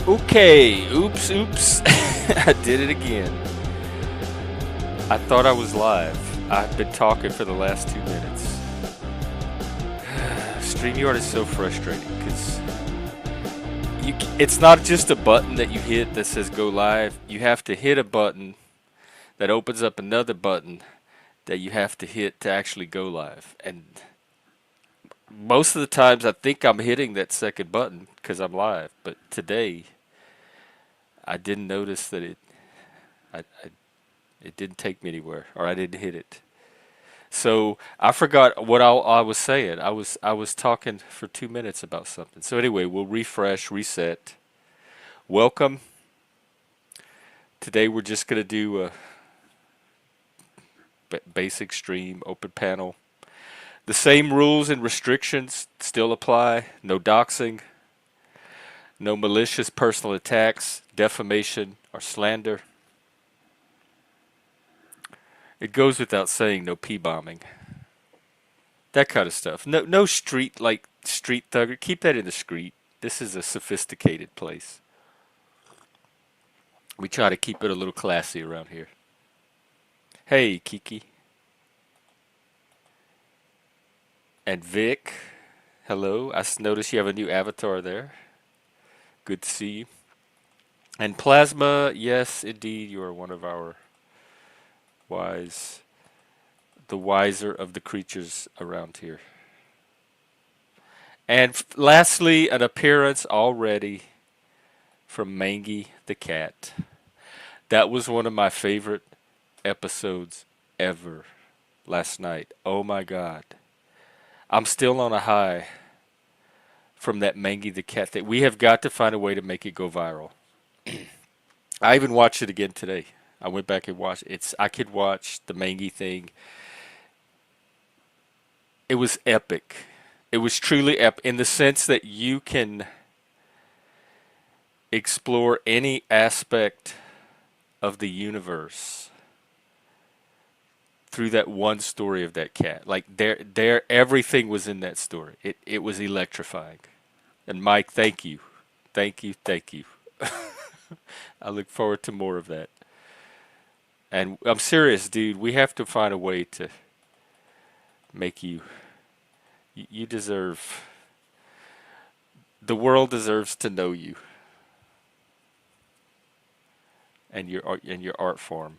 Okay, oops. I did it again. I thought I was live. I've been talking for the last 2 minutes. StreamYard is so frustrating because it's not just a button that you hit that says go live. You have to hit a button that opens up another button that you have to hit to actually go live. And most of the times I think I'm hitting that second button because I'm live. But today I didn't notice that I it didn't take me anywhere, or I didn't hit it. So I forgot what I was saying. I was talking for 2 minutes about something. So anyway, we'll refresh, reset. Welcome. Today we're just gonna do a basic stream, open panel. The same rules and restrictions still apply. No doxing, no malicious personal attacks, defamation, or slander. It goes without saying, no p-bombing. That kind of stuff. No street like street thugger. Keep that in the street. This is a sophisticated place. We try to keep it a little classy around here. Hey, Kiki. And Vic. Hello. I noticed you have a new avatar there. Good to see you. And Plasma, yes, indeed, you are one of our wise, the wiser of the creatures around here. And lastly, an appearance already from Mangy the cat. That was one of my favorite episodes ever last night. Oh my god. I'm still on a high from that Mangy the cat thing. We have got to find a way to make it go viral. I even watched it again today. I went back and watched it's I could watch the Mangy thing. It was epic. It was truly epic in the sense that you can explore any aspect of the universe through that one story of that cat. Like there everything was in that story. It was electrifying. And Mike, thank you. Thank you. I look forward to more of that. And I'm serious, dude. We have to find a way to make you deserve the world deserves to know you and your art form.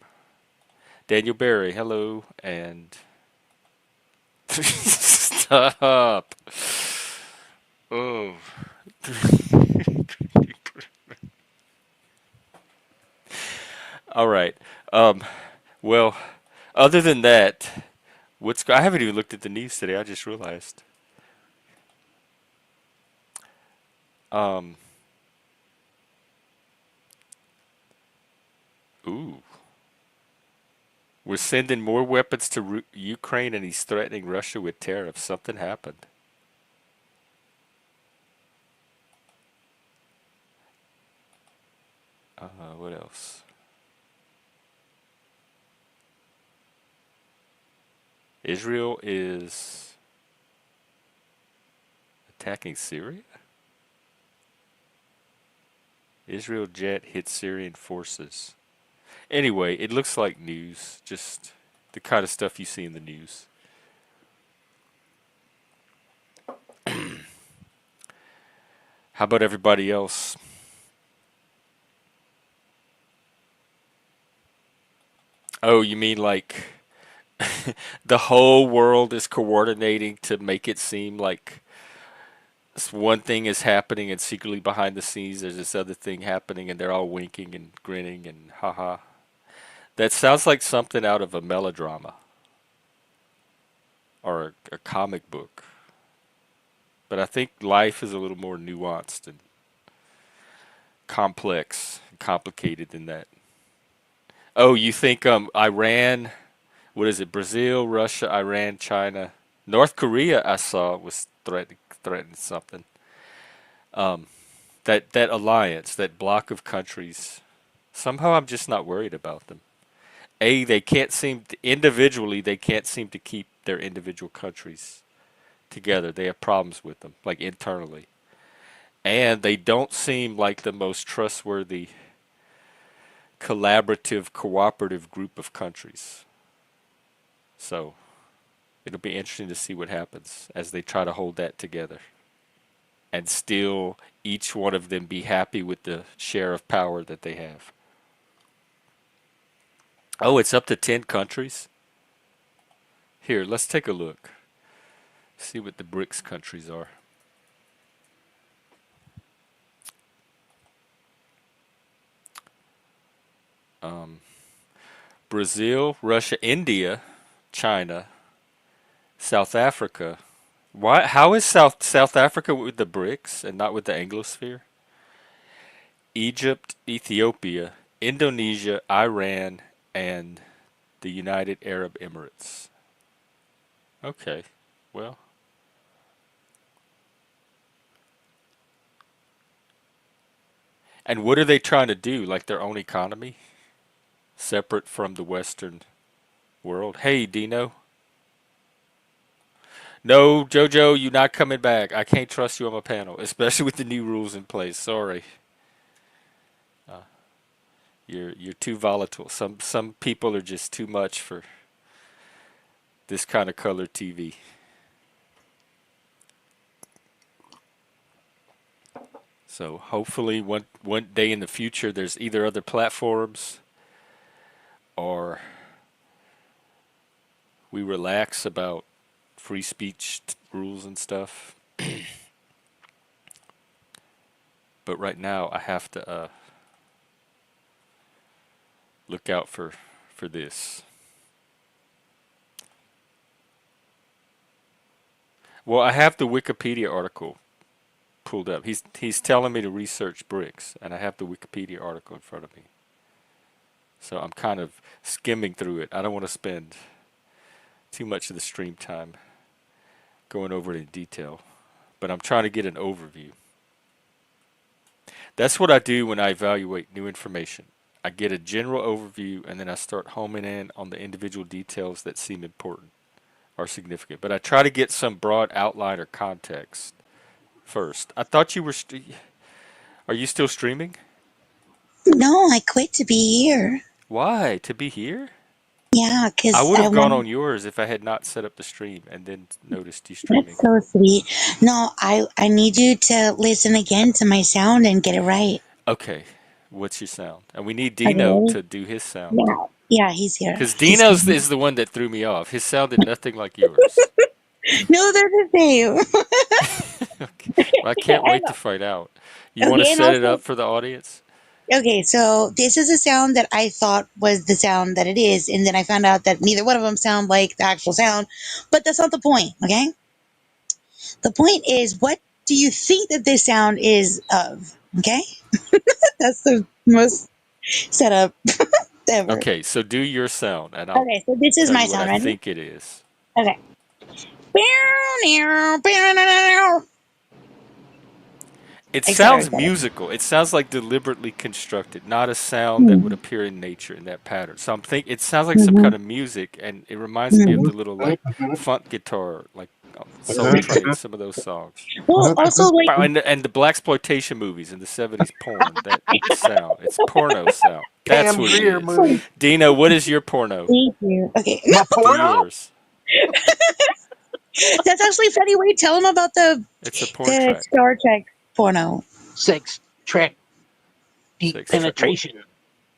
Daniel Barry, hello, and stop. Oh. All right. Um, well, other than that, I haven't even looked at the news today. I just realized. Um, ooh, we're sending more weapons to Ukraine, and he's threatening Russia with tariffs. Something happened. What else? Israel is attacking Syria? Israel jet hits Syrian forces. Anyway, it looks like news, just the kind of stuff you see in the news. How about everybody else? Oh, you mean like the whole world is coordinating to make it seem like one thing is happening and secretly behind the scenes there's this other thing happening and they're all winking and grinning and haha. That sounds like something out of a melodrama or a comic book. But I think life is a little more nuanced and complex, and complicated than that. Oh, you think Iran, what is it? Brazil, Russia, Iran, China, North Korea I saw was threatening something. Um, that alliance, that block of countries. Somehow I'm just not worried about them. They can't seem to, individually they can't seem to keep their individual countries together. They have problems with them, like internally. And they don't seem like the most trustworthy, collaborative, cooperative group of countries. So it'll be interesting to see what happens as they try to hold that together and still each one of them be happy with the share of power that they have. Oh, it's up to 10 countries? Here, let's take a look. See what the BRICS countries are. Um, Brazil, Russia, India, China, South Africa. Why? How is South Africa with the BRICS and not with the Anglosphere? Egypt, Ethiopia, Indonesia, Iran, and the United Arab Emirates. Okay, well, and what are they trying to do? Like their own economy, separate from the Western world? Hey, Dino. No, Jojo, you not coming back. I can't trust you on my panel, especially with the new rules in place. Sorry, you're too volatile. Some people are just too much for this kind of color TV. So hopefully one day in the future there's either other platforms or we relax about free speech rules and stuff. But right now I have to look out for this. Well, I have the Wikipedia article pulled up. He's telling me to research bricks, and I have the Wikipedia article in front of me. So I'm kind of skimming through it. I don't want to spend too much of the stream time going over it in detail, but I'm trying to get an overview. That's what I do when I evaluate new information. I get a general overview and then I start homing in on the individual details that seem important or significant. But I try to get some broad outline or context first. I thought you were. Are you still streaming? No, I quit to be here. Why? To be here? Yeah, I 'cause would I have gone want. on yours if I had not set up the stream and then noticed you That's streaming. so sweet. No, I need you to listen again to my sound and get it right. Okay, what's your sound? And we need Dino Okay. to do his sound. Yeah. Yeah, he's here. Because He's here. Dino's is the one that threw me off. His sounded nothing like yours. No, they're the same. Okay. Well, I can't And wait to find out. You want to okay, and set it also up for the audience? okay. So this is a sound that I thought was the sound that it is, and then I found out that neither one of them sound like the actual sound. But that's not the point. Okay. The point is, what do you think that this sound is of? Okay. That's the most setup ever. Okay, so do your sound, and I'll Okay, so this is tell my you what I sound. Ready? think it is. Okay. It Etc. sounds etc. musical. It sounds like deliberately constructed, not a sound that would appear in nature in that pattern. So I'm think it sounds like some Mm-hmm. kind of music, and it reminds me of Mm-hmm. the little like funk guitar, like Soul Train, some of those songs. Well, also like And the blaxploitation movies in the '70s porn. That sound, it's porno sound. That's Pam what it Grier is. oh, movie. Dino, what is your porno? thank you. Okay, My Do porno? yours. that's actually funny. Wait, tell him about It's a porn the track. Star Trek porno. Sex, track, deep Sex track. penetration,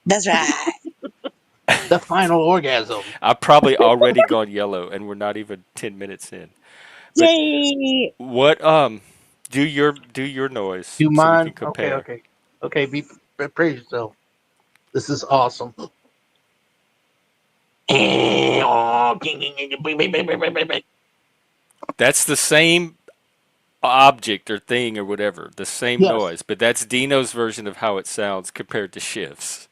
That's right. the final orgasm. I've probably already gone yellow, and we're not even 10 minutes in. But Yay! what do your noise You so we mind? can Okay, compare. okay. Okay, praise yourself. This is awesome. That's the same object or thing or whatever, the same Yes, noise, but that's Dino's version of how it sounds compared to Shift's.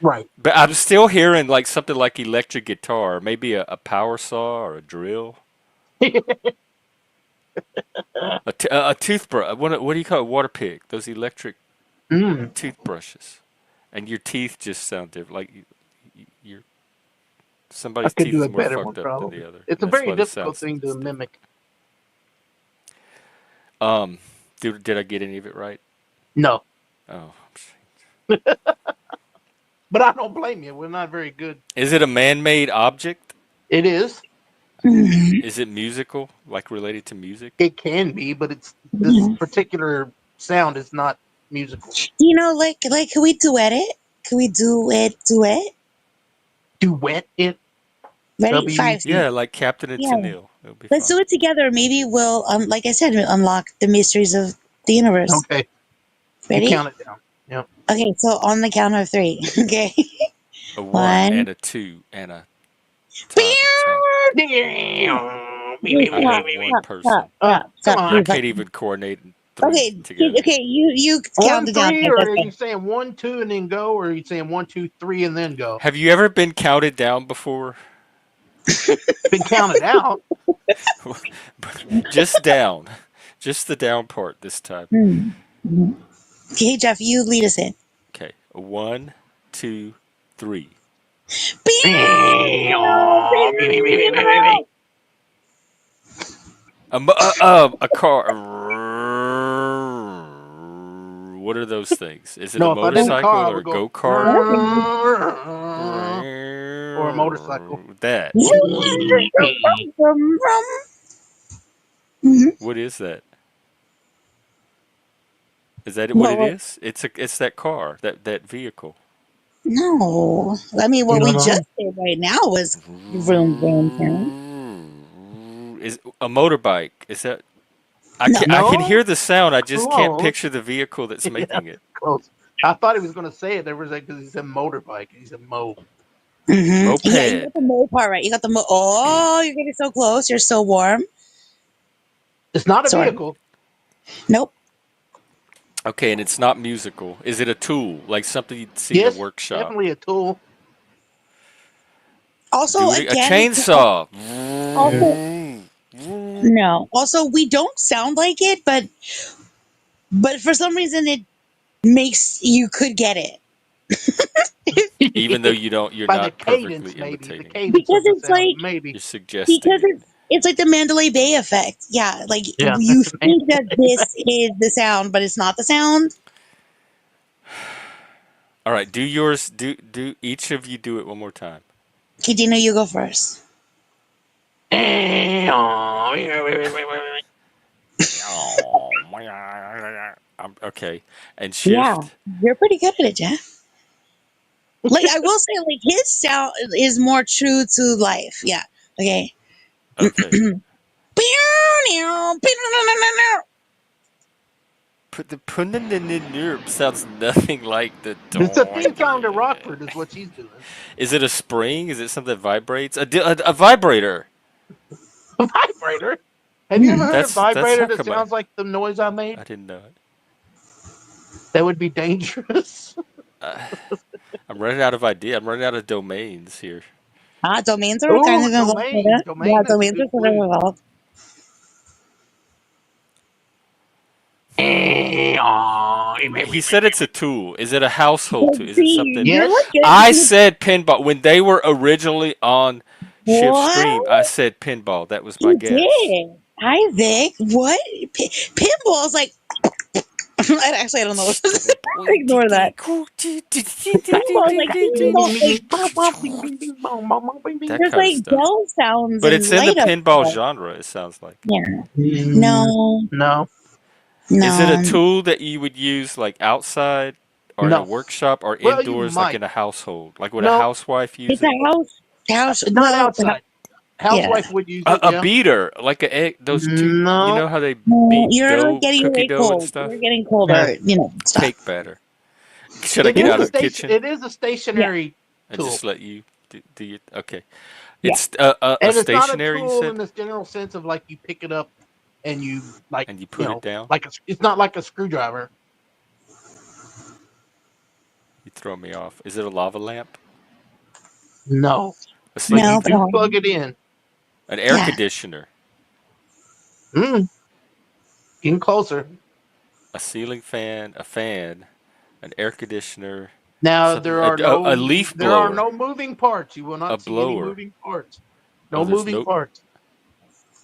right. But I'm still hearing like something like electric guitar, maybe a power saw or a drill, a toothbrush. What do you call it? Water pick. Those electric Mm, toothbrushes, and your teeth just sound different. Like your I somebody's could teeth do is a more better fucked one, up than probably. the other, It's and a that's very why the difficult sounds thing to still. mimic. Um, Did I get any of it right? No, Oh. but I don't blame you. We're not very good. Is it a man-made object? It is. Mhm. Is it musical, like related to music? It can be, but it's this Mhm. particular sound is not musical. Like, can we duet it? Can we duet? Duet it. Ready? Five. WET. Yeah, like Captain and Yeah. Tennille. It'll be Let's do fine. it together. Maybe we'll, like I said, unlock the mysteries of the universe. Okay. You Ready? count it down. Yep. Okay, so on the count of three. Okay. A 1 One. and a 2 and a tie. Okay, I stop, heard one stop, stop, person. stop, Come stop. on. I You can't fucking. even coordinate three Okay, together. okay. You count On it down. three, Like or that's are you good. saying 1, 2, and then go, or are you saying 1, 2, 3, and then go? Have you ever been counted down before? Been counted out. Just down. Just the down part this time. Mm-hmm. Okay, Jeff, you lead us in. Okay. 1, 2, 3. A car. What are those things? Is it a No, if I did a car, motorcycle I or a would go go kart? or a motorcycle. That. Mhm. What is that? Is that what it Well, is? It's that car, that vehicle. no. I mean, You what don't we know? just did right now was vroom, vroom, vroom. Is a motorbike? Is that No. I can hear No? the sound. I just can't Close. picture the vehicle that's Yeah, making it. close. I thought he was going to say it. There was like, because he said motorbike. He said mo. Yeah, you got Moped. the mo part right. You got the mo. Oh, you're getting so close. You're so warm. It's not a Sort of. vehicle. Nope. Okay, and it's not musical. Is it a tool, like something you'd see in a Yes, workshop? definitely a tool. Also, Do it. A again, chainsaw. also no. Also, we don't sound like it, but for some reason, it makes you could get it Even though you're By the not perfectly cadence, maybe. The imitating. cadence because of the it's sound, like maybe. You're suggesting because it. it's like the Mandalay Bay effect. Yeah, like Yeah, you that's the main think that this is the sound, but it's not the sound. All right, do yours. Do each of you do it one more time. Okay, Dino, you go first. Okay, and Yeah, shift. you're pretty good at it, Jeff. Like I will say, like his sound is more true to life. Yeah. Okay. Okay. Put the nerve sounds nothing like the It's a doing. theme song to Rockford, is what she's doing. Is it a spring? Is it something that vibrates? A vibrator. A vibrator. Have you ever heard a That's vibrator how that come sounds like the noise I made? I didn't know it. That would be dangerous. Uh, I'm running out of idea. I'm running out of domains here. Domains are kind Ooh, of involved with domain. it. Yeah, Domain is a domains good are sort of clue. involved. He said it's a tool. Is it a household tool? Is it See, something? you're Yes. like I getting said pinball when they were originally on Shift Stream. I what said pinball. That was my you guess. did, Isaac. What pinball's like? Actually, I don't know. Stupid boy. Ignore that. Pinball's like ding dong, like pop pop, ding ding ding, bong bong bong, bing bing. That There's kind of like stuff. bell sounds But and it's in the light up pinball stuff. genre. It sounds like. Yeah. Mm, No. no. Is it a No. tool that you would use like outside or in a No. workshop or Well, you indoors, like might. in a household? Like would a No. housewife use It's it? a house. Not Well, outside. yeah. Housewife would use A, it. a Yeah. beater, like a egg. Those two. You No. know how they No, beat you're like dough, getting cookie way dough and cold. You're stuff. getting Yeah. colder. Stuff. Cake batter. Should I get out of the kitchen It is a Yeah. stationary and tool. just let you do you? Okay. Yeah. It's a And it's not a stationary. You tool in said, this general sense of like you pick it up and you like, and you put it down. like it's not like a screwdriver. You throw me off. Is it a lava lamp? No. A But ceiling you No, do fan? plug it in. An air yeah. conditioner? Mm, getting closer. A ceiling fan? A fan? An air conditioner? Now Something? A leaf there are blower? no moving parts. You will A not see any blower? moving parts. Oh, No there's moving no. parts.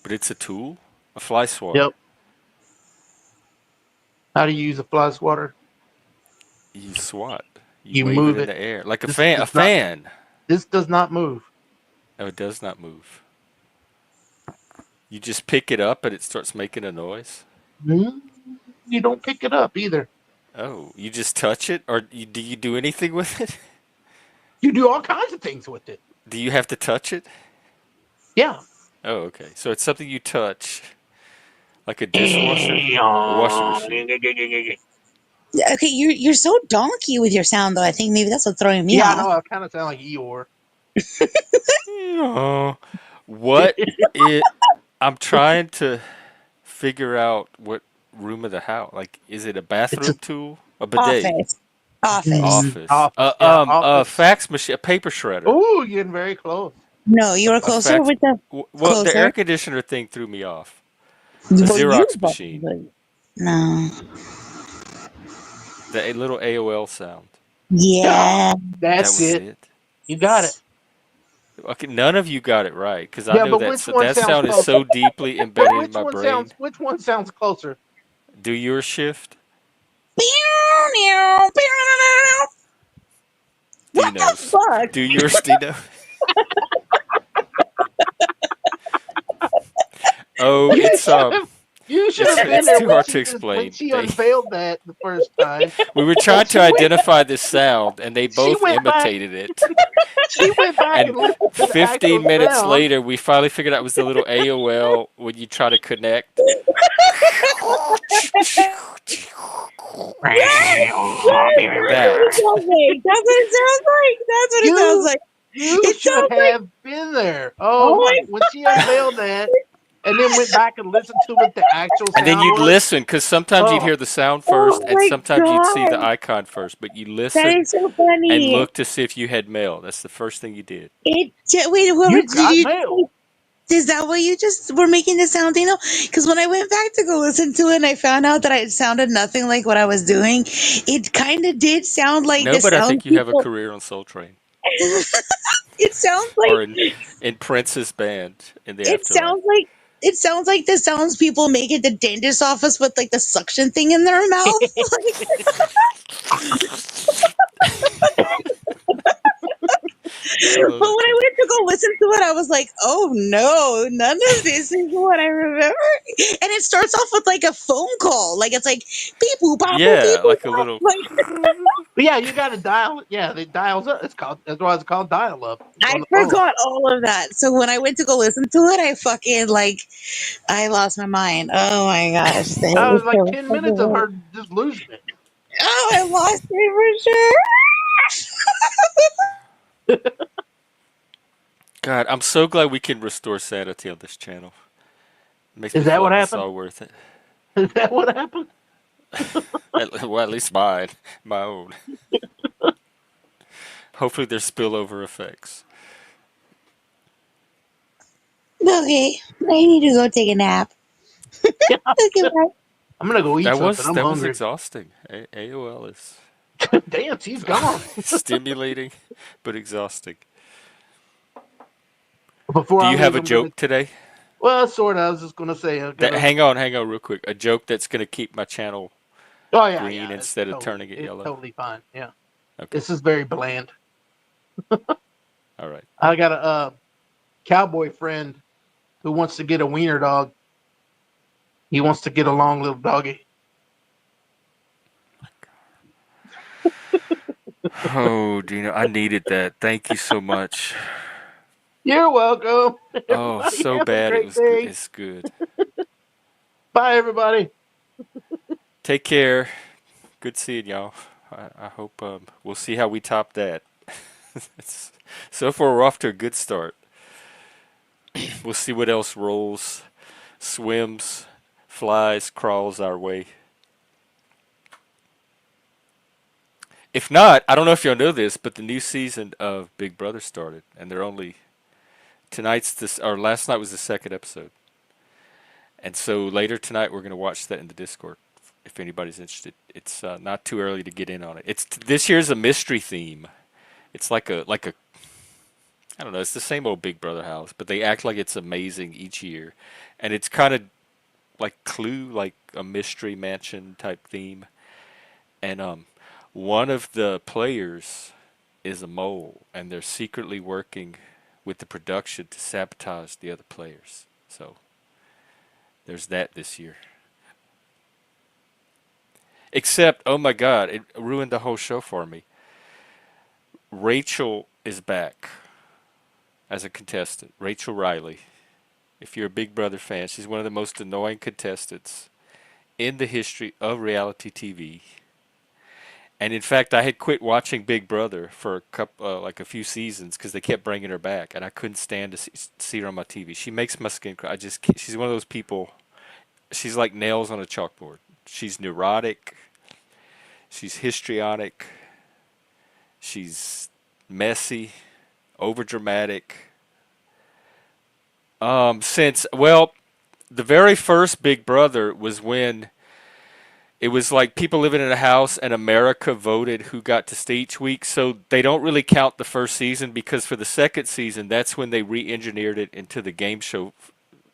But it's a tool. A fly swatter. Yep. How do you use a fly swatter? You swat. You You wave it move in it. the air like a This fan. A does not. fan. This does not move. Oh, it does not move. You just pick it up and it starts making a noise. Mm, You don't pick it up either. Oh, you just touch it, or do you do anything with it? You do all kinds of things with it. Do you have to touch it? Yeah. Oh, okay. So it's something you touch, like a dishwasher, a washing machine. Okay, you're so donkey with your sound though. I think maybe that's what's throwing me Yeah, I off. know. I kind of sound like Eeyore. Oh, what it? I'm trying to figure out what room of the house. Like, is it a It's a bathroom tool, a bidet, Office. Office. office, office. Yeah, a office. fax machine, a paper shredder, Oh, you're getting very close. No, you were a closer fax. with the Well, the closer. air conditioner thing threw me off. A Well, you Xerox machine, no. the little AOL sound. Yeah, Yeah. That that's was it. it. You got it. Okay, none of you got it right because I Yeah, know but that which one that sounds sound is closer? so deeply embedded in Which my one brain. sounds? Which one sounds closer? Do your shift, What the Dinos. fuck? Do yours, Dino. Oh, You it's should have. You should have been it's there too when hard to when explain. she They unveiled that the first time, we were and trying to identify this sound, and they she both went back. imitated it. She went back And and listened to the actual 15 minutes sound. later, we finally figured out it was the little AOL when you try to connect. Yes! Yes! That's what it That. sounds like. That's what it sounds like. That's what it sounds You like. you It should sounds like, have been there. Oh oh my! my When she unveiled that, and then went back and listened to what the actual And then sound you'd was. listen, because sometimes you'd Oh, hear the sound first, oh and my sometimes you'd see the god. icon first, but you That listen is so and funny. look to see if you had mail. That's the first thing you did. Wait, whoever you did got you mail. is that what you just were making the sound, you know? Because when I went back to go listen to it and I found out that it sounded nothing like what I was doing, it kind of did sound like No, the but I sound think you have a people. career on Soul Train It sounds like or in Prince's band in the it afterlife. sounds like it sounds like the sounds people make at the dentist office with like the suction thing in their mouth. Oh, But when that's I funny. went to go listen to it, I was like, oh no, none of this is what I remember. And it starts off with like a phone call. Like it's like beep boop bop boop beep Yeah, boop like a bop. little. Like But yeah, you got to dial it. Yeah, they dials up. It's called. That's why it's called dial up. It's I on the phone. forgot all of that. So when I went to go listen to it, I fucking like I lost my mind. Oh my gosh. That was like 10 minutes of her just losing it. Oh, I lost it for sure. God, I'm so glad we can restore sanity on this channel. It makes Is me that feel what like it's happened? all worth it. Is that what happened? Well, at least my own. Hopefully, there's spillover effects. Okay. I need to go take a nap. Yeah, Okay, bye. I'm gonna go eat That something. was I'm that was hungry. exhausting. AOL is Damn, she's gone. stimulating, but exhausting. Before Do I you have leave, a I'm gonna. joke today? Well, sort of. I was just gonna say I That gotta. hang on, real quick. A joke that's gonna keep my channel Oh yeah, green yeah. It's instead of totally, turning it it's yellow. totally fine. Yeah, Okay, this is very bland. all right. I got a cowboy friend who wants to get a wiener dog. He wants to get a long little doggy. Oh, Dino, I needed that. Thank you so much. You're welcome. Oh, Everybody so have a bad it great was good. day. It's good. Bye, everybody. Take care. Good seeing y'all. I hope we'll see how we top that. So far, we're off to a good start. We'll see what else rolls, swims, flies, crawls our way. If not, I don't know if y'all know this, but the new season of Big Brother started, and they're only tonight's this or last night was the second episode, and so later tonight we're gonna watch that in the Discord. If anybody's interested, it's not too early to get in on it. It's this year's a mystery theme. It's like a I don't know. It's the same old Big Brother house, but they act like it's amazing each year, and it's kind of like Clue, like a mystery mansion type theme. And one of the players is a mole, and they're secretly working with the production to sabotage the other players. So there's that this year. Except, oh my God, it ruined the whole show for me. Rachel is back as a contestant. Rachel Riley. If you're a Big Brother fan, she's one of the most annoying contestants in the history of reality TV. And in fact, I had quit watching Big Brother for like a few seasons because they kept bringing her back, and I couldn't stand to see her on my TV. She makes my skin cry. I just can't. She's one of those people. She's like nails on a chalkboard. She's neurotic. She's histrionic. She's messy, overdramatic. Since well, the very first Big Brother was when it was like people living in a house and America voted who got to stay each week. So they don't really count the first season because for the second season, that's when they re-engineered it into the game show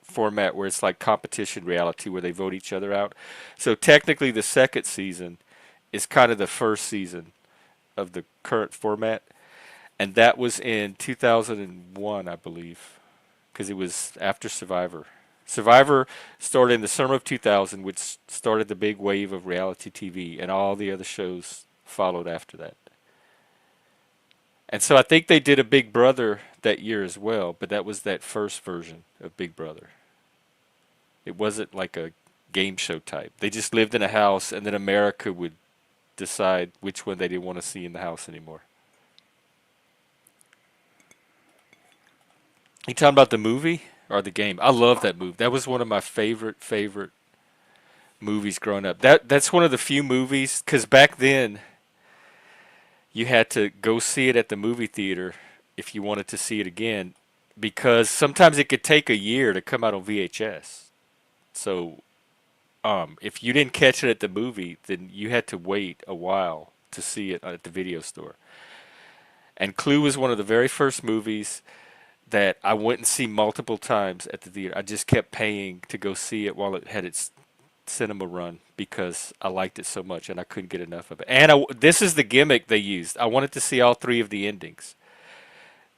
format where it's like competition reality where they vote each other out. So technically the second season is kind of the first season of the current format. And that was in 2001, I believe, because it was after Survivor. Survivor started in the summer of 2000, which started the big wave of reality TV, and all the other shows followed after that. And so I think they did a Big Brother that year as well, but that was that first version of Big Brother. It wasn't like a game show type. They just lived in a house, and then America would decide which one they didn't want to see in the house anymore. You talking about the movie or the game? I love that movie. That was one of my favorite movies growing up. That's one of the few movies because back then you had to go see it at the movie theater if you wanted to see it again because sometimes it could take a year to come out on VHS. So if you didn't catch it at the movie, then you had to wait a while to see it at the video store. And Clue was one of the very first movies that I went and see multiple times at the theater. I just kept paying to go see it while it had its cinema run because I liked it so much and I couldn't get enough of it. And this is the gimmick they used. I wanted to see all three of the endings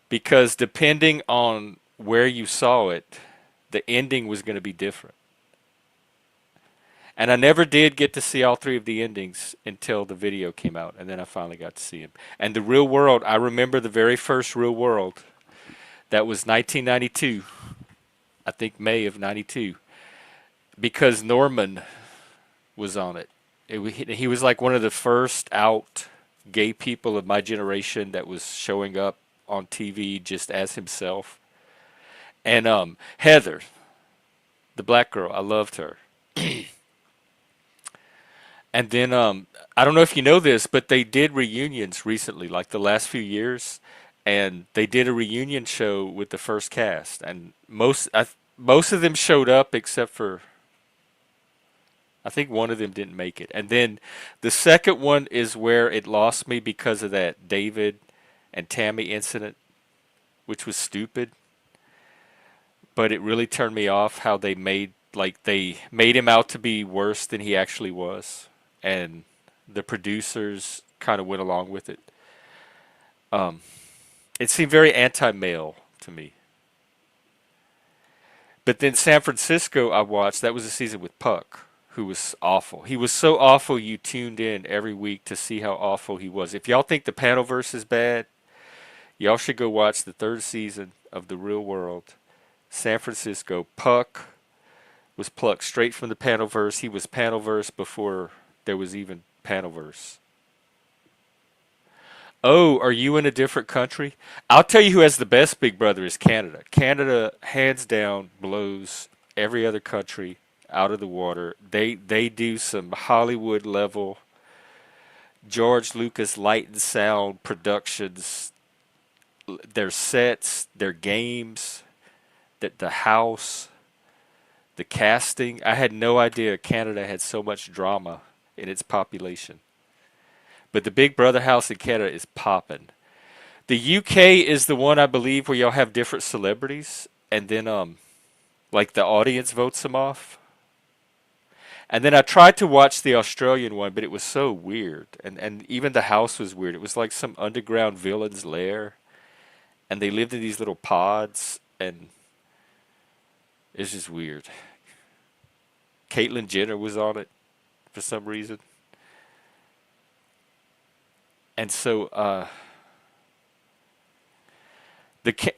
because depending on where you saw it, the ending was going to be different. And I never did get to see all three of the endings until the video came out, and then I finally got to see them. And the Real World, I remember the very first Real World. That was 1992, I think May of 92, because Norman was on it. He was like one of the first out gay people of my generation that was showing up on TV just as himself. And Heather, the black girl, I loved her. And then I don't know if you know this, but they did reunions recently, like the last few years, and they did a reunion show with the first cast, and most of them showed up except for I think one of them didn't make it. And then the second one is where it lost me because of that David and Tammy incident, which was stupid, but it really turned me off how they made him out to be worse than he actually was, and the producers kind of went along with it. It seemed very anti-male to me. But then San Francisco I watched, that was a season with Puck, who was awful. He was so awful you tuned in every week to see how awful he was. If y'all think the Panelverse is bad, y'all should go watch the third season of The Real World. San Francisco. Puck was plucked straight from the Panelverse. He was Panelverse before there was even Panelverse. Oh, are you in a different country? I'll tell you who has the best Big Brother is Canada. Canada, hands down, blows every other country out of the water. They do some Hollywood level, George Lucas light and sound productions. Their sets, their games, the house, the casting. I had no idea Canada had so much drama in its population. But the Big Brother house in Canada is popping. The UK is the one I believe where y'all have different celebrities, and then like the audience votes them off. And then I tried to watch the Australian one, but it was so weird. And even the house was weird. It was like some underground villain's lair. And they lived in these little pods. And it's just weird. Caitlyn Jenner was on it for some reason. And so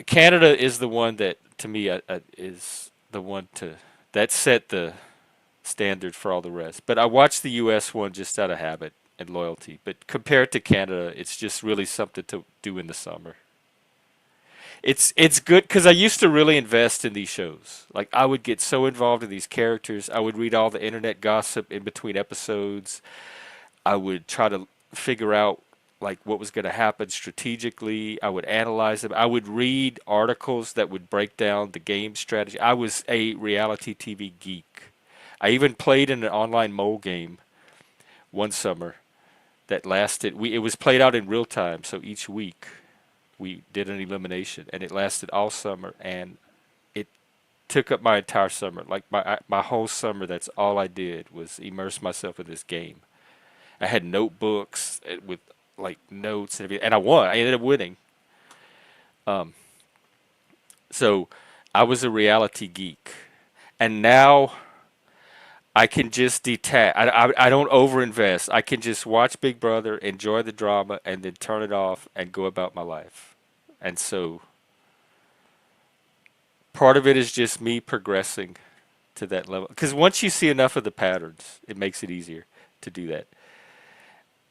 Canada is the one that, to me, is the one that set the standard for all the rest. But I watched the U.S. one just out of habit and loyalty. But compared to Canada, it's just really something to do in the summer. It's good because I used to really invest in these shows. Like I would get so involved in these characters. I would read all the internet gossip in between episodes. I would try to figure out like what was going to happen strategically. I would analyze them. I would read articles that would break down the game strategy. I was a reality TV geek. I even played in an online mole game one summer that lasted. It was played out in real time, so each week we did an elimination, and it lasted all summer, and it took up my entire summer. Like my whole summer, that's all I did was immerse myself in this game. I had notebooks with like notes and everything, and I won. I ended up winning. Um, so I was a reality geek, and now I can just detach. I don't overinvest. I can just watch Big Brother, enjoy the drama, and then turn it off and go about my life. And so part of it is just me progressing to that level. Because once you see enough of the patterns, it makes it easier to do that.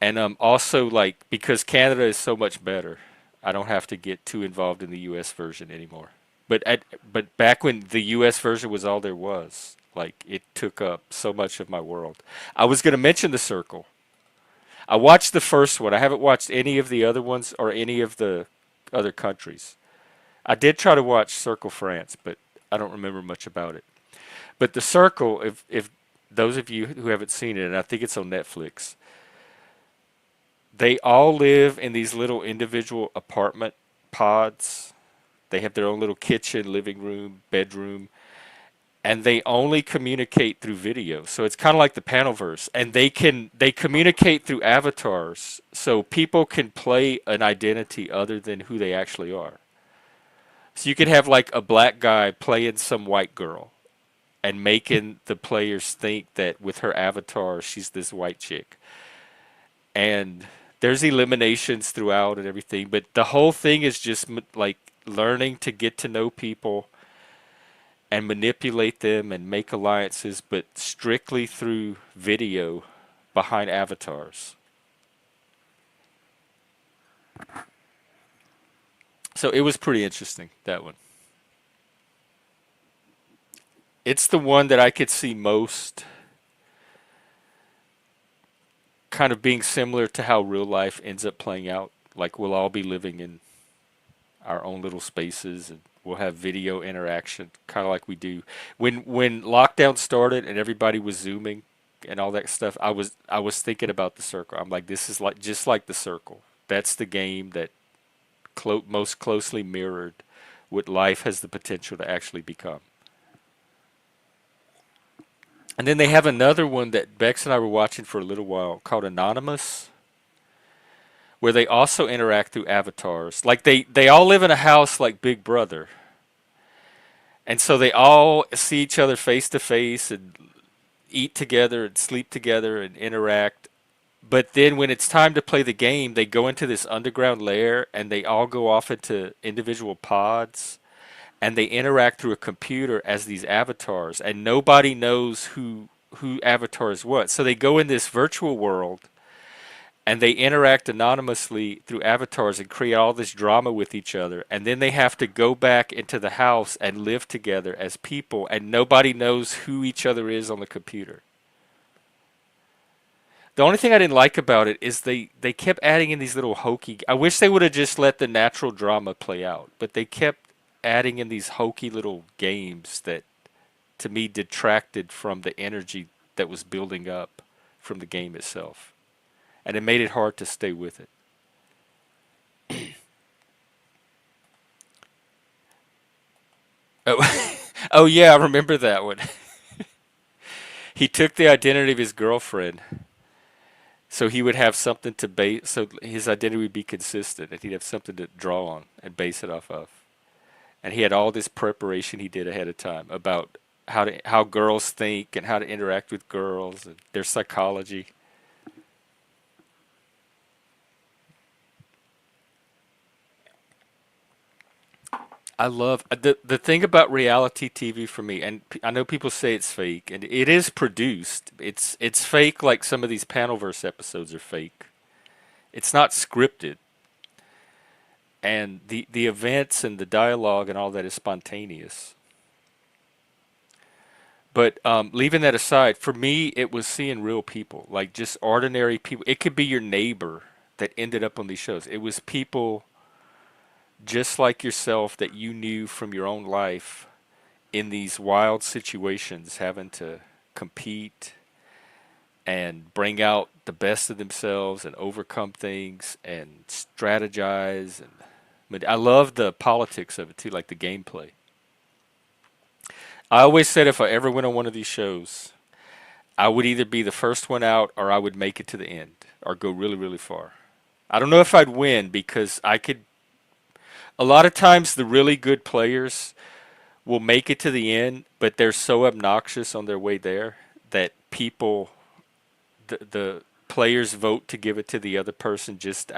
And also like because Canada is so much better, I don't have to get too involved in the U.S. version anymore. But back when the U.S. version was all there was, like it took up so much of my world. I was going to mention The Circle. I watched the first one. I haven't watched any of the other ones or any of the other countries. I did try to watch Circle France, but I don't remember much about it. But The Circle, if those of you who haven't seen it, and I think it's on Netflix, they all live in these little individual apartment pods. They have their own little kitchen, living room, bedroom, and they only communicate through video. So it's kind of like the Panelverse, and they communicate through avatars, so people can play an identity other than who they actually are. So you could have like a black guy playing some white girl and making the players think that with her avatar she's this white chick. And there's eliminations throughout and everything, but the whole thing is just like learning to get to know people and manipulate them and make alliances, but strictly through video behind avatars. So it was pretty interesting, that one. It's the one that I could see most kind of being similar to how real life ends up playing out. Like we'll all be living in our own little spaces and we'll have video interaction kind of like we do when lockdown started and everybody was zooming and all that stuff. I was thinking about The Circle. I'm like, this is like just like The Circle. That's the game that most closely mirrored what life has the potential to actually become. And then they have another one that Bex and I were watching for a little while called Anonymous, where they also interact through avatars. Like they all live in a house like Big Brother. And so they all see each other face to face and eat together and sleep together and interact. But then when it's time to play the game, they go into this underground lair and they all go off into individual pods and they interact through a computer as these avatars and nobody knows who avatar is what. So they go in this virtual world and they interact anonymously through avatars and create all this drama with each other, and then they have to go back into the house and live together as people and nobody knows who each other is on the computer. The only thing I didn't like about it is they kept adding in these little hokey. I wish they would have just let the natural drama play out, but they kept adding in these hokey little games that to me detracted from the energy that was building up from the game itself, and it made it hard to stay with it. Oh, oh yeah, I remember that one. he took the identity of his girlfriend, so he would have something to base, so his identity would be consistent, and he'd have something to draw on and base it off of. And he had all this preparation he did ahead of time about how girls think and how to interact with girls and their psychology. I love the thing about reality TV for me, and I know people say it's fake, and it is produced. It's fake, like some of these Panelverse episodes are fake. It's not scripted, and the events and the dialogue and all that is spontaneous. But leaving that aside, for me, it was seeing real people, like just ordinary people. It could be your neighbor that ended up on these shows. It was people just like yourself that you knew from your own life in these wild situations, having to compete and bring out the best of themselves and overcome things and strategize. And but I love the politics of it too, like the gameplay. I always said if I ever went on one of these shows, I would either be the first one out or I would make it to the end or go really, really far. I don't know if I'd win because I could. A lot of times, the really good players will make it to the end, but they're so obnoxious on their way there that the players vote to give it to the other person just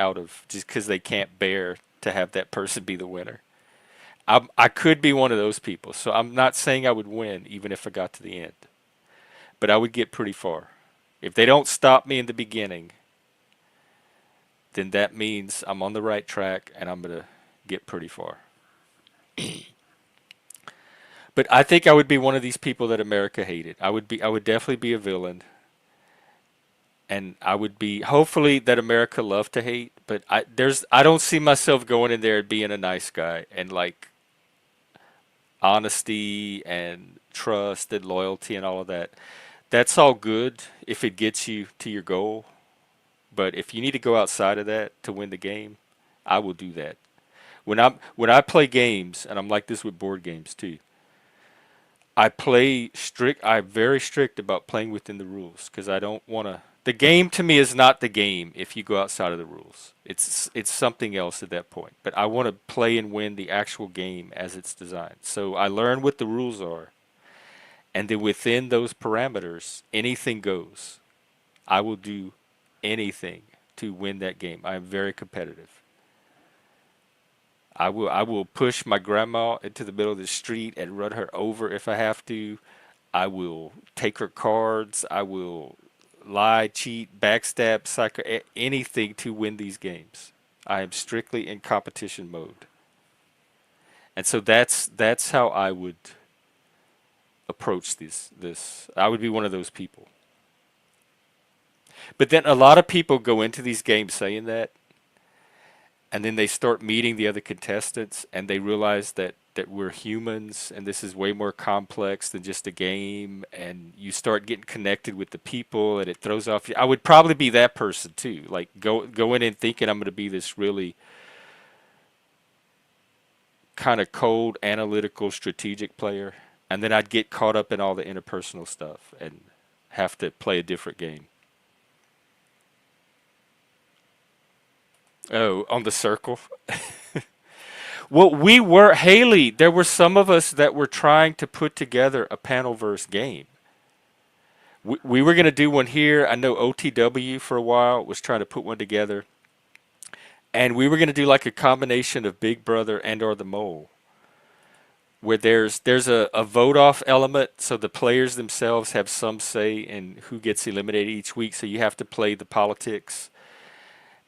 because they can't bear to have that person be the winner. I could be one of those people, so I'm not saying I would win even if I got to the end, but I would get pretty far. If they don't stop me in the beginning, then that means I'm on the right track and I'm gonna get pretty far. But I think I would be one of these people that America hated. I would definitely be a villain, and I would be hopefully that America loved to hate. But I don't see myself going in there and being a nice guy and like honesty and trust and loyalty and all of that. That's all good if it gets you to your goal. But if you need to go outside of that to win the game, I will do that. When I play games, and I'm like this with board games too. I play strict. I'm very strict about playing within the rules because I don't want to. The game to me is not the game if you go outside of the rules. It's something else at that point. But I want to play and win the actual game as it's designed. So I learn what the rules are, and then within those parameters, anything goes. I will do anything to win that game. I am very competitive. I will push my grandma into the middle of the street and run her over if I have to. I will take her cards. I will lie, cheat, backstab, anything to win these games. I am strictly in competition mode. And so that's how I would approach this. I would be one of those people. But then a lot of people go into these games saying that, and then they start meeting the other contestants and they realize that we're humans and this is way more complex than just a game, and you start getting connected with the people and it throws off. I would probably be that person too, like go in and thinking I'm going to be this really kind of cold analytical strategic player, and then I'd get caught up in all the interpersonal stuff and have to play a different game. Oh, on the circle. Well, we were, Haley, there were some of us that were trying to put together a panelverse game. We were going to do one here. I know OTW for a while was trying to put one together. And we were going to do like a combination of Big Brother and or the Mole, where there's a vote off element, so the players themselves have some say in who gets eliminated each week, so you have to play the politics.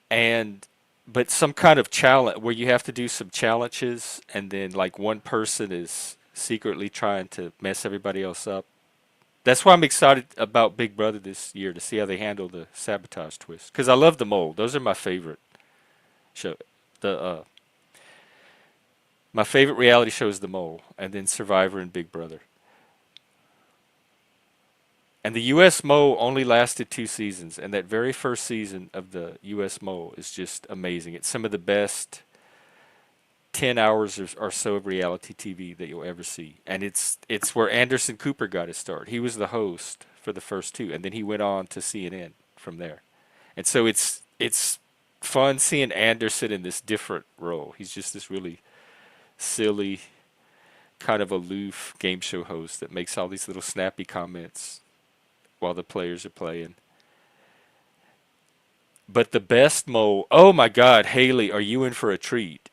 And but some kind of challenge where you have to do some challenges, and then like one person is secretly trying to mess everybody else up. That's why I'm excited about Big Brother this year to see how they handle the sabotage twist. Because I love the Mole; those are my favorite show. The My favorite reality show is the Mole, and then Survivor and Big Brother. And the U.S. Mole only lasted 2 seasons, and that very first season of the U.S. Mole is just amazing. It's some of the best 10 hours or so of reality TV that you'll ever see. And it's where Anderson Cooper got his start. He was the host for the first two, and then he went on to CNN from there. And so it's fun seeing Anderson in this different role. He's just this really silly, kind of aloof game show host that makes all these little snappy comments while the players are playing. But the best mole, oh my God, Haley, are you in for a treat?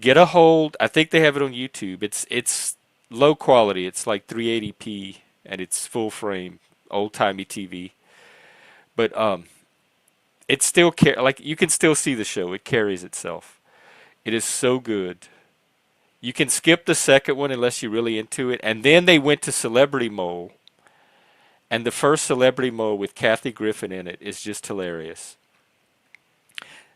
Get a hold. I think they have it on YouTube. It's low quality. It's like 380p and it's full frame, old timey TV. But it still like you can still see the show. It carries itself. It is so good. You can skip the second one unless you're really into it. And then they went to Celebrity Mole, and the first Celebrity Mole with Kathy Griffin in it is just hilarious.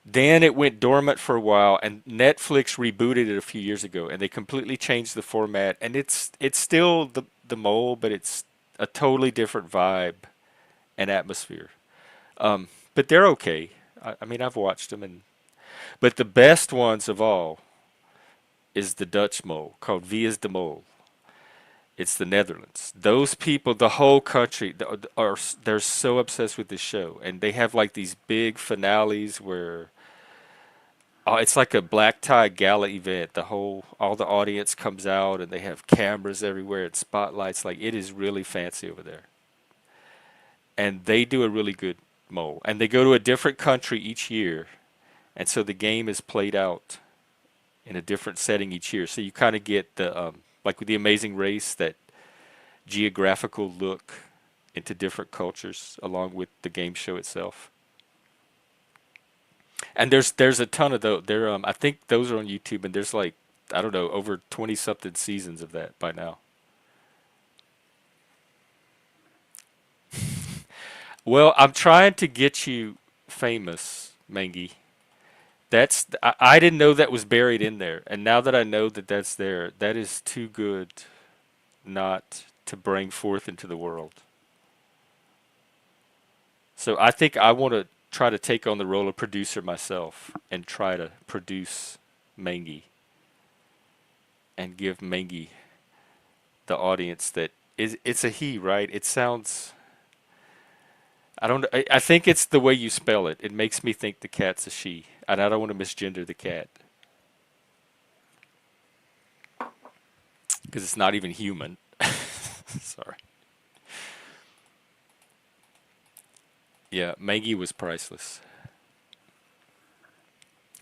Then it went dormant for a while, and Netflix rebooted it a few years ago, and they completely changed the format. And it's still the mole, but it's a totally different vibe and atmosphere. But they're okay. I mean, I've watched them, and but the best ones of all is the Dutch mole called Wie is de Mole. It's the Netherlands. Those people, the whole country, are they're so obsessed with this show, and they have like these big finales where it's like a black tie gala event. All the audience comes out, and they have cameras everywhere and spotlights. Like it is really fancy over there, and they do a really good mole. And they go to a different country each year, and so the game is played out in a different setting each year. So you kind of get the like with the Amazing Race, that geographical look into different cultures along with the game show itself. And there's a ton of those. I think those are on YouTube, and there's like I don't know over 20 something seasons of that by now. Well, I'm trying to get you famous, Mangy. I didn't know that was buried in there, and now that I know that that's there, that is too good not to bring forth into the world. So I think I want to try to take on the role of producer myself and try to produce Mangy and give Mangy the audience that is. It's a he, right? It sounds. I don't. I think it's the way you spell it. It makes me think the cat's a she, and I don't want to misgender the cat because it's not even human. Sorry. Yeah, Maggie was priceless.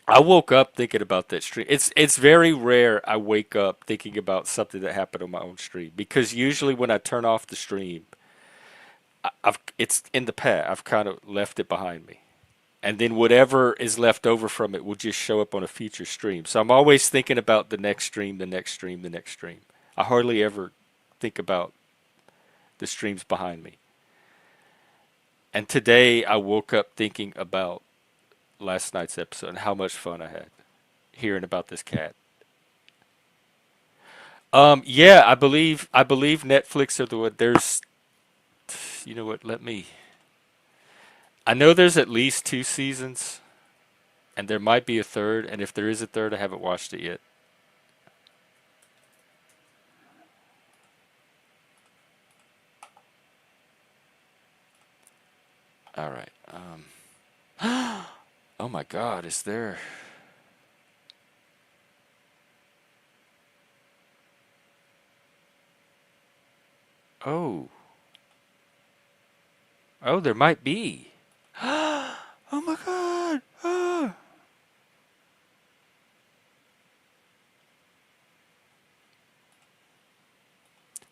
I woke up thinking about that stream. It's very rare I wake up thinking about something that happened on my own stream because usually when I turn off the stream, I've it's in the past. I've kind of left it behind me, and then whatever is left over from it will just show up on a future stream. So I'm always thinking about the next stream, the next stream, the next stream. I hardly ever think about the streams behind me. And today I woke up thinking about last night's episode and how much fun I had hearing about this cat. Yeah, I believe Netflix are the one. There's, you know what? Let me. I know there's at least two seasons, and there might be a third. And if there is a third, I haven't watched it yet. All right. Oh my God, is there? Oh, oh, there might be. Oh my God. Ah.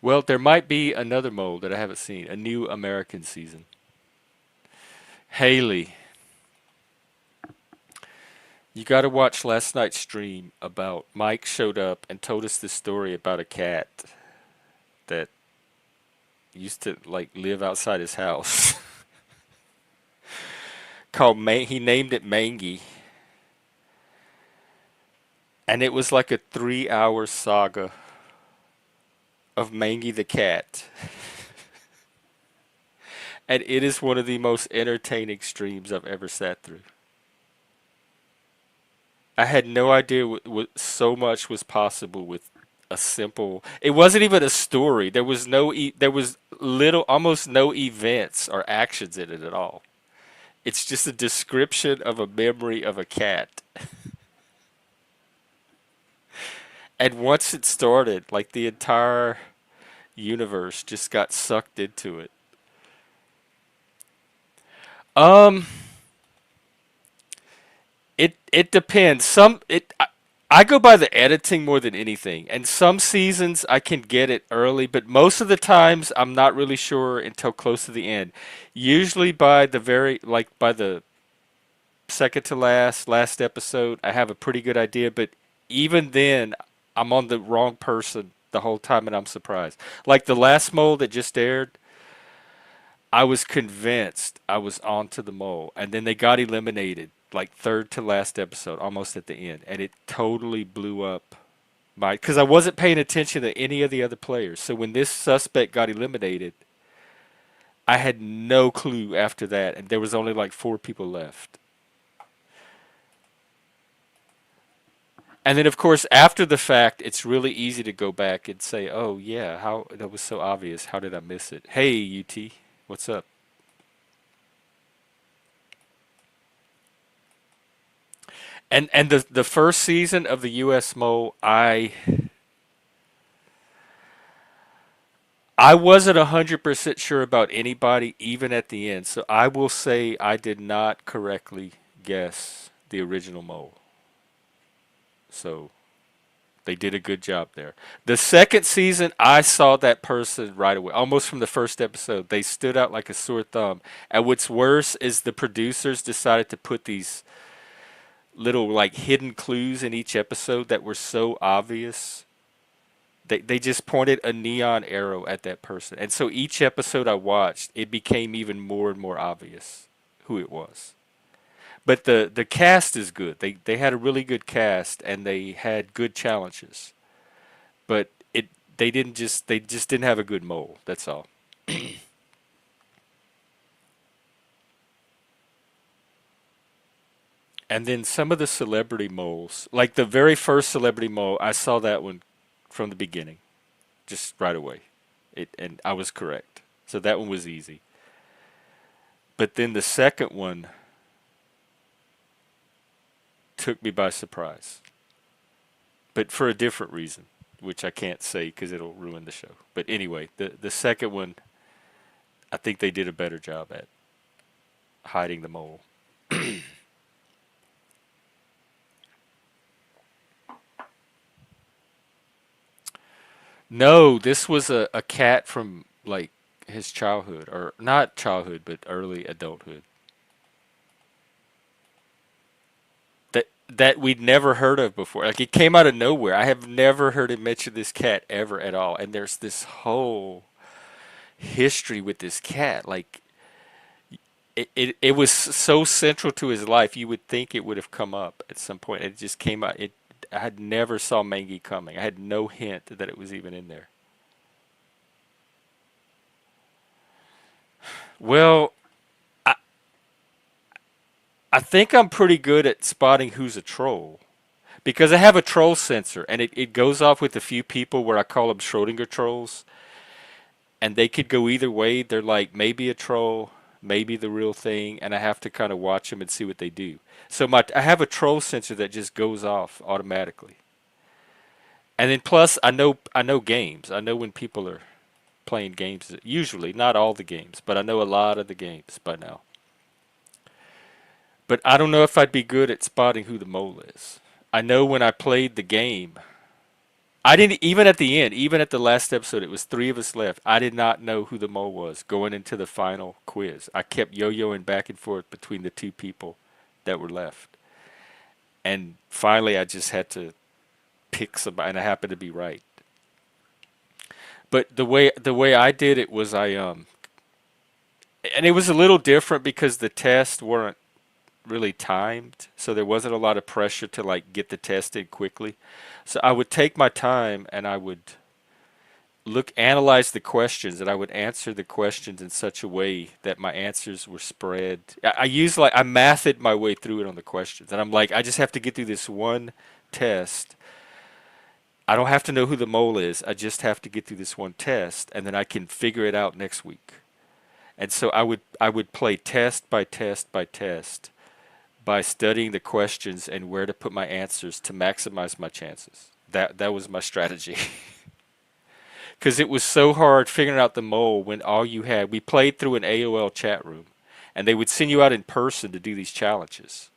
Well, there might be another mole that I haven't seen. A new American season. Haley, you got to watch last night's stream about Mike showed up and told us this story about a cat that used to like live outside his house. He named it Mangy, and it was like a 3 hour saga of Mangy the cat. And it is one of the most entertaining streams I've ever sat through. I had no idea what so much was possible with a simple. It wasn't even a story. There was there was little, almost no events or actions in it at all. It's just a description of a memory of a cat. And once it started, like the entire universe just got sucked into it. Um, it depends. I go by the editing more than anything. And some seasons I can get it early, but most of the times I'm not really sure until close to the end. Usually by the by the second to last episode, I have a pretty good idea, but even then I'm on the wrong person the whole time and I'm surprised. Like the last mole that just aired, I was convinced I was onto the mole, and then they got eliminated, like third to last episode, almost at the end, and it totally blew up my. Because I wasn't paying attention to any of the other players, so when this suspect got eliminated, I had no clue after that, and there was only like four people left. And then, of course, after the fact, it's really easy to go back and say, "Oh yeah, how that was so obvious. How did I miss it?" Hey, UT, what's up? And the first season of the U.S. Mole, I wasn't 100% sure about anybody, even at the end. So I will say I did not correctly guess the original mole. So they did a good job there. The second season, I saw that person right away, almost from the first episode. They stood out like a sore thumb. And what's worse is the producers decided to put these little like hidden clues in each episode that were so obvious. They just pointed a neon arrow at that person. And so each episode I watched, it became even more and more obvious who it was. But the cast is good. They had a really good cast and they had good challenges. But they just didn't have a good mole. That's all. And then some of the celebrity moles, like the very first celebrity mole, I saw that one from the beginning, just right away. And I was correct. So that one was easy. But then the second one took me by surprise, but for a different reason, which I can't say because it'll ruin the show. But anyway, the second one, I think they did a better job at hiding the mole. No, this was a cat from like his childhood, or not childhood, but early adulthood. That we'd never heard of before. Like it came out of nowhere. I have never heard him mention this cat ever at all. And there's this whole history with this cat. Like it was so central to his life. You would think it would have come up at some point. It just came out. It I had never saw Mangy coming. I had no hint that it was even in there. Well, I I think I'm pretty good at spotting who's a troll. Because I have a troll sensor and it goes off with a few people where I call them Schrodinger trolls and they could go either way. They're like maybe a troll, maybe the real thing, and I have to kind of watch them and see what they do. So I have a troll sensor that just goes off automatically. And then plus I know games. I know when people are playing games. Usually, not all the games, but I know a lot of the games by now. But I don't know if I'd be good at spotting who the mole is. I know when I played the game, I didn't even at the end, even at the last episode, it was three of us left. I did not know who the mole was going into the final quiz. I kept yo-yoing back and forth between the two people that were left. And finally I just had to pick somebody and I happened to be right. But the way I did it was and it was a little different because the tests weren't really timed, so there wasn't a lot of pressure to like get the test in quickly. So I would take my time and I would analyze the questions, and I would answer the questions in such a way that my answers were spread. I use like I mathed my way through it on the questions, and I'm like, I just have to get through this one test. I don't have to know who the mole is. I just have to get through this one test, and then I can figure it out next week. And so I would play test by test by test by studying the questions and where to put my answers to maximize my chances. That was my strategy. Because it was so hard figuring out the mole when all you had, we played through an AOL chat room, and they would send you out in person to do these challenges.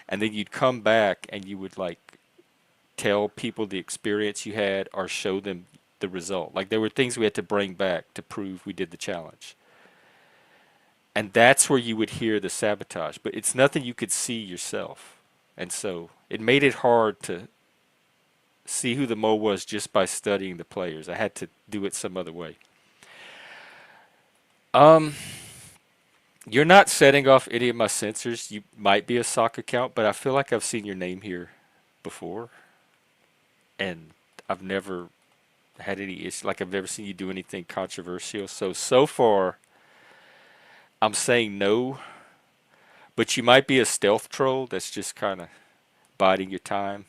And then you'd come back and you would like tell people the experience you had or show them the result. Like there were things we had to bring back to prove we did the challenge. And that's where you would hear the sabotage, but it's nothing you could see yourself. And so it made it hard to see who the mole was just by studying the players. I had to do it some other way. Um, you're not setting off any of my sensors. You might be a sock account, but I feel like I've seen your name here before, and I've never had any issue. Like I've never seen you do anything controversial. So far, I'm saying no, but you might be a stealth troll that's just kind of biding your time.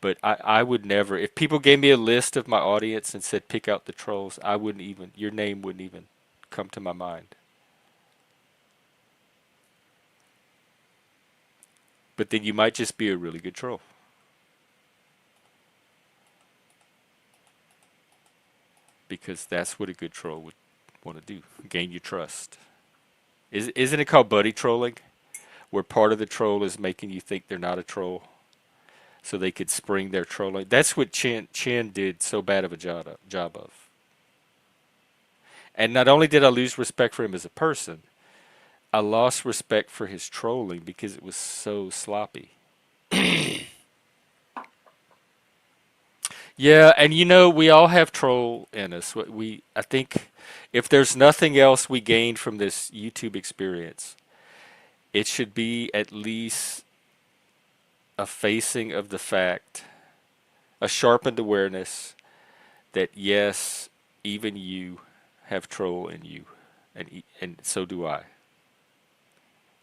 But I would never, if people gave me a list of my audience and said pick out the trolls, I wouldn't even, your name wouldn't even come to my mind. But then you might just be a really good troll because that's what a good troll would want to do, gain your trust. Isn't it called buddy trolling? Where part of the troll is making you think they're not a troll so they could spring their trolling. That's what Chen did so bad of a job of. And not only did I lose respect for him as a person, I lost respect for his trolling because it was so sloppy. Yeah, and you know, we all have troll in us. I think if there's nothing else we gained from this YouTube experience, it should be at least a facing of the fact, a sharpened awareness that yes, even you have troll in you, and so do I.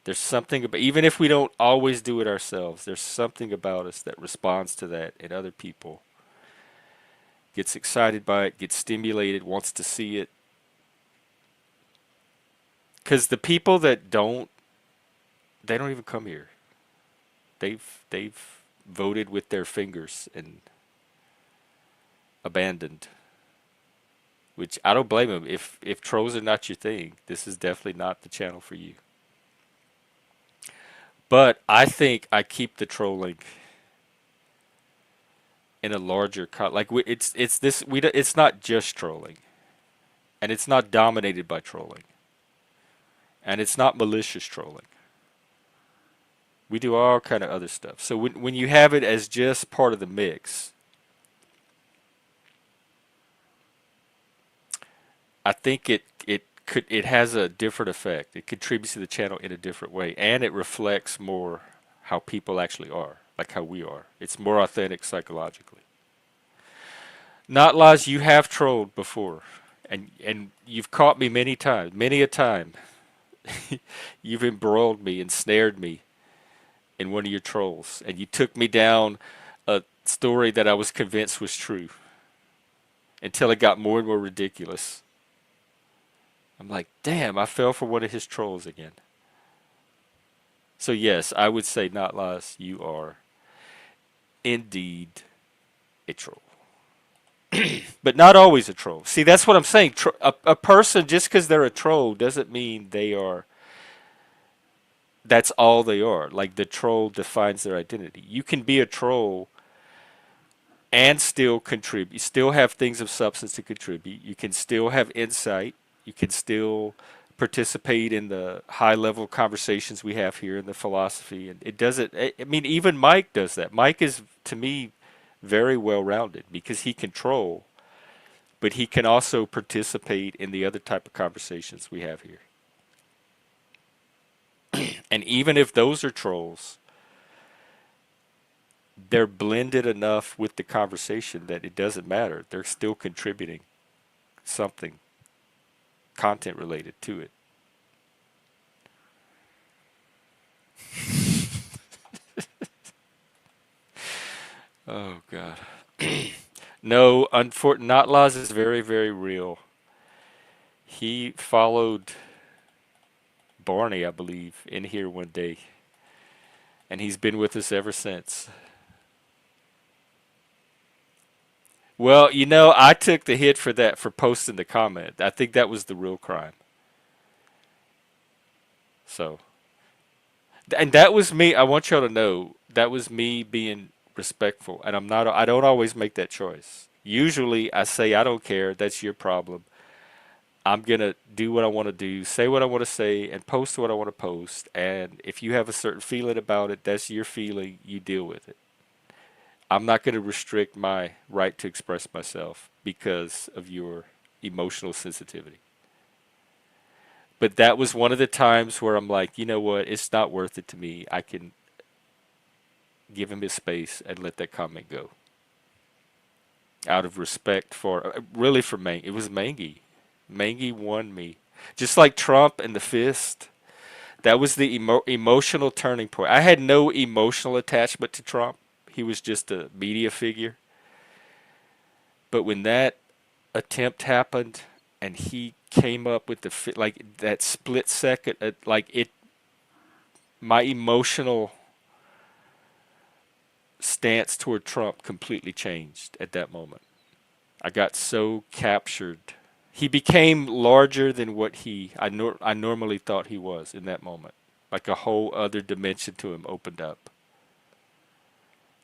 There's something about, even if we don't always do it ourselves, there's something about us that responds to that in other people, gets excited by it, gets stimulated, wants to see it. Because the people that don't, they don't even come here. They've voted with their fingers and abandoned. Which I don't blame them. If trolls are not your thing, this is definitely not the channel for you. But I think I keep the trolling in a larger like it's this it's not just trolling, and it's not dominated by trolling, and it's not malicious trolling. We do all kind of other stuff. So when you have it as just part of the mix, I think it has a different effect. It contributes to the channel in a different way, and it reflects more how people actually are, like how we are. It's more authentic psychologically. Not lies, you have trolled before, and you've caught me many times, many a time. You've embroiled me and snared me in one of your trolls, and you took me down a story that I was convinced was true until it got more and more ridiculous. I'm like, damn, I fell for one of his trolls again. So yes, I would say, not lies, you are indeed a troll. But not always a troll. See, that's what I'm saying. A person, just because they're a troll, doesn't mean they are. That's all they are. Like the troll defines their identity. You can be a troll and still contribute. You still have things of substance to contribute. You can still have insight. You can still participate in the high level conversations we have here in the philosophy. And it doesn't. I mean, even Mike does that. Mike is, to me, very well rounded because he can troll, but he can also participate in the other type of conversations we have here. And even if those are trolls, they're blended enough with the conversation that it doesn't matter. They're still contributing something content related to it. Oh God. No, not laws is very, very real. He followed Barney, I believe, in here one day, and he's been with us ever since. Well, I took the hit for that for posting the comment. I think that was the real crime. So, and that was me. I want y'all to know that was me being respectful, and I'm not. I don't always make that choice. Usually, I say I don't care. That's your problem. I'm gonna do what I want to do, say what I want to say, and post what I want to post. And if you have a certain feeling about it, that's your feeling. You deal with it. I'm not going to restrict my right to express myself because of your emotional sensitivity. But that was one of the times where I'm like, you know what? It's not worth it to me. I can give him his space and let that comment go out of respect for, really for Mang. It was Mangy. Mangy won me. Just like Trump and the fist. That was the emotional turning point. I had no emotional attachment to Trump. He was just a media figure. But when that attempt happened and he came up with like that split second, like it, my emotional stance toward Trump completely changed at that moment. I got so captured. He became larger than what I normally thought he was in that moment. Like a whole other dimension to him opened up.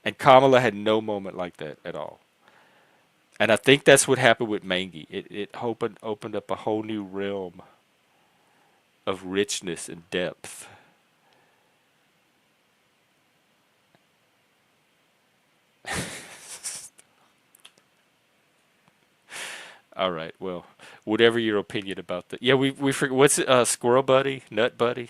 And Kamala had no moment like that at all. And I think that's what happened with Mangi. It opened up a whole new realm of richness and depth. All right, well, whatever your opinion about that. Yeah, we forget what's it, Squirrel Buddy, Nut Buddy.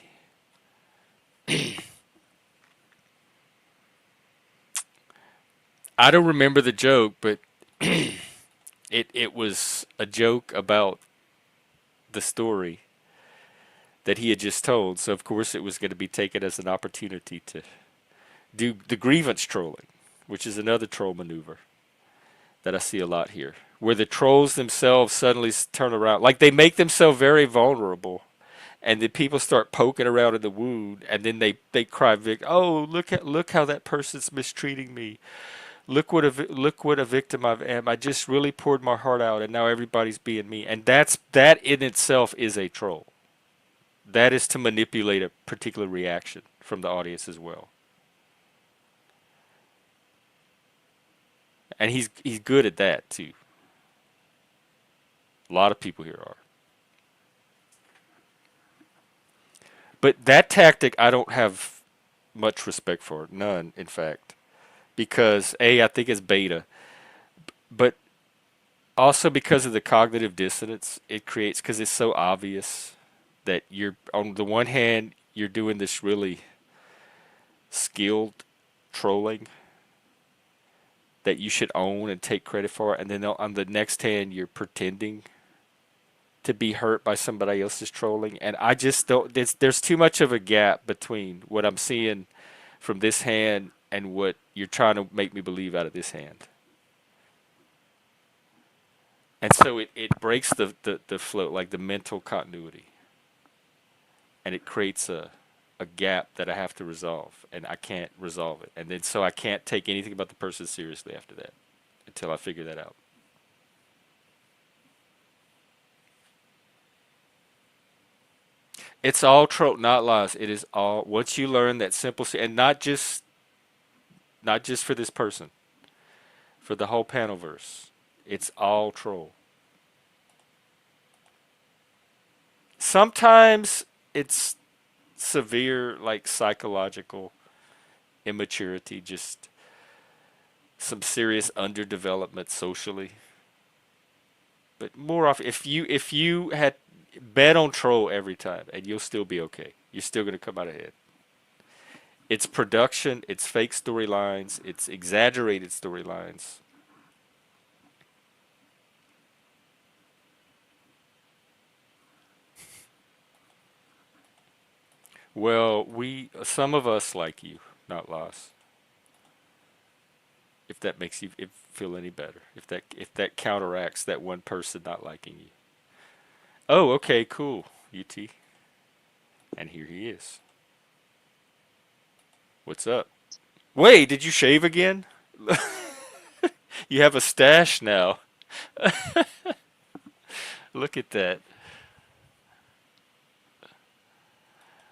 I don't remember the joke, but it was a joke about the story that he had just told. So of course it was going to be taken as an opportunity to do the grievance trolling, which is another troll maneuver that I see a lot here, where the trolls themselves suddenly turn around, like they make themselves very vulnerable, and then people start poking around in the wound, and then they cry, "Oh, look how that person's mistreating me. Look what a victim I am. I just really poured my heart out, and now everybody's being me." And that in itself is a troll. That is to manipulate a particular reaction from the audience as well. And he's good at that too. A lot of people here are. But that tactic I don't have much respect for. None, in fact. Because A, I think it's beta. But also because of the cognitive dissonance it creates, because it's so obvious that you're, on the one hand, you're doing this really skilled trolling that you should own and take credit for, and then on the next hand, you're pretending to be hurt by somebody else's trolling. And I just don't, there's too much of a gap between what I'm seeing from this hand and what you're trying to make me believe out of this hand. And so it breaks the flow, like the mental continuity. And it creates a gap that I have to resolve, and I can't resolve it. And then so I can't take anything about the person seriously after that until I figure that out. It's all trope, not lies. It is all, once you learn that simple, and not just for this person, for the whole panel verse. It's all troll. Sometimes it's severe, like psychological immaturity, just some serious underdevelopment socially. But more often, if you had bet on troll every time, and you'll still be okay. You're still gonna come out ahead. It's production, it's fake storylines, it's exaggerated storylines. Well, we some of us like you, not lost. If that makes you feel any better, if that counteracts that one person not liking you. Oh, okay, cool, UT, and here he is. What's up? Wait, did you shave again? You have a stash now. Look at that.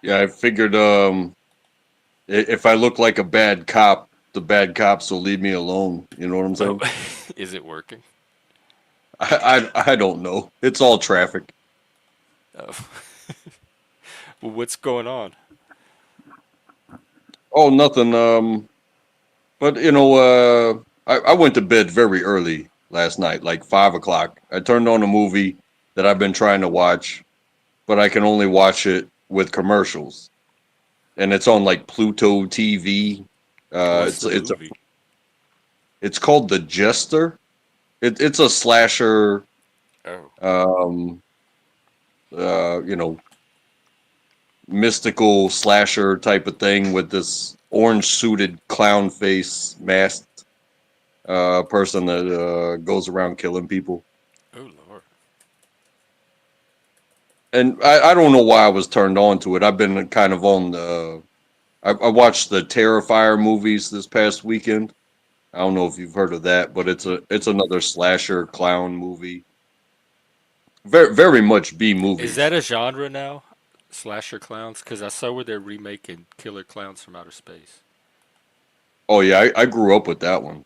Yeah, I figured if I look like a bad cop, the bad cops will leave me alone. You know what I'm Oh, saying? is it working? I don't know. It's all traffic. Oh. Well, what's going on? Oh, nothing. But I went to bed very early last night, like 5 o'clock. I turned on a movie that I've been trying to watch, but I can only watch it with commercials, and it's on like Pluto TV. What's It's the movie? it's called The Jester. It's a slasher. Oh, Um, you know, mystical slasher type of thing with this orange suited clown face masked person that goes around killing people. oh Lord. And I don't know why I was turned on to it. I've been kind of on the. I watched the Terrifier movies this past weekend. I don't know if you've heard of that, but it's another slasher clown movie. Very much B Is movies. that a genre now? Slasher clowns? Because I saw where they're remaking Killer Clowns from Outer Space. Oh yeah, I grew up with that one,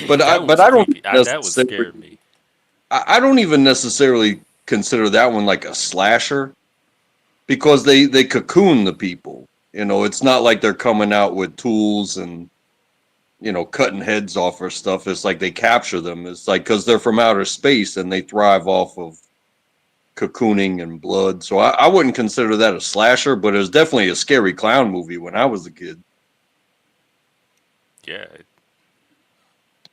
but I That but was I don't creepy. That was necessarily scared me. I don't even necessarily consider that one like a slasher because they cocoon the people. You know, it's not like they're coming out with tools and cutting heads off or stuff. It's like they capture them. It's like because they're from outer space and they thrive off of cocooning and blood. So I wouldn't consider that a slasher, but it was definitely a scary clown movie when I was a kid. Yeah,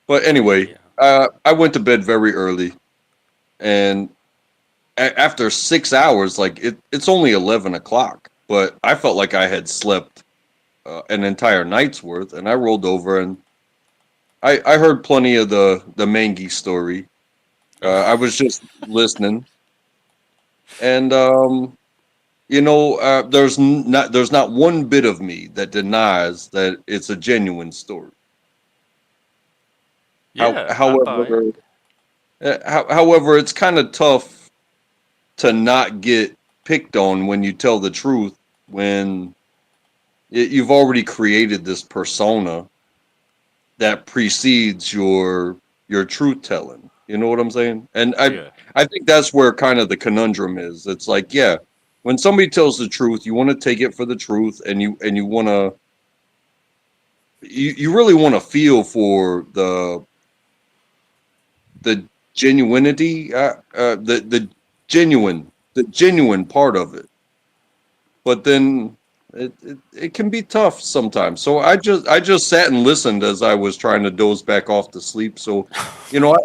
But anyway, yeah. I went to bed very early, and after 6 hours, like it's only 11 o'clock, but I felt like I had slept an entire night's worth, and I rolled over and I heard plenty of the Mangy story. I was just listening, and there's not one bit of me that denies that it's a genuine story. Yeah, I buy it. However, it's kind of tough to not get picked on when you tell the truth when you've already created this persona that precedes your truth telling. You know what I'm saying? And Yeah. I think that's where kind of the conundrum is. It's like, yeah, when somebody tells the truth, you want to take it for the truth, and you want to you really want to feel for the genuinity, the genuine part of it. But then it can be tough sometimes. So I just sat and listened as I was trying to doze back off to sleep. So, you know,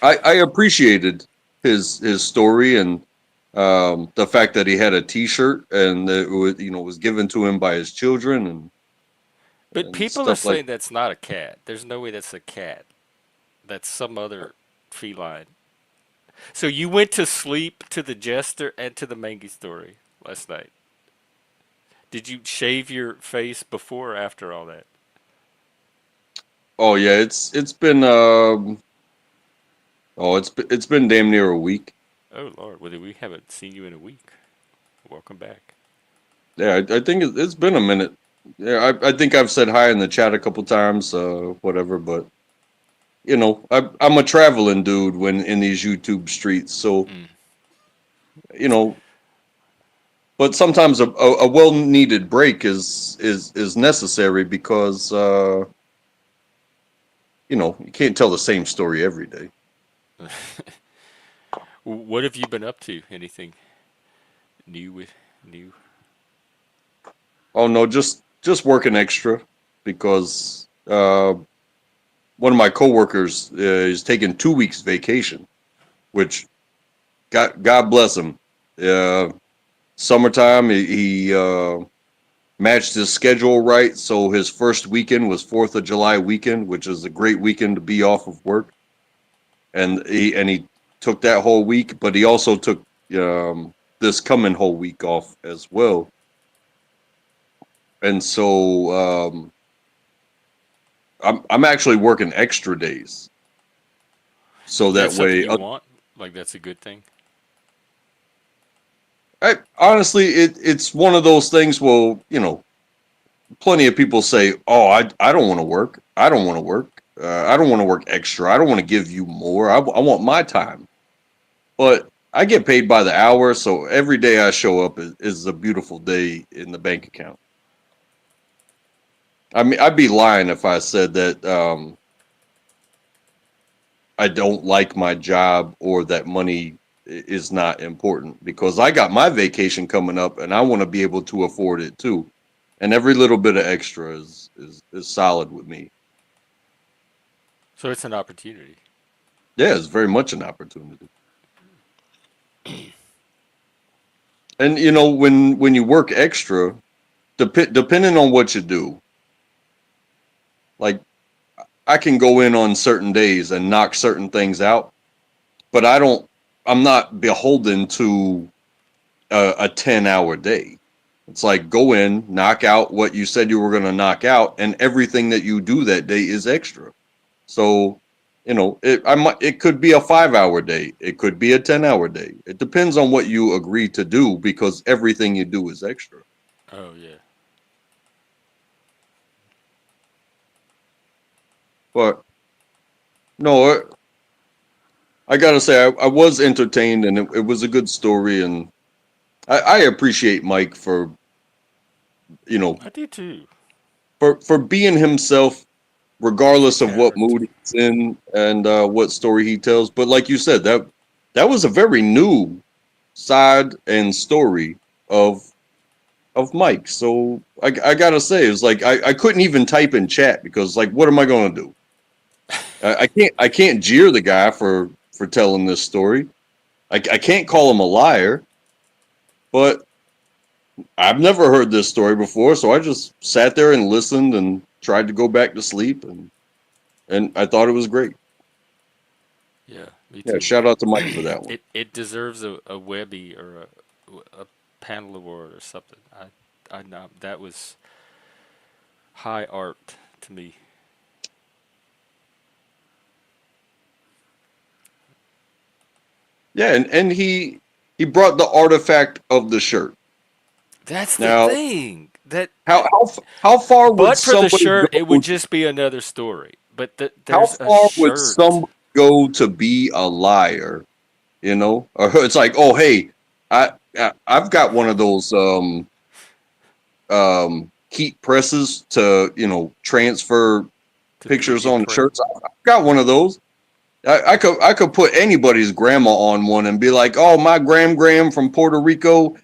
I appreciated his story and the fact that he had a T-shirt and it was given to him by his children But and people are stuff like. saying that's not a cat. There's no way that's a cat. That's some other feline. So you went to sleep to the jester and to the mangy story last night. Did you shave your face before or after all that? Oh yeah, it's been damn near a week. Oh Lord, well we haven't seen you in a week. Welcome back. Yeah, I think it's been a minute. Yeah, I think I've said hi in the chat a couple times, whatever. But I'm a traveling dude when in these YouTube streets. So Mm. you know, but sometimes a well needed break is necessary because you can't tell the same story every day. What have you been up to? Anything new with new? Oh no, just working extra because one of my coworkers is taking 2 weeks vacation, which God bless him. Uh, Summertime, he matched his schedule right, so his first weekend was 4th of July weekend, which is a great weekend to be off of work, and he took that whole week, but he also took this coming whole week off as well, and so I'm actually working extra days, so Is that that something way. you want? Like that's a good thing? Honestly, it's one of those things. Well, plenty of people say, "Oh, I don't want to work. I don't want to work. I don't want to work extra. I don't want to give you more. I want my time." But I get paid by the hour, so every day I show up is a beautiful day in the bank account. I mean, I'd be lying if I said that I don't like my job or that money is not important, because I got my vacation coming up and I want to be able to afford it too. And every little bit of extra is solid with me. So it's an opportunity. Yeah, it's very much an opportunity. And when you work extra, depending on what you do, like I can go in on certain days and knock certain things out, but I'm not beholden to a 10-hour day. It's like go in, knock out what you said you were going to knock out, and everything that you do that day is extra. So, it could be a 5-hour day, it could be a 10-hour day. It depends on what you agree to do, because everything you do is extra. Oh yeah. But no, I gotta say, I was entertained, and it was a good story, and I appreciate Mike for you know I do too. for being himself, He's a regardless of what character. mood he's in and what story he tells. But like you said, that was a very new side and story of Mike. So I gotta say, it's like I couldn't even type in chat, because like, what am I gonna do? I can't jeer the guy for telling this story. I can't call him a liar, but I've never heard this story before, so I just sat there and listened and tried to go back to sleep, and I thought it was great. Yeah, me Yeah, too. shout out to Mike for that one. It deserves a Webby or a panel award or something. I know that was high art to me. Yeah, and he brought the artifact of the shirt. That's the Now, thing. That how far would but for the somebody shirt, it would go? just be another story. But How there's a far would shirt. somebody go to be a liar? Or it's like, oh hey, I've got one of those heat presses to transfer To pictures hit on print. shirts. I've got one of those. I could put anybody's grandma on one and be like, oh, my Gram from Puerto Rico.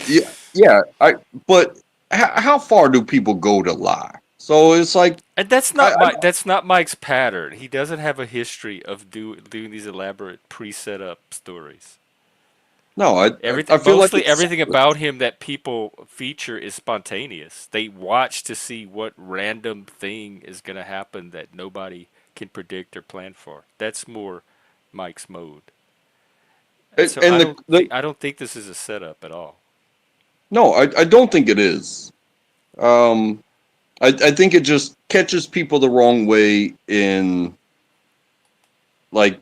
Yeah, yeah. But how far do people go to lie? So it's like, And that's I not that's not Mike's pattern. He doesn't have a history of doing these elaborate pre-set up stories. no, I Everything, feel like mostly it's everything about him that people feature is spontaneous. They watch to see what random thing is going to happen that nobody can predict or plan for. That's more Mike's mode. And so and the I don't think this is a setup at all. no, I don't think it is. Um, I think it just catches people the wrong way in, like,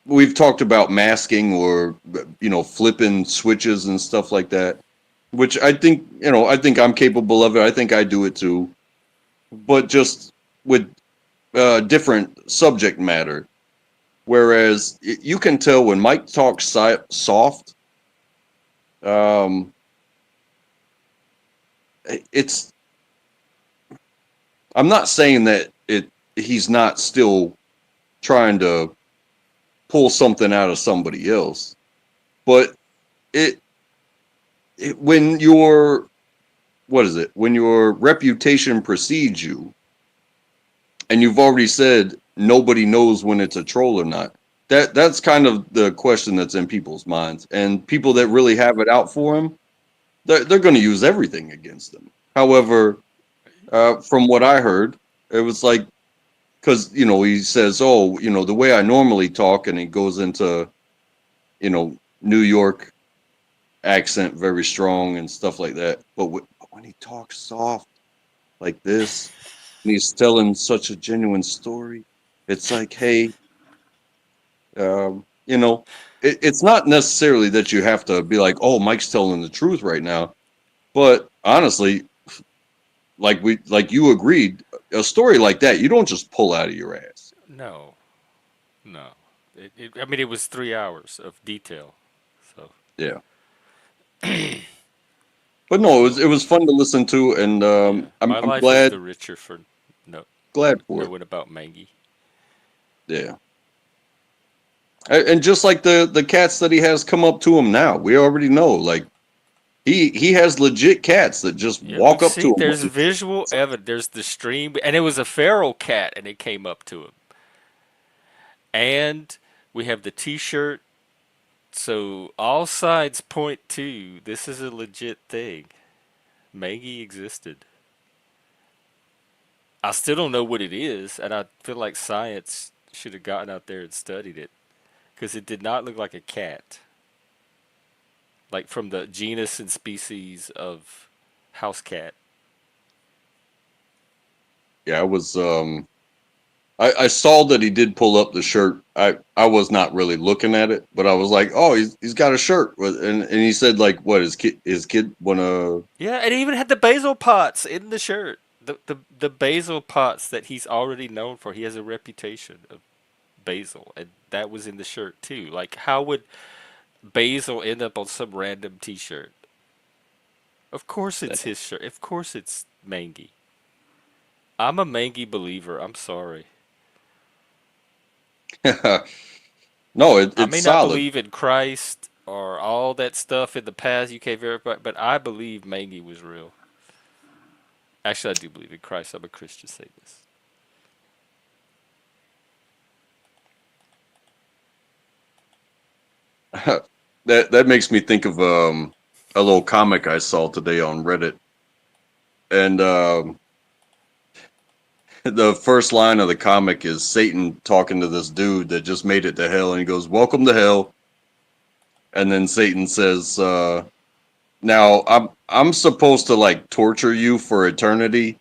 we've talked about masking, or flipping switches and stuff like that, which I think I'm capable of it. I think I do it too, but just with different subject matter. Whereas you can tell when Mike talks soft, um, it's. I'm not saying that he's not still trying to pull something out of somebody else, but it when your what is it? When your reputation precedes you, and you've already said nobody knows when it's a troll or not. That's kind of the question that's in people's minds, and people that really have it out for them, they're going to use everything against them. However, from what I heard, it was like because he says, "Oh, the way I normally talk," and he goes into New York accent, very strong and stuff like that. But when he talks soft like this, and he's telling such a genuine story, it's like, hey, you know, it's not necessarily that you have to be like, oh, Mike's telling the truth right now. But honestly, like you agreed, a story like that, you don't just pull out of your ass. No, no. I mean, it was 3 hours of detail. So Yeah. But no, so it was fun to listen to, and yeah, my I'm life is glad the richer for no glad for it. knowing about Maggie. Yeah. And just like the cats that he has come up to him now, we already know like he has legit cats that just Yeah, we walk up see to him. there's visual evidence. There's the stream, and it was a feral cat, and it came up to him. And we have the T-shirt. So all sides point to this is a legit thing. Maggie existed. I still don't know what it is, and I feel like science should have gotten out there and studied it because it did not look like a cat, like from the genus and species of house cat. Yeah, I was I saw that he did pull up the shirt. I was not really looking at it, but I was like, oh, he's got a shirt with, and he said like what his kid wanna. Yeah, and it even had the basil pots in the shirt. The basil pots that he's already known for. He has a reputation of basil, and that was in the shirt too. Like, how would basil end up on some random T-shirt? Of course it's his shirt. Of course it's Mangy. I'm a Mangy believer. I'm sorry. No, I it's may not solid. believe in Christ or all that stuff in the past. You can't verify, but I believe Mangy was real. Actually, I do believe in Christ. I'm a Christian Satanist. That makes me think of a little comic I saw today on Reddit, and the first line of the comic is Satan talking to this dude that just made it to hell, and he goes, "Welcome to hell." And then Satan says, "Now I'm supposed to like torture you for eternity,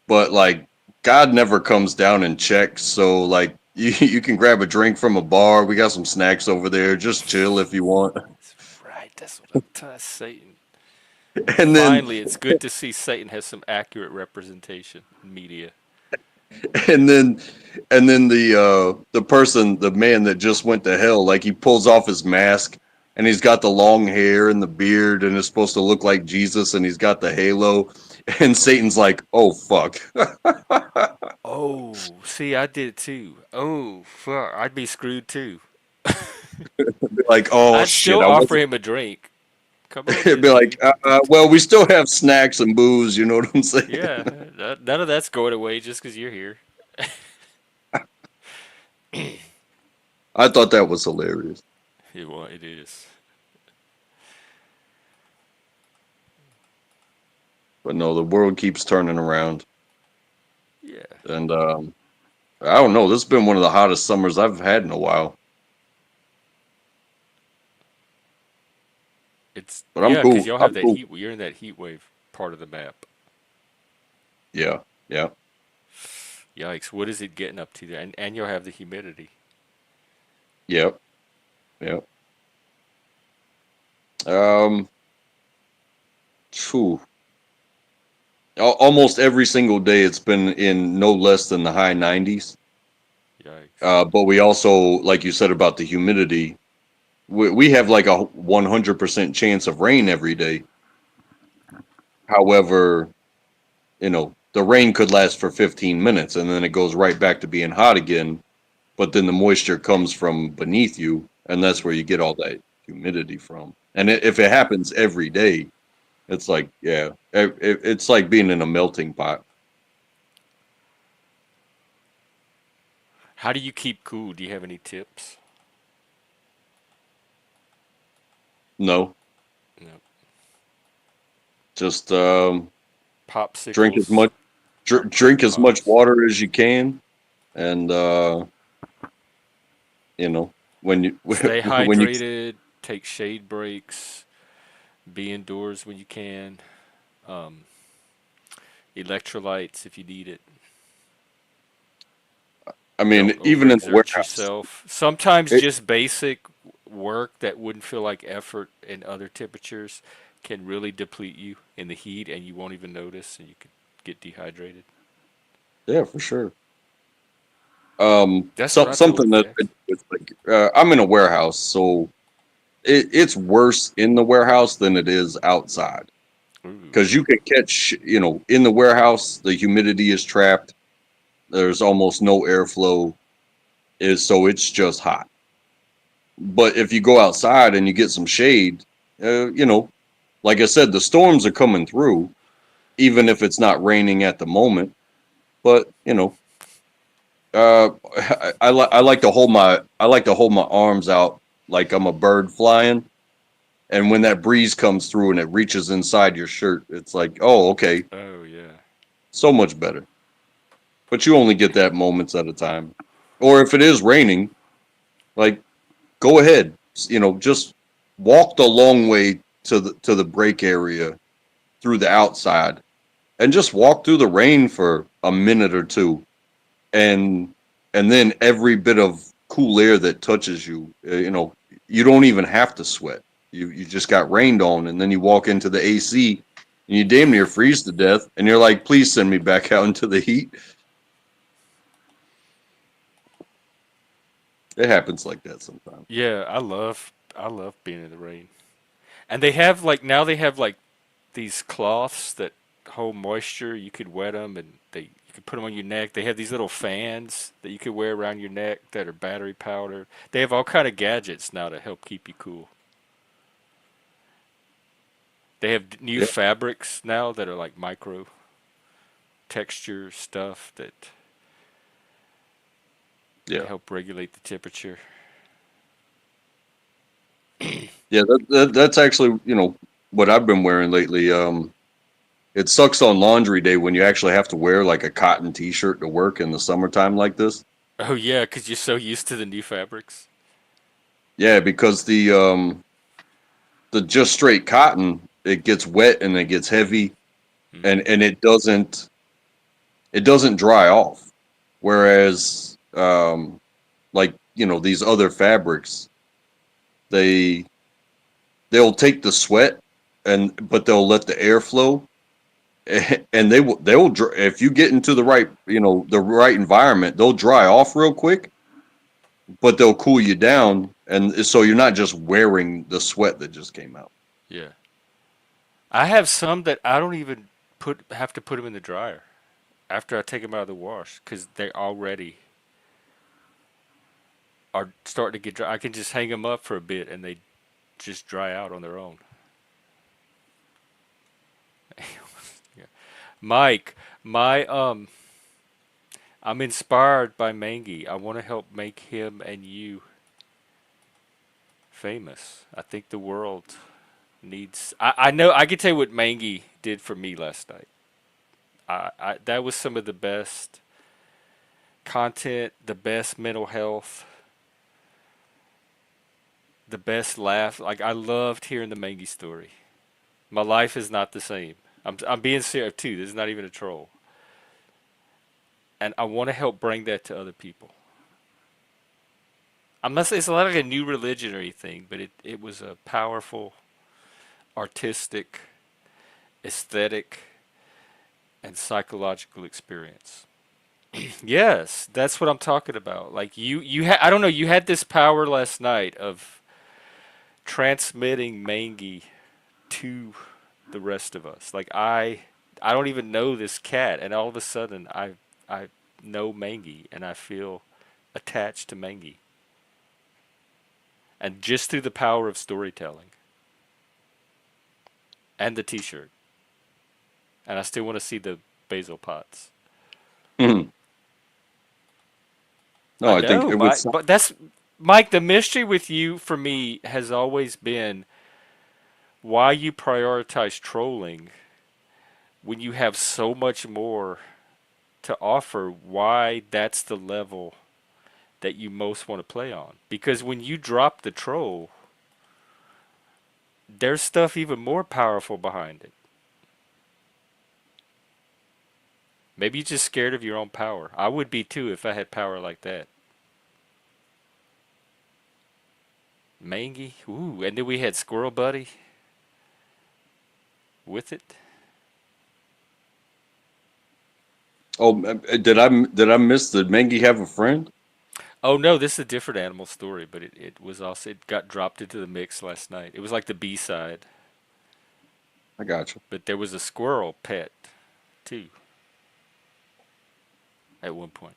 but like God never comes down and checks, so like you can grab a drink from a bar. We got some snacks over there. Just chill if you want." That's right. That's what I'm telling Satan. And then Finally, it's good to see Satan has some accurate representation in media. and then the person, the man that just went to hell, like he pulls off his mask and he's got the long hair and the beard and it's supposed to look like Jesus and he's got the halo, and Satan's like, "Oh fuck." Oh, see, I did it too. Oh, fuck. I'd be screwed too. Like, "Oh I'd shit, still I offer wasn't." him a drink. Come on It'd in, be like, dude. well, we still have snacks and booze, you know what I'm saying? Yeah, none of that's going away just because you're here. I thought that was hilarious. Well, it is. But no, the world keeps turning around, Yeah. and I don't know. This has been one of the hottest summers I've had in a while, It's but I'm yeah, because cool. y'all I'm have that cool. heat. You're in that heat wave part of the map. Yeah, yeah, Yikes! What is it getting up to there? And you'll have the humidity. yeah, yeah. Um, phew. Almost every single day it's been in no less than the high 90s. Yikes! But we also, like you said about the humidity, we have like a 100% chance of rain every day. However, the rain could last for 15 minutes and then it goes right back to being hot again. But then the moisture comes from beneath you, and that's where you get all that humidity from. And if it happens every day, it's like, yeah, it's like being in a melting pot. How do you keep cool? Do you have any tips? No, No. just drink as Popsicles much or drink Coke as much Pops? water as you can, and you know, when you Stay when you hydrated. Take shade breaks. Be indoors when you can. Um, Electrolytes if you need it. I mean, Don't even in the overexert warehouse, yourself. Sometimes it, just basic work that wouldn't feel like effort in other temperatures can really deplete you in the heat and you won't even notice and you could get dehydrated. yeah, for sure. That's what I told Something that I Jax. do is like I'm in a warehouse, so it's worse in the warehouse than it is outside Ooh. because you can catch, in the warehouse the humidity is trapped. There's almost no airflow, is so it's just hot. But if you go outside and you get some shade, like I said, the storms are coming through, even if it's not raining at the moment. But I like to hold my arms out like I'm a bird flying. And when that breeze comes through and it reaches inside your shirt, it's like, oh, okay, Oh yeah. so much better. But you only get that moments at a time. Or if it is raining, like go ahead, just walk the long way to the break area through the outside and just walk through the rain for a minute or two, and then every bit of cool air that touches you, you don't even have to sweat. You just got rained on, and then you walk into the AC and you damn near freeze to death, and you're like, please send me back out into the heat. It happens like that sometimes. Yeah, I love being in the rain. And they have like now they have like these cloths that hold moisture. You could wet them and you could put them on your neck. They have these little fans that you could wear around your neck that are battery powered. They have all kind of gadgets now to help keep you cool. They have new Yeah, fabrics now that are like micro texture stuff that yeah, help regulate the temperature. yeah. That's actually what I've been wearing lately. It sucks on laundry day when you actually have to wear like a cotton T-shirt to work in the summertime like this. Oh yeah, because you're so used to the new fabrics. Yeah, because the just straight cotton, it gets wet and it gets heavy, Hmm. and it doesn't dry off. Whereas like these other fabrics, they they'll take the sweat, but they'll let the air flow, and they will if you get into the right environment, they'll dry off real quick, but they'll cool you down, and so you're not just wearing the sweat that just came out. Yeah, I have some that I don't even put have to put them in the dryer after I take them out of the wash because they already are starting to get dry. I can just hang them up for a bit and they just dry out on their own. Yeah. Mike, my I'm inspired by Mangy. I want to help make him and you famous. I think the world needs. I know. I can tell you what Mangy did for me last night. That was some of the best content, the best mental health, the best laugh. Like I loved hearing the Mangy story. My life is not the same. I'm being serious too. This is not even a troll. And I want to help bring that to other people. I'm not saying it's not like a new religion or anything, but it was a powerful, artistic, aesthetic, and psychological experience. Yes, that's what I'm talking about. Like I don't know, you had this power last night of transmitting Mangi to the rest of us. Like I don't even know this cat, and all of a sudden I know Mangi, and I feel attached to Mangi. and just through the power of storytelling and the T-shirt. And I still want to see the basil pots. Mhm. No, I I think know, it would. Mike, but that's Mike. The mystery with you for me has always been why you prioritize trolling when you have so much more to offer. Why that's the level that you most want to play on? Because when you drop the troll, there's stuff even more powerful behind it. Maybe you're just scared of your own power. I would be too if I had power like that. Mangy, ooh, and then we had Squirrel Buddy with it. Oh, did I miss? Did Mengi have a friend? Oh no, this is a different animal story, but it was also it got dropped into the mix last night. It was like the B side, I got you. but there was a squirrel pet too at one point.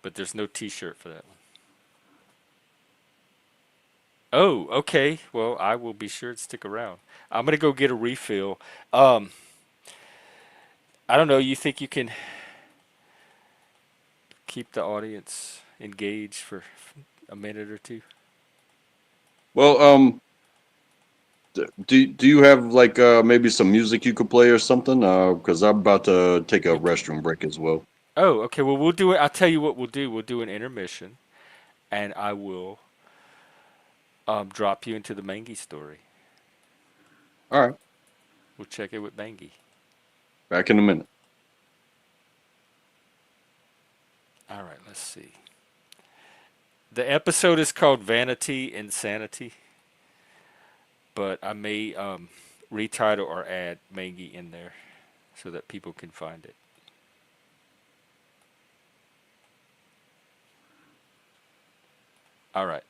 But there's no T-shirt for that one. Oh, okay. Well, I will be sure to stick around. I'm gonna go get a refill. Um, I don't know. You think you can keep the audience engaged for a minute or two? Well, do you have like maybe some music you could play or something? Because I'm about to take a We c restroom break as well. Oh, okay. Well, we'll do it. I'll tell you what we'll do. We'll do an intermission, and I will drop you into the Mangy story. All right, We'll check it with Mangy. back in a minute. All right. Let's see. The episode is called Vanity Insanity, but I may retitle or add Mangy in there so that people can find it. All right.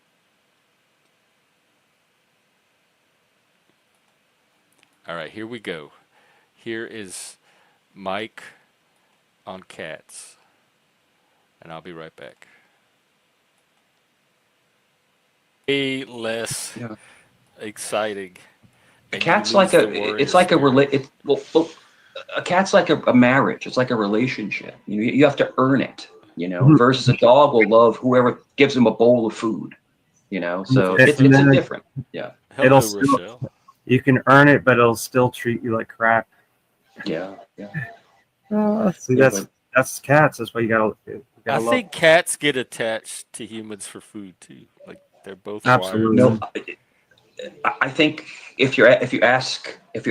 All right. Here we go. Here is Mike on cats, and I'll be right back. Way less Yeah. exciting, A and you cat's like lose a the warrior it's like a spirit. a cat's like a marriage. It's like a relationship. You have to earn it, Mhm. versus a dog will love whoever gives him a bowl of food, so it's And it's a then different. Yeah. it'll Hello, still, Rochelle. you can earn it, but it'll still treat you like crap. Yeah. Yeah. See, Yeah, but that's cats. That's why you gotta I love think cats get attached to humans for food too. Like they're both them. wired no, Absolutely. to. I think if you're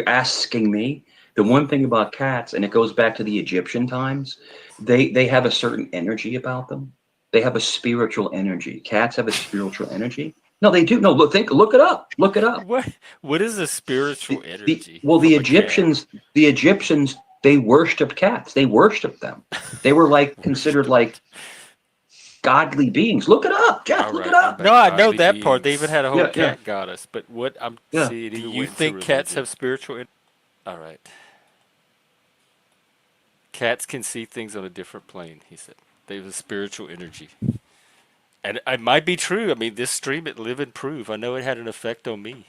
asking me, the one thing about cats, and it goes back to the Egyptian times, they have a certain energy about them. They have a spiritual energy. Cats have a spiritual energy. No, they do. No, look it up. Look it up. What what is a spiritual The energy well, the from a cat? Egyptians, they worshipped cats. They worshipped them. They were like considered Worshipped. like godly beings. Look it up, Jeff. All Look it right, I'm up. back. No, I know Godly that part. They even beings. had a whole Yeah, yeah, cat goddess. But what I'm yeah. See, do he you went into think cats religion. have spiritual? All right, cats can see things on a different plane. He said they have a spiritual energy, and it might be true. I mean, this stream at Live and Prove. I know it had an effect on me.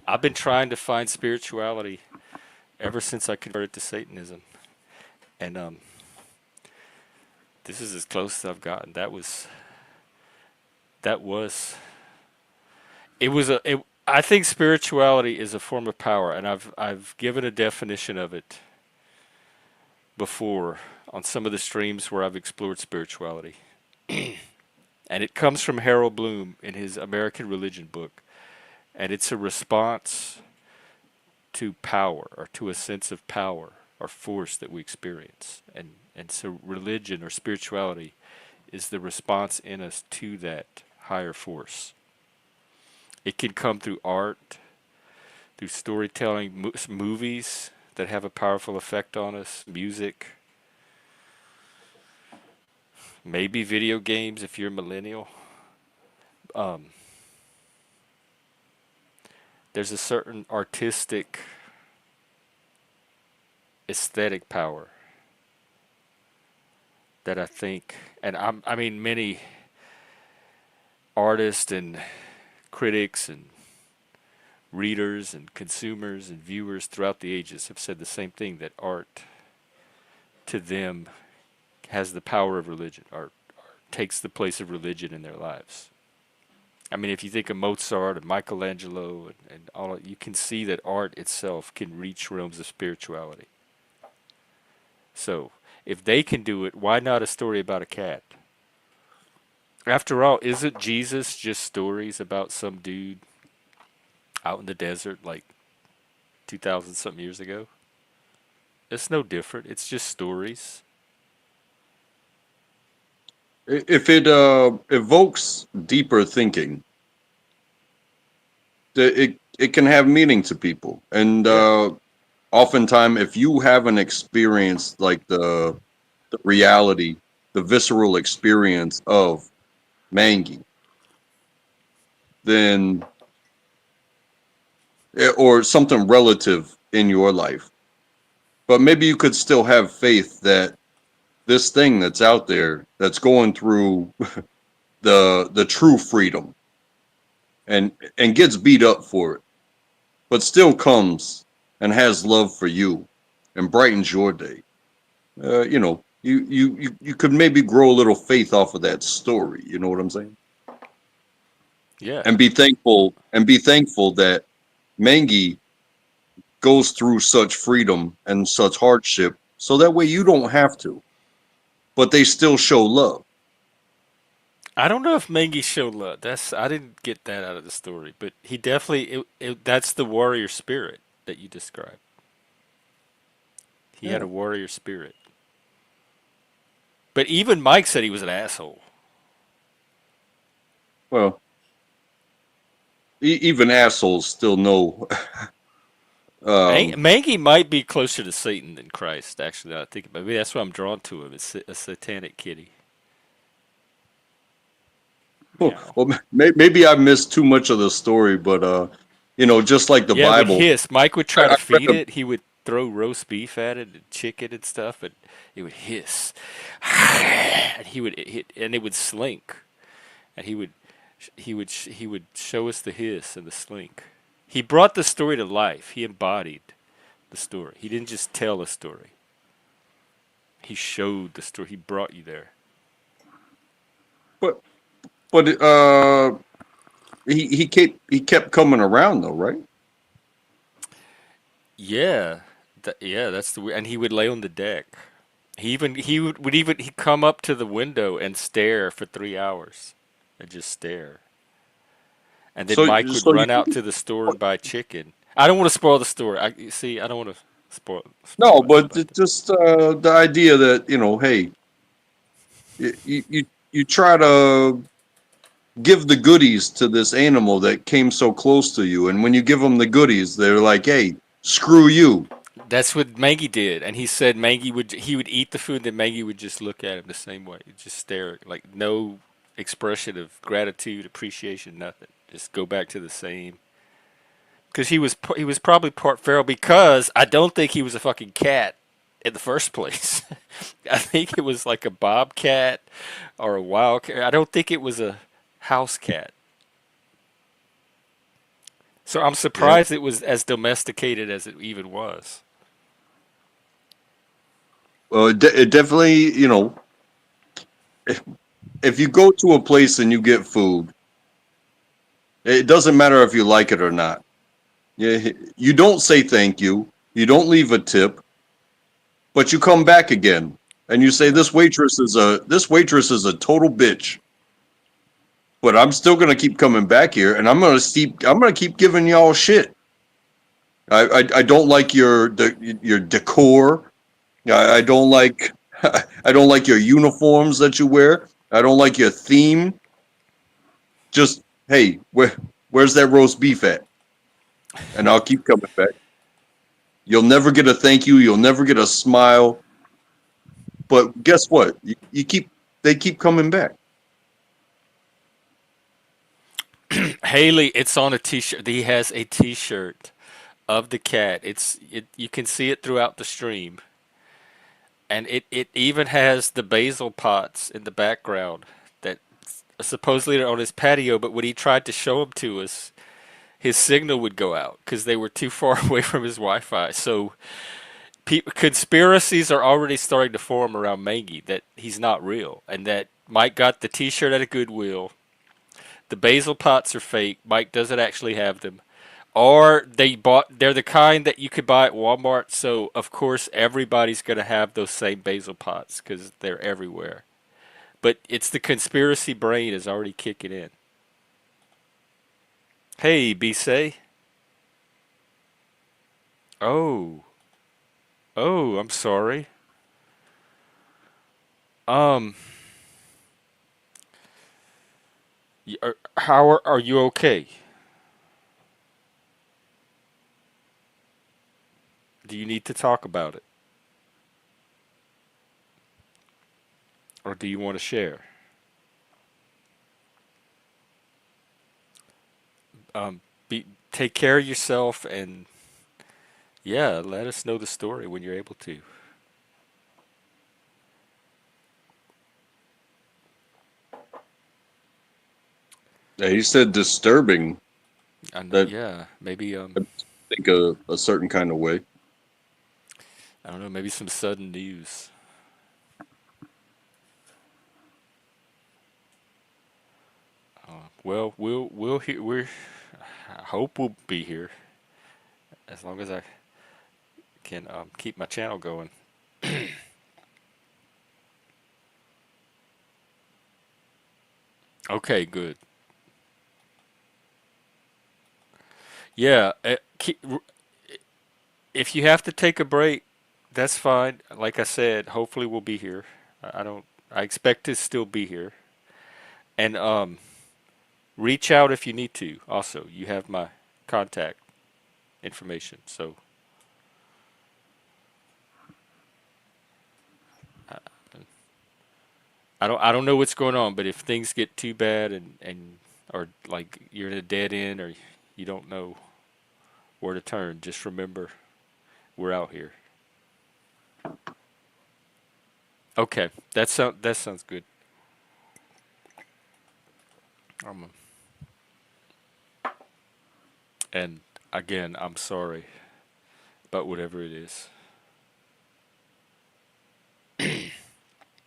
I've been trying to find spirituality ever since I converted to Satanism, and this is as close as I've gotten. That was it was a it, I think spirituality is a form of power, and I've given a definition of it before on some of the streams where I've explored spirituality. And it comes from Harold Bloom in his American Religion book, and it's a response to power or to a sense of power or force that we experience. And so religion or spirituality is the response in us to that higher force. It can come through art, through storytelling, movies that have a powerful effect on us, music, maybe video games if you're a millennial. Um, there's a certain artistic, aesthetic power that I think, and I mean, many artists and critics and readers and consumers and viewers throughout the ages have said the same thing, that art to them has the power of religion. Art takes the place of religion in their lives. I mean, if you think of Mozart and Michelangelo and all, you can see that art itself can reach realms of spirituality. So, if they can do it, why not a story about a cat? After all, isn't Jesus just stories about some dude out in the desert like 2,000 something years ago? It's no different. It's just stories. If it evokes deeper thinking, it can have meaning to people. And Yeah. oftentimes, if you haven't experienced like the reality, the visceral experience of Mangi, then or something relative in your life, but maybe you could still have faith that this thing that's out there that's going through the true freedom and gets beat up for it, but still comes and has love for you and brightens your day. You could maybe grow a little faith off of that story. You know what I'm saying? Yeah. And be thankful that Mangi goes through such freedom and such hardship, so that way you don't have to. But they still show love. I don't know if Mengi showed love. I didn't get that out of the story, but he definitely that's the warrior spirit that you described. He had Yeah. a warrior spirit. But even Mike said he was an asshole. Well, even assholes still know. um, Mangi might be closer to Satan than Christ. Actually, now I think about it. Maybe that's why I'm drawn to him. It's a satanic kitty. You know. well, maybe I missed too much of the story, but just like the Yeah, it would Bible, hiss. Mike would try to I read feed it. He would throw roast beef at it and chicken and stuff, and it would hiss. And it would slink. And he would show us the hiss and the slink. He brought the story to life. He embodied the story. He didn't just tell a story. He showed the story. He brought you there. but he kept coming around though, right? Yeah, that's and he would lay on the deck. He'd come up to the window and stare for 3 hours, and just stare. And then So Mike would so you run out to the store and buy chicken. I don't want to spoil the story. I don't want to spoil no, anything but about that. just the idea that hey, you try to give the goodies to this animal that came so close to you, and when you give them the goodies, they're like, hey, screw you. That's what Maggie did, and he said he would eat the food, then Maggie would just look at him the same way, just stare, like no expression of gratitude, appreciation, nothing. Just go back to the same. Because he was probably part feral, because I don't think he was a fucking cat in the first place. I think it was like a bobcat or a wild cat. I don't think it was a house cat. So I'm Yeah. surprised it was as domesticated as it even was. Well, it definitely, if you go to a place and you get food, it doesn't matter if you like it or not. You don't say thank you. You don't leave a tip, but you come back again and you say Yeah. this waitress is a total bitch. But I'm still gonna keep coming back here, and I'm gonna keep giving y'all shit. I don't like your decor. I don't like I don't like your uniforms that you wear. I don't like your theme. Just hey, where's that roast beef at? And I'll keep coming back. You'll never get a thank you. You'll never get a smile. But guess what? They keep coming back. Haley, it's on a t-shirt. He has a t-shirt of the cat. You can see it throughout the stream. And it even has the basil pots in the background that supposedly on his patio, but when he tried to show them to us, his signal would go out because they were too far away from his Wi-Fi. So conspiracies are already starting to form around Mangy that he's not real, and that Mike got the T-shirt at a Goodwill. The basil pots are fake. Mike doesn't actually have them. Or they're the kind that you could buy at Walmart, so of course everybody's going to have those same basil pots because they're everywhere. But it's the conspiracy brain is already kicking in. Hey, Bisay. Oh. Oh, I'm sorry. Um, how are you okay? Do you need to talk about it? Or do you want to share? Take care of yourself and yeah, let us know the story when you're able to. Yeah, he said disturbing. That Yeah, maybe I think a certain kind of way. I don't know, maybe some sudden news. Well, we'll hear. I hope we'll be here as long as I can keep my channel going. Okay, good. Yeah, if you have to take a break, that's fine. Like I said, hopefully we'll be here. I don't. I expect to still be here, and reach out if you need to. Also, you have my contact information, so I, I don't know what's going on, but if things get too bad and or like you're in a dead end or you don't know where to turn, just remember we're out here. Okay, that sounds good. Um, and again, I'm sorry about whatever it is.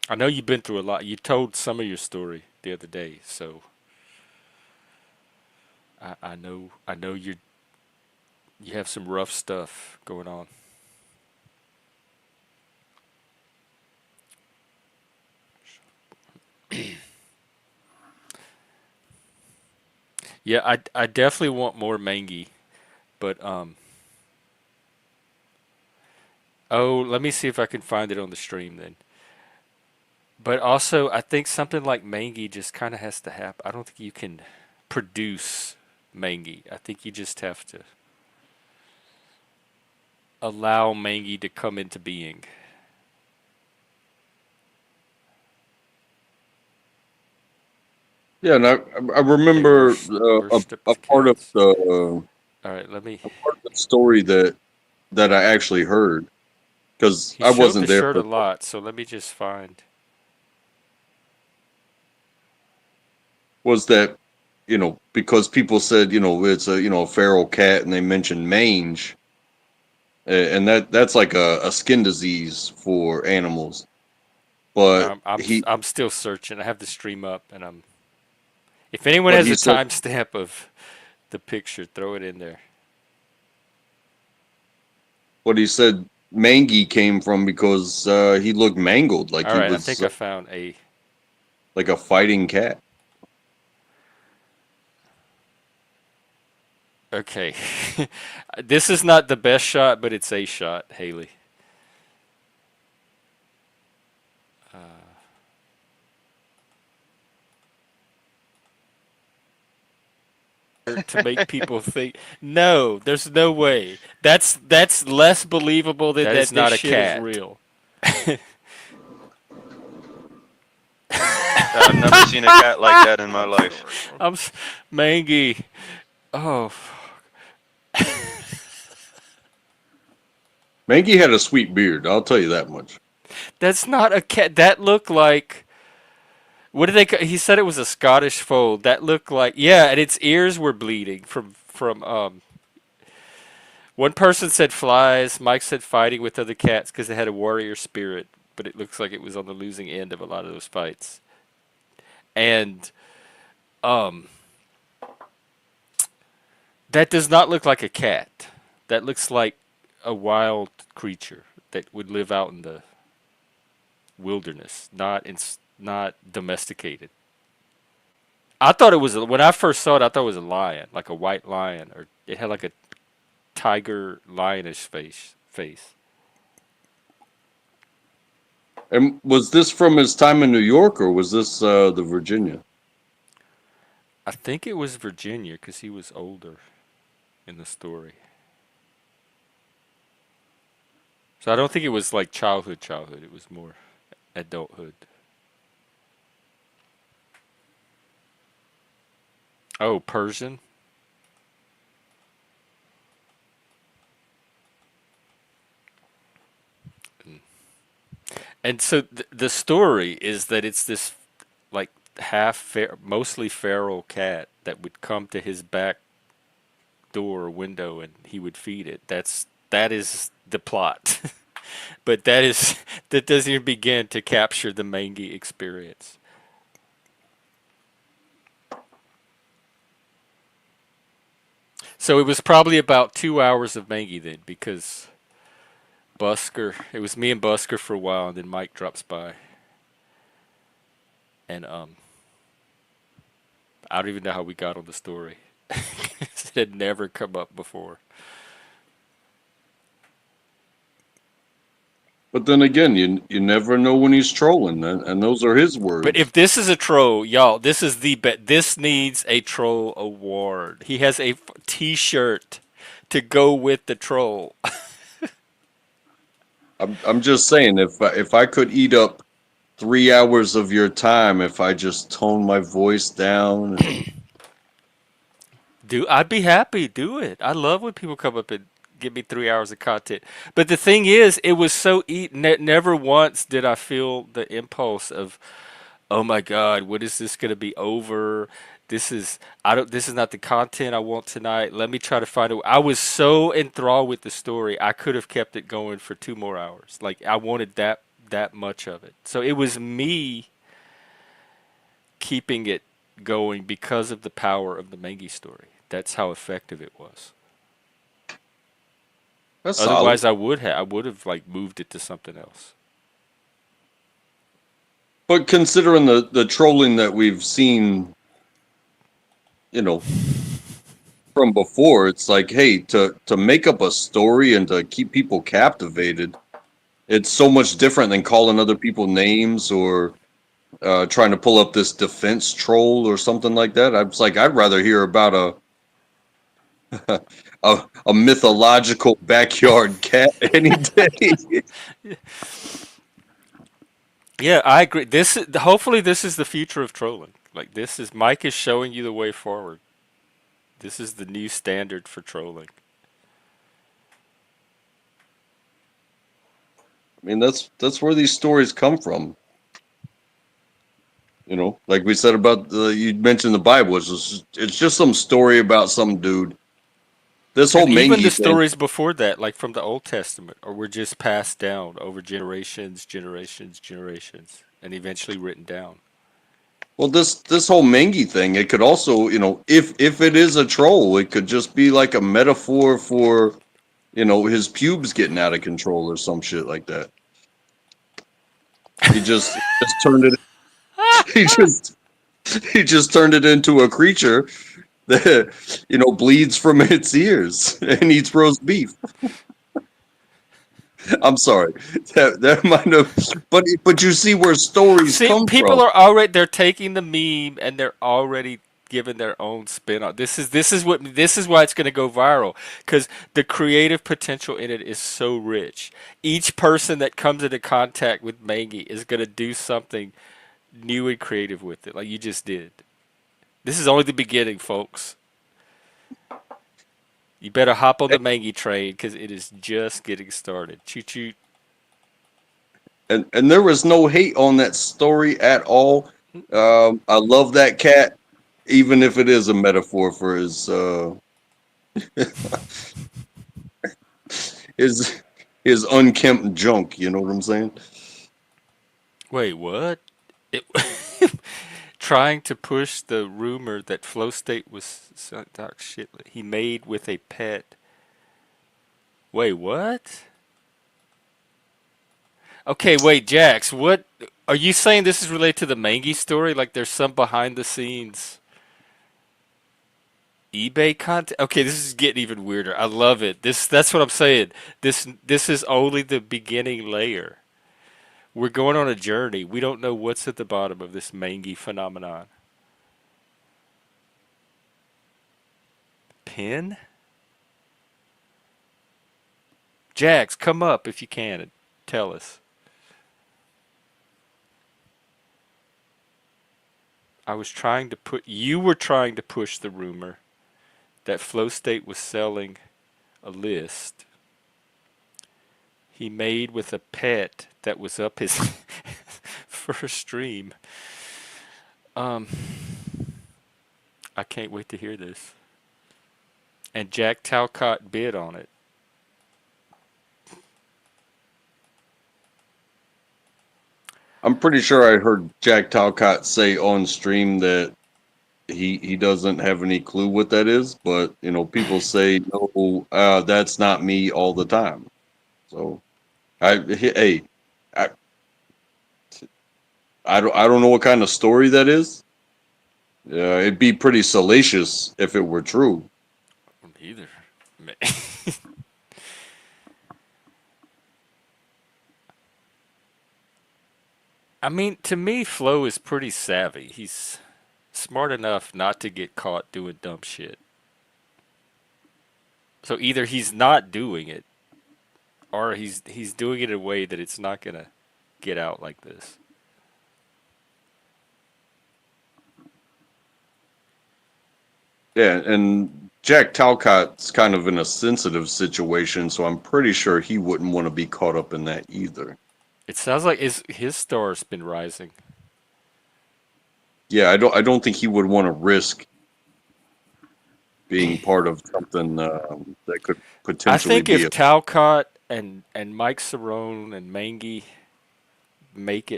I know you've been through a lot. You told some of your story the other day, so I know you have some rough stuff going on. Yeah, I definitely want more mangy, but oh, let me see if I can find it on the stream then. But also, I think something like mangy just kind of has to happen. I don't think you can produce mangy. I think you just have to allow mangy to come into being. Yeah, and I They remember worship a the part of cats. the All right, let me. story that I actually heard because He I showed the wasn't there shirt a for. lot, so let me just find. Was that because people said it's a feral cat and they mentioned mange, and that's like a skin disease for animals. But I'm still searching. I have the stream up, and I'm. If anyone what has he a said timestamp of the picture, throw it in there. what he said mangy came from because he looked mangled, like All he right, I was think I found a. like a fighting cat. Okay, this is not the best shot, but it's a shot, Haley. To make people think. No, there's no way. That's less believable than That that is this not a shit is cat. real. I've never seen a cat like that in my life. Mangy. Oh, Mangy had a sweet beard, I'll tell you that much. that's not a cat. That looked like What did they? He said it was a Scottish fold that looked like, yeah, and its ears were bleeding from. One person said flies. Mike said fighting with other cats because they had a warrior spirit, but it looks like it was on the losing end of a lot of those fights. And um, that does not look like a cat. That looks like a wild creature that would live out in the wilderness, not domesticated. I thought it was when I first saw it. I thought it was a lion, like a white lion, or it had like a tiger lionish face. And was this from his time in New York, or was this the Virginia? I think it was Virginia because he was older in the story. So I don't think it was like childhood. It was more adulthood. Oh, Persian. And so the story is that it's this like mostly feral cat that would come to his back door or window and he would feed it. That is the plot. But that doesn't even begin to capture the Mangi experience. So it was probably about 2 hours of Mangi then, because Busker, it was me and Busker for a while, and then Mike drops by, and I don't even know how we got on the story. It had never come up before. But then again, you never know when he's trolling, and those are his But words. if this is a troll, y'all, this is the bet. This needs a troll award. He has a T-shirt to go with the troll. I'm just saying, if I could eat up 3 hours of your time, if I just tone my voice down, and I'd be happy. Do it. I love when people come up and give me 3 hours of content. But the thing is, it was so never once did I feel the impulse of, oh my God, what is this going to be over? This is not the content I want tonight. Let me try to find it. I was so enthralled with the story. I could have kept it going for 2 more hours. Like I wanted that much of it. So it was me keeping it going because of the power of the Mengi story. That's how effective it was. that's solid. Otherwise, I would have like moved it to something else. But considering the trolling that we've seen, you know, from before, it's like, hey, to make up a story and to keep people captivated, it's so much different than calling other people names or trying to pull up this defense troll or something like that. I was like, I'd rather hear about a mythological backyard cat any day. Yeah, I agree. Hopefully this is the future of trolling. Like Mike is showing you the way forward. This is the new standard for trolling. I mean, that's where these stories come from. You know, like we said about you mentioned the Bible. It's just some story about some dude. This whole And even the Mengi thing. stories before that, like from the Old Testament, or were just passed down over generations, and eventually written down. Well, this whole Mengi thing, it could also, you know, if it is a troll, it could just be like a metaphor for, you know, his pubes getting out of control or some shit like that. He just turned it. He just he just turned it into a creature that, you know, bleeds from its ears and eats roast beef. I'm sorry, that might have, but you see where stories See, come people from. are already they're taking the meme and they're already giving their own spin on this is why it's going to go viral, because the creative potential in it is so rich. Each person that comes into contact with Mangi is going to do something new and creative with it, like you just did. This is only the beginning, folks. You better hop on the Mangi train because it is just getting started. Choo choo. And there was no hate on that story at all. I love that cat, even if it is a metaphor for his his unkempt junk. You know what I'm saying? Wait, what? It, trying to push the rumor that flow state was doc shit he made with a pet. Wait, what? Okay, wait, Jax, what are you saying this is related to the Mangy story? Like there's some behind the scenes eBay content? Okay, this is getting even weirder. I love it. That's what I'm saying. This is only the beginning layer. We're going on a journey. We don't know what's at the bottom of this Mangy phenomenon. Pin? Jax, come up if you can and tell us. You were trying to push the rumor that Flow State was selling a list he made with a pet that was up his first stream. Um, I can't wait to hear this. And Jack Talcott bid on it. I'm pretty sure I heard Jack Talcott say on stream that he doesn't have any clue what that is, but people say no, that's not me all the time. So hey, I I don't know what kind of story that is. It'd be pretty salacious if it were true. Either. I mean, to me, Flo is pretty savvy. He's smart enough not to get caught doing dumb shit. So either he's not doing it, or he's doing it in a way that it's not gonna get out like this. Yeah, and Jack Talcott's kind of in a sensitive situation, so I'm pretty sure he wouldn't want to be caught up in that either. It sounds like his star's been rising. Yeah, I don't think he would want to risk being part of something that could I potentially think be if a. Talcott and Mike Cerrone and Mangy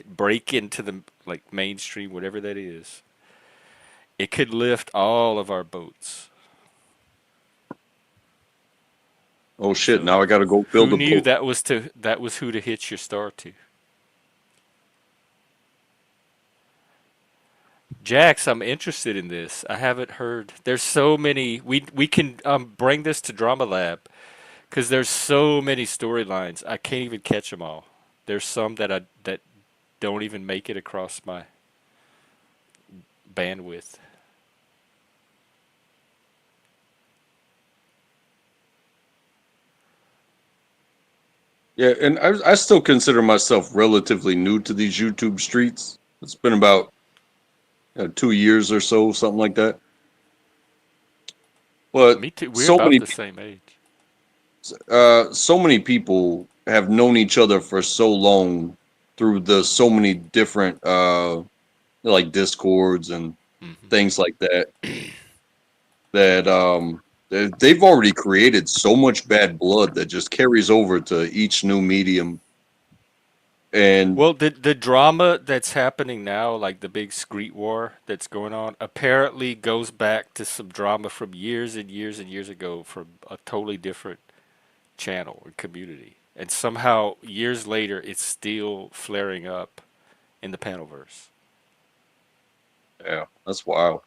break into the like mainstream, whatever that is, it could lift all of our boats. Oh shit! So Now I got to go build who a knew boat. that was who to hitch your star to? Jax, I'm interested in this. I haven't heard. There's so many. We can bring this to Drama Lab because there's so many storylines. I can't even catch them all. There's some that don't even make it across my bandwidth. Yeah, and I still consider myself relatively new to these YouTube streets. It's been about 2 years or so, something like that. But Me too. We're so about many the same age. so many people have known each other for so long through the so many different like discords and Hmm. things like that that they've already created so much bad blood that just carries over to each new medium. And Well, the drama that's happening now, like the big street war that's going on, apparently goes back to some drama from years and years and years ago from a totally different channel and community. And somehow years later it's still flaring up in the panelverse. yeah, that's wild.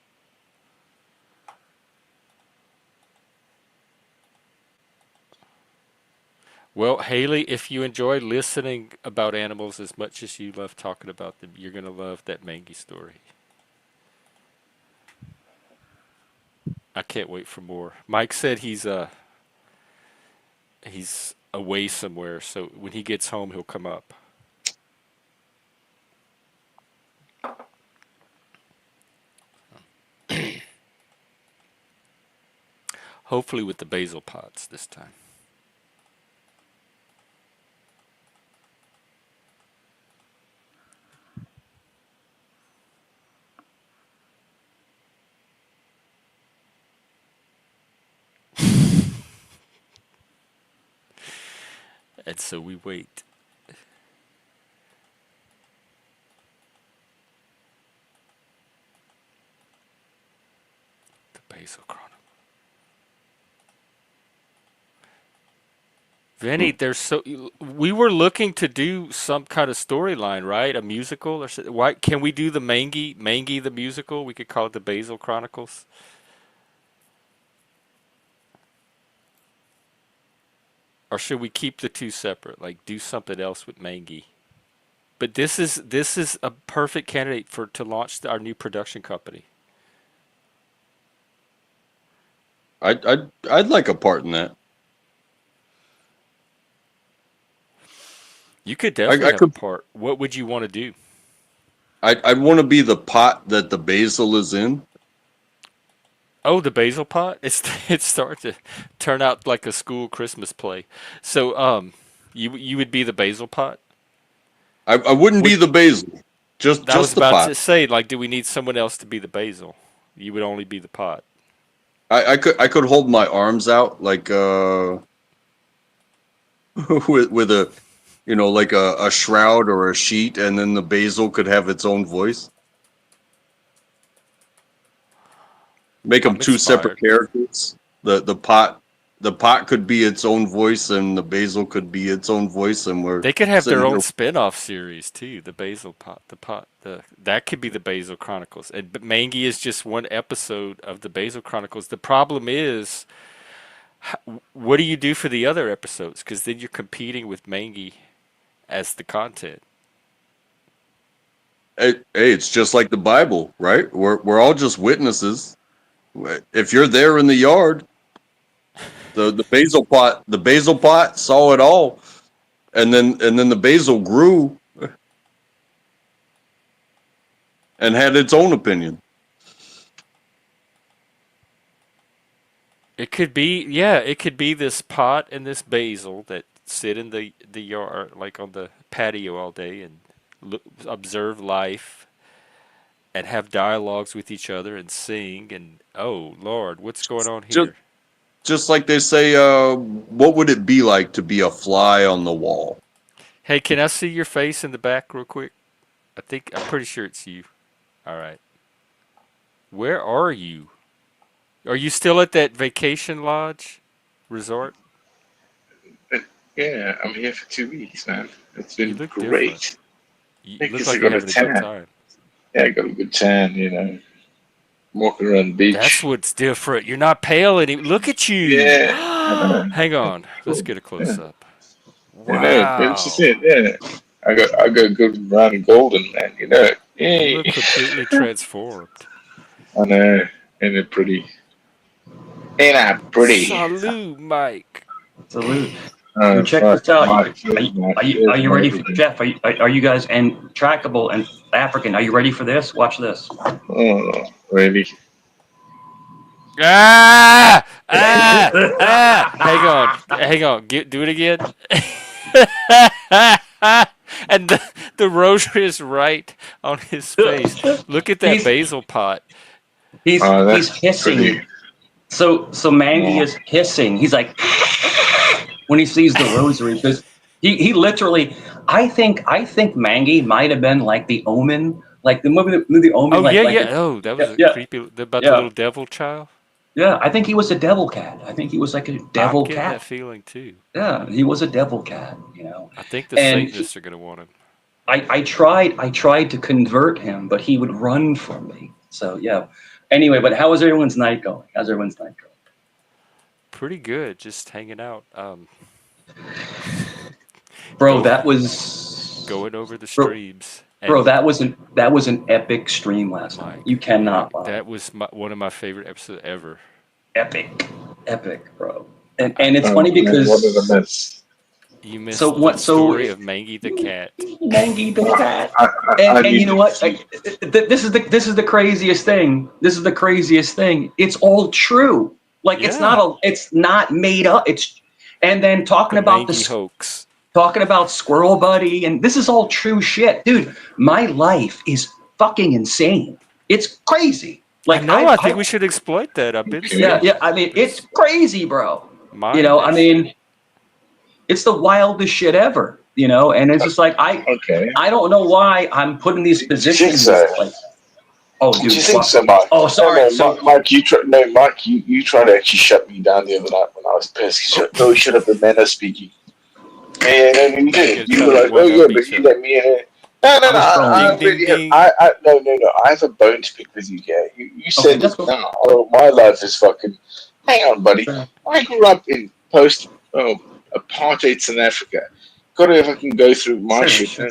Well, Haley, if you enjoy listening about animals as much as you love talking about them, you're going to love that Mangy story. I can't wait for more. Mike said he's away somewhere, so when he gets home he'll come up. Hopefully with the basil pods this time. And so we wait. The Basil Chronicle. Vinny, we were looking to do some kind of storyline, right? A musical or something. Why can we do the Mangy the musical? We could call it the Basil Chronicles. Or should we keep the two separate? Like do something else with Mangy. But this is a perfect candidate to launch our new production company. I'd like a part in that. You could I definitely have a could. part. What would you want to do? I'd want to be the pot that the basil is in. Oh, the basil pot. It's starting to turn out like a school Christmas play. So you would be the basil pot. I wouldn't be the basil, I was just the about pot. to say, like, do we need someone else to be the basil? You would only be the pot. I could hold my arms out like with a like a shroud or a sheet, and then the basil could have its own voice. Make them I'm two separate inspired. characters. The pot could be its own voice, and the basil could be its own voice, and we're They could have sitting their own here. spin-off series too. The basil pot, that could be the Basil Chronicles. But Mangy is just one episode of the Basil Chronicles. The problem is, what do you do for the other episodes? Because then you're competing with Mangy as the content. Hey, it's just like the Bible, right? We're all just witnesses. If you're there in the yard, the basil pot saw it all, and then the basil grew and had its own opinion. It could be, yeah, it could be this pot and this basil that sit in the yard, like on the patio all day and observe life and have dialogues with each other and sing and oh Lord, what's going on Just here? just like they say, what would it be like to be a fly on the wall? Hey, can I see your face in the back real quick? I'm pretty sure it's you. All right. Where are you? Are you still at that vacation lodge resort? Yeah, I'm here for 2 weeks, man. It's You been look different. great. You I look guess I like you're got a having a good tan. time. Yeah, I got a good tan, walking around the That's beach. what's different. You're not pale anymore. Look at you. Yeah, I know. Hang on. Let's Cool. get a close Yeah, up. I know. It's just Wow. it. Yeah, I got good brown and golden, man. You Hey, look completely transformed. I know. Ain't it pretty? Ain't I pretty? Salute, Mike. Salute. Check Fuck, this out. Mike. Cheers, Mike. Are Cheers, you Mike. ready for Jeff? Are you guys and trackable and African? Are you ready for this? Watch this. Oh, really? Ah! Ah! Ah! Hang on. Do it again. And the rosary is right on his face. Look at that he's basil pot. Oh, he's that's hissing. pretty. So Mangy Oh, is hissing. He's like when he sees the rosary because he literally. I think Mangy might have been like the Omen, like the movie Omen, Oh yeah, like yeah. Oh, that was yeah a yeah creepy about the yeah little devil child. yeah. I think he was a devil cat. I think he was like a I'm devil getting that cat. feeling too. Yeah, he was a devil cat. I think the And Satanists are gonna want him. I tried to convert him, but he would run from me. So yeah. Anyway, but how was everyone's night going? How's everyone's night going? Pretty good, just hanging out. Bro, Go that was going over the bro, streams bro, and that was an epic stream last night. Mike, You cannot lie. that was one of my favorite episodes ever. Epic, bro. And it's I oh funny man, what did because I miss? You so missed the what so story of Mangy the cat. Mangy the cat. I And you need know to what? see. This is the craziest thing. This is the craziest thing. It's all true. Like Yeah, it's not made up. It's and then the Mangy hoax. talking about Squirrel Buddy, and this is all true shit, dude. My life is fucking insane. It's crazy. I Like know. I think we should exploit that. I've been yeah, Okay. saying yeah. I mean, it's this. crazy, bro. Mine I is mean, It's the wildest shit ever, you know. And it's just like Okay. I don't know why I'm put in these Do you think positions. so? Like, oh, Do dude. you think so, Mike? Oh, sorry. No, So Mike, you tried to actually shut me down the other night when I was pissed. No, shut up, the men are speaking. And you You're did. gonna You try were to like, oh one yeah, up but each you other. let me in. No, I was trolling. I Ding, ding, really have. ding. No. I have a bone to pick with you, yeah. You said that's that. cool. No, oh, my life is fucking. Hang on, buddy. Sure. I grew up in post apartheid South Africa. Gotta fucking go through my shit. Sure.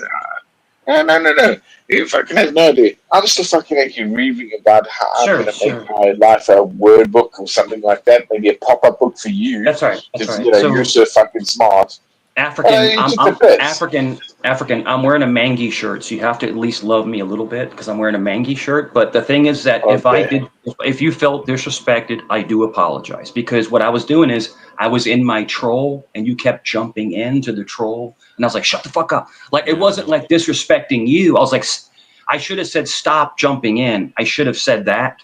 No. You fucking have no idea. I'm still fucking actually reading about how I'm Sure, gonna sure. make my life a word book or something like that. Maybe a pop-up book for you. That's right. Because So you're so fucking smart. African, You I'm took the piss. African. I'm wearing a mangy shirt, so you have to at least love me a little bit because I'm wearing a mangy shirt. But the thing is that Okay. if you felt disrespected, I do apologize because what I was doing is I was in my troll and you kept jumping into the troll, and I was like, shut the fuck up. Like it wasn't like disrespecting you. I was like, I should have said stop jumping in. I should have said that.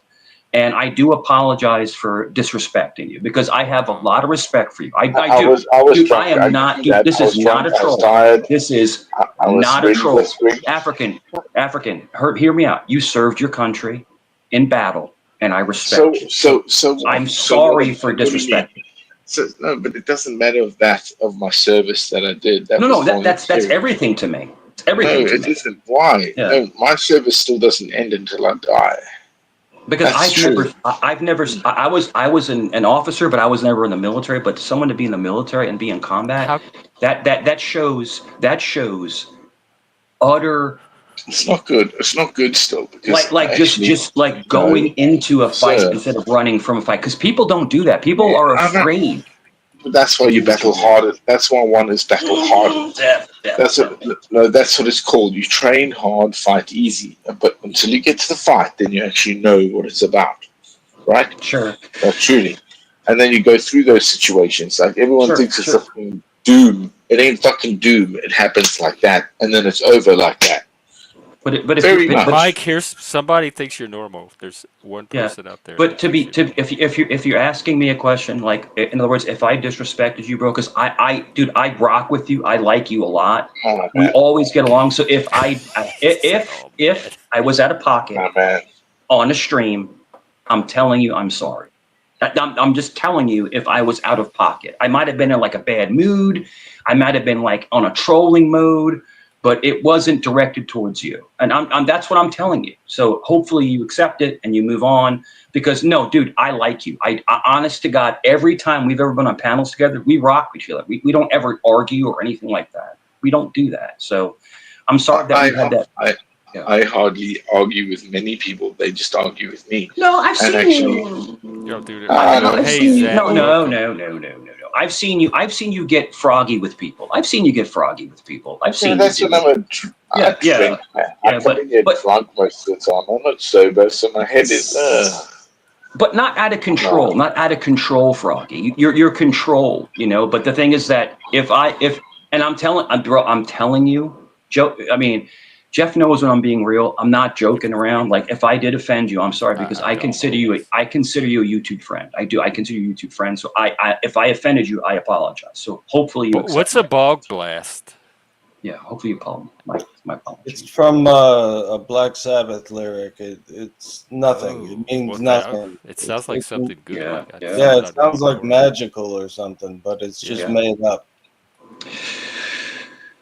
And I do apologize for disrespecting you because I have a lot of respect for you. I do. I was Dude, drunk. I am not. Dude, this I is was not drunk. a I was troll. tired. This is I was not a really troll. whispering. African. Hear me out. You served your country in battle, and I respect you. I'm sorry for disrespecting. So no, but it doesn't matter of my service that I did. That No, was that's voluntary. everything to me. It's No, everything to it me. isn't. Why? Yeah. No, my service still doesn't end until I die. Because That's true. I was an officer, but I was never in the military. But someone to be in the military and be in combat, that shows utter. It's not good. It's not good still because Just like going into a fight instead of running from a fight, because people don't do that. People are afraid. But that's why you battle harder. That's why one is battle harder. That's what it's called. You train hard, fight easy. But until you get to the fight, then you actually know what it's about, right? Sure. Truly. And then you go through those situations. Like everyone thinks it's fucking doom. It ain't fucking doom. It happens like that, and then it's over like that. But Mike, here's somebody thinks you're normal. There's one person out there. But if you're asking me a question, like in other words, if I disrespected you, bro, because I rock with you. I like you a lot. We always get along. So if I was out of pocket on a stream, I'm telling you, I'm sorry. I'm just telling you, if I was out of pocket, I might have been in like a bad mood. I might have been like on a trolling mode. But it wasn't directed towards you. And that's what I'm telling you. So hopefully you accept it and you move on because no, dude, I like you. I honest to God, every time we've ever been on panels together, we rock with each other. We don't ever argue or anything like that. We don't do that. So I'm sorry that we had that. I hardly argue with many people. They just argue with me. No, I've seen you. Yo, dude, No. I've seen you get froggy with people. I've seen you That's when I'm drink, man. I come in here drunk most of the time. I'm not sober, so my head is. But not out of control. Not out of control, Froggy. You're controlled, you know. But the thing is that I'm telling you, Joe. I mean, Jeff knows when I'm being real. I'm not joking around. Like if I did offend you, I'm sorry because I consider you a YouTube friend. I do. I consider you a YouTube friend. So if I offended you, I apologize. So hopefully you accept what's a bog blast? Yeah, hopefully you apologize. My apologies. It's from a Black Sabbath lyric. It's nothing. It means nothing. It sounds like something good. Yeah, it sounds like magical or something, but it's just made up.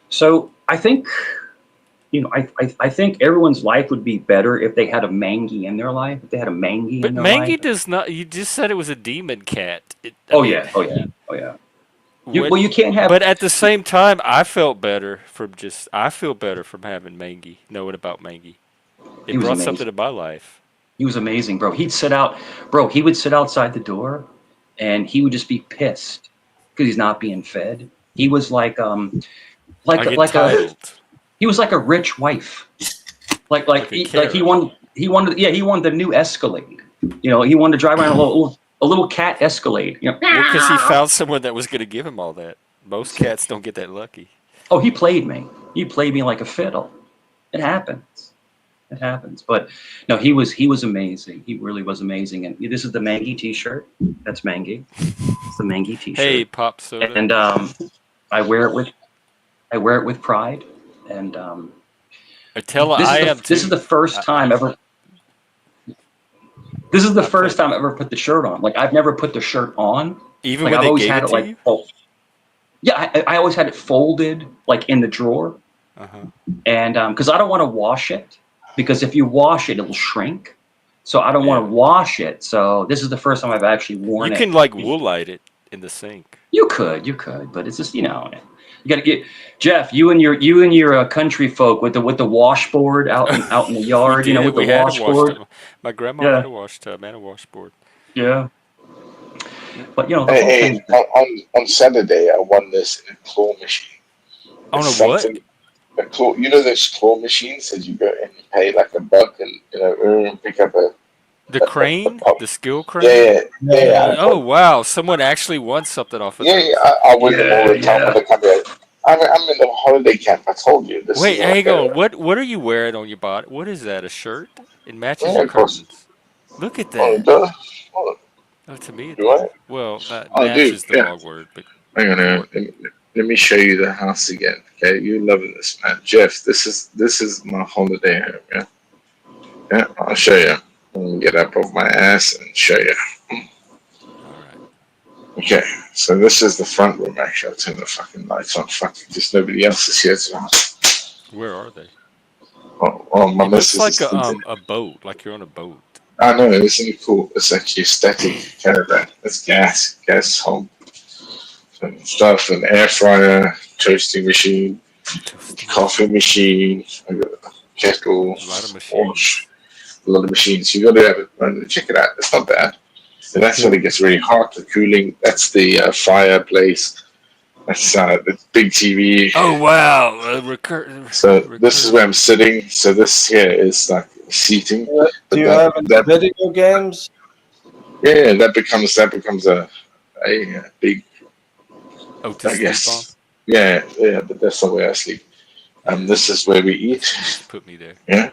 So I think. I think everyone's life would be better if they had a mangy in their life. If they had a mangy in their life. But mangy does not. You just said it was a demon cat. Oh yeah. You can't have. But at the same time, I feel better from having mangy, knowing about mangy. It brought something to my life. He was amazing, bro. He would sit outside the door, and he would just be pissed because he's not being fed. He was he was like a rich wife, he wanted the new Escalade. You know, he wanted to drive around a little cat Escalade. You know, because he found someone that was going to give him all that. Most cats don't get that lucky. Oh, he played me. He played me like a fiddle. It happens. But no, he was amazing. He really was amazing. And this is the Mangy T-shirt. That's Mangy. It's the Mangy T-shirt. Hey, Pop Soda. And I wear it with pride, and Attila, this I is am the this is too. the first time ever. This is the first time I ever put the shirt on. Like I've never put the shirt on. Even Like when I've they always gave had it it to like you? yeah, I always had it folded like in the drawer, and because I don't want to wash it, because if you wash it, it'll shrink. So I don't want to wash it. So this is the first time I've actually worn You it. can like woolite it in the sink. You could, but it's just you got to get Jeff. You and your country folk with the washboard out in the We yard. did. With the We had a wash washboard. tub. My grandma Yeah, had a wash tub and a washboard. yeah. But the whole Hey, thing. on Saturday, I won this in a claw machine. On It's a what? something. A claw, those claw machines that you go and you pay like $1 and pick up The a crane? pop. The skill crane? Yeah. Oh wow! Someone actually won something off of Yeah. those. I win them all the time when they come here. I'm in the holiday camp. I told you this Wait, is like hang on. What are you wearing on your body? What is that? A shirt? It matches yeah, your of course. curtains. Look at Oh, it that. does. Oh, Oh, to me it do I? does. Well, that Oh, dude. matches the Yeah. wrong word, but Hang on. for Let me show you the house again. Okay, you're loving this, man. Jeff, this is my holiday home. Yeah. Yeah, I'll show you. Let me get up off my ass and show you. all right. Okay, so this is the front room. Actually, I'll turn the fucking lights on. Fuck, just nobody else is here. Where are they? Oh, my It looks missus like is still there. a boat, like you're on a boat. I know, isn't it cool? It's actually a static caravan. It's gas home. And stuff, an air fryer, toasting machine, coffee machine, I got a kettle, A lot of wash, machines. a lot of machines. You got to have it. Check it out. It's not bad. And that's when it gets really hot. The cooling. That's the fireplace. That's the big TV. Oh wow! So this is where I'm sitting. So this here is like seating. Do you have any video games? Yeah, that becomes a big. Oh, to I sleep on? guess. Yeah, but that's not where I sleep. This is where we eat. Just put me there. Yeah.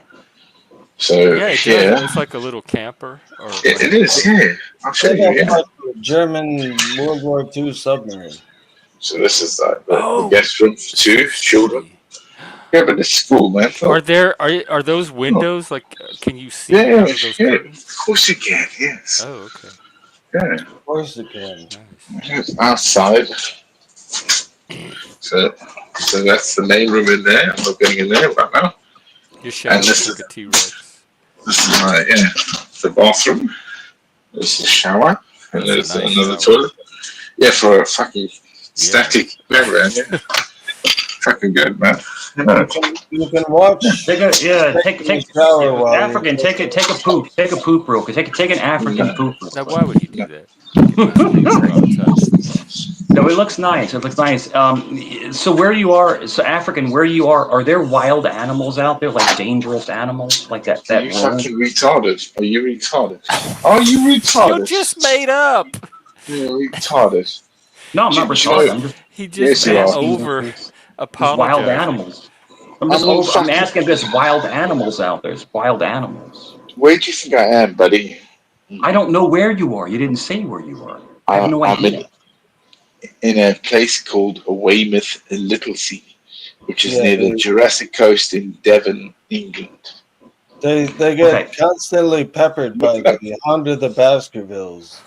So Yeah, it does. here. It looks like a little camper. Or It is. Yeah, I'll show you. Yeah. Like a German World War II submarine. So this is the guest room for two children. Yeah, but it's cool, man. Are those windows like? Can you see Yeah, out of those curtains? of course you can. Yes. Oh, okay. Yeah. Of course you can. Nice. It's outside. So that's the main room in there. I'm not getting in there right now. Your shower looks like a T-Rex. This is the bathroom. There's the shower, and That's there's a nice another shower. toilet. Yeah, for a fucking static background. Yeah. Fucking good, man. You can watch. Take African. Take a poop. Take a poop real quick. Take an African poop. Now, why would he do that? Get my face all touched. No, it looks nice. It looks nice. So where you are, African, where you are there wild animals out there, like dangerous animals, like that? Are you fucking retarded? Are you retarded? Are you retarded? You just made up. You're retarded. No, I'm not retarded. He just over apologized. Wild animals. I'm asking if there's wild animals out there. There's wild animals. Where do you think I am, buddy? I don't know where you are. You didn't say where you are. I have no idea. In a place called Weymouth, Littlesea, which is near the Jurassic Coast in Devon, England. They get constantly peppered by the Hound of the Baskervilles.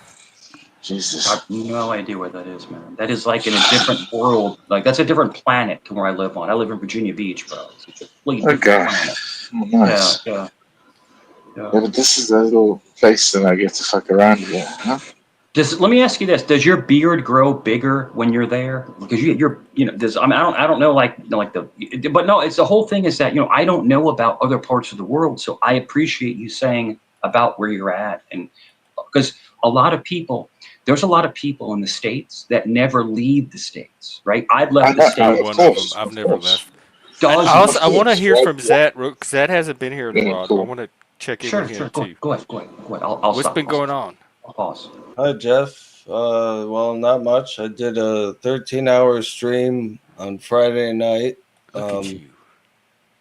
Jesus. I have no idea where that is, man. That is like in a different world. Like that's a different planet to where I live on. I live in Virginia Beach, bro. It's a completely different planet. Oh, nice. Yeah, but this is a little place that I get to fuck around with, huh? Let me ask you this: does your beard grow bigger when you're there? Because you're I don't know, but no, it's the whole thing is that I don't know about other parts of the world, so I appreciate you saying about where you're at, and because there's a lot of people in the States that never leave the States, right? I've left the States. One of them. I've never left. I want to hear from Zat, because Zat hasn't been here in a while. I want to check in with him too. Go ahead. What's been going on? I'll pause. Hi, Jeff. Well, not much. I did a 13-hour stream on Friday night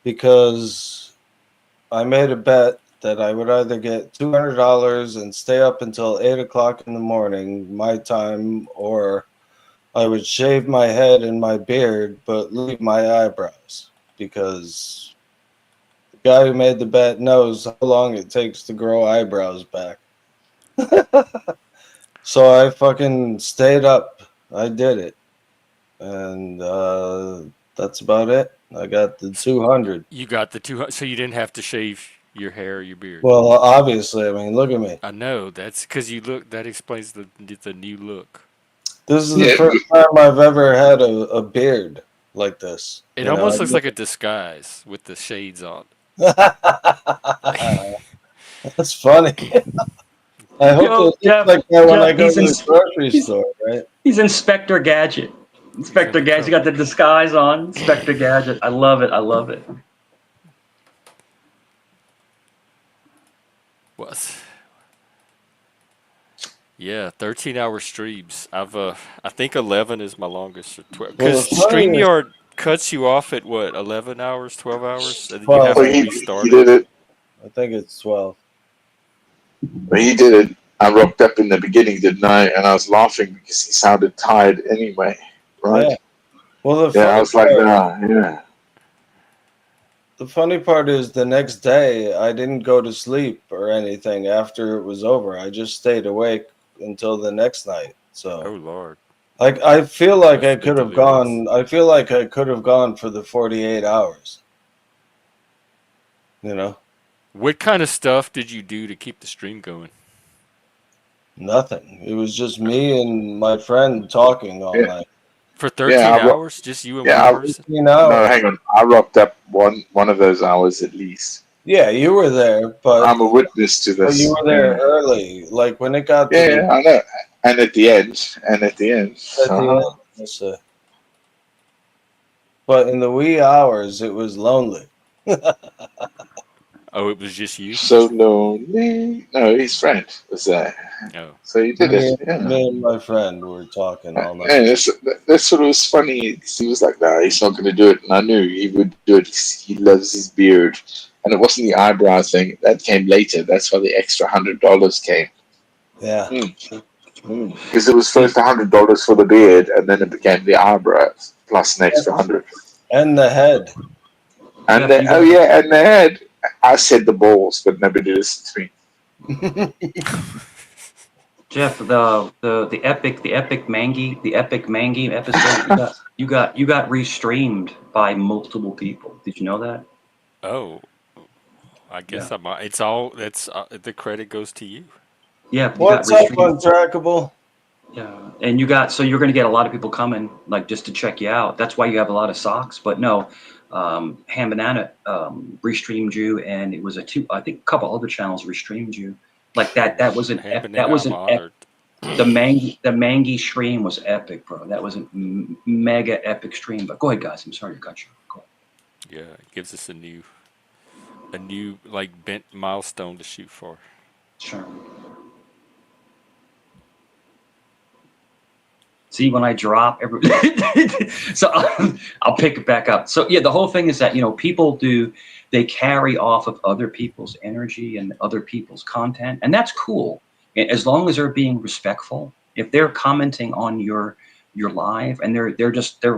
because I made a bet that I would either get $200 and stay up until 8 o'clock in the morning, my time, or I would shave my head and my beard, but leave my eyebrows because the guy who made the bet knows how long it takes to grow eyebrows back. So I fucking stayed up. I did it. And that's about it. I got the 200. You got the 200, so you didn't have to shave your hair or your beard. Well, obviously, I mean, look at me. I know that's because you look. That explains the new look. This is the first time I've ever had a beard like this. It almost looks like a disguise with the shades on. That's funny. I hope it looks like that when I go to the grocery store, right? He's Inspector Gadget. Inspector Gadget. You got the disguise on. Inspector Gadget. I love it. I love it. What? Yeah, 13-hour streams. I think 11 is my longest, or 12. Because StreamYard cuts you off at what, 11 hours, 12 hours, and then you have to restart he did it. I think it's 12. When he did it, I rocked up in the beginning, didn't I? And I was laughing because he sounded tired anyway, right? Yeah. Well, I was like, yeah. The funny part is the next day I didn't go to sleep or anything after it was over. I just stayed awake until the next night. So, oh Lord, I feel like I could have gone. I feel like I could have gone for the 48 hours. You know, what kind of stuff did you do to keep the stream going? nothing. It was just me and my friend talking all night. For 13 hours, just you and one person. No, hang on. I rocked up one of those hours at least. Yeah, you were there, but I'm a witness to this. But you were there early, like when it got. Yeah, I know. And at the end, But in the wee hours, it was lonely. Oh, it was just you? So lonely. No, his friend was there. Oh. So he did it. Yeah. Me and my friend were talking all night. And that's what was funny. He was like, nah, he's not going to do it. And I knew he would do it. He loves his beard. And it wasn't the eyebrow thing. That came later. That's why the extra $100 came. Yeah. Because it was first $100 for the beard, and then it became the eyebrows, plus an extra 100. And the head. And and the head. I said the balls, but nobody listened to me. Jeff, the epic Mangy episode you got restreamed by multiple people. Did you know that? Oh, I guess it's all that's the credit goes to you. Yeah. What's up, Untrackable? Yeah, and you're going to get a lot of people coming, like just to check you out. That's why you have a lot of socks. But no, Ham Banana restreamed you, and it was I think a couple other channels restreamed you. Like that was an the Mangy stream was epic, bro. That was a mega epic stream. But go ahead, guys. I'm sorry to cut you. Go ahead. Yeah, it gives us a new like bent milestone to shoot for. Sure. See, when I drop so I'll pick it back up. So yeah, the whole thing is that, people they carry off of other people's energy and other people's content, and that's cool as long as they're being respectful. If they're commenting on your live and they're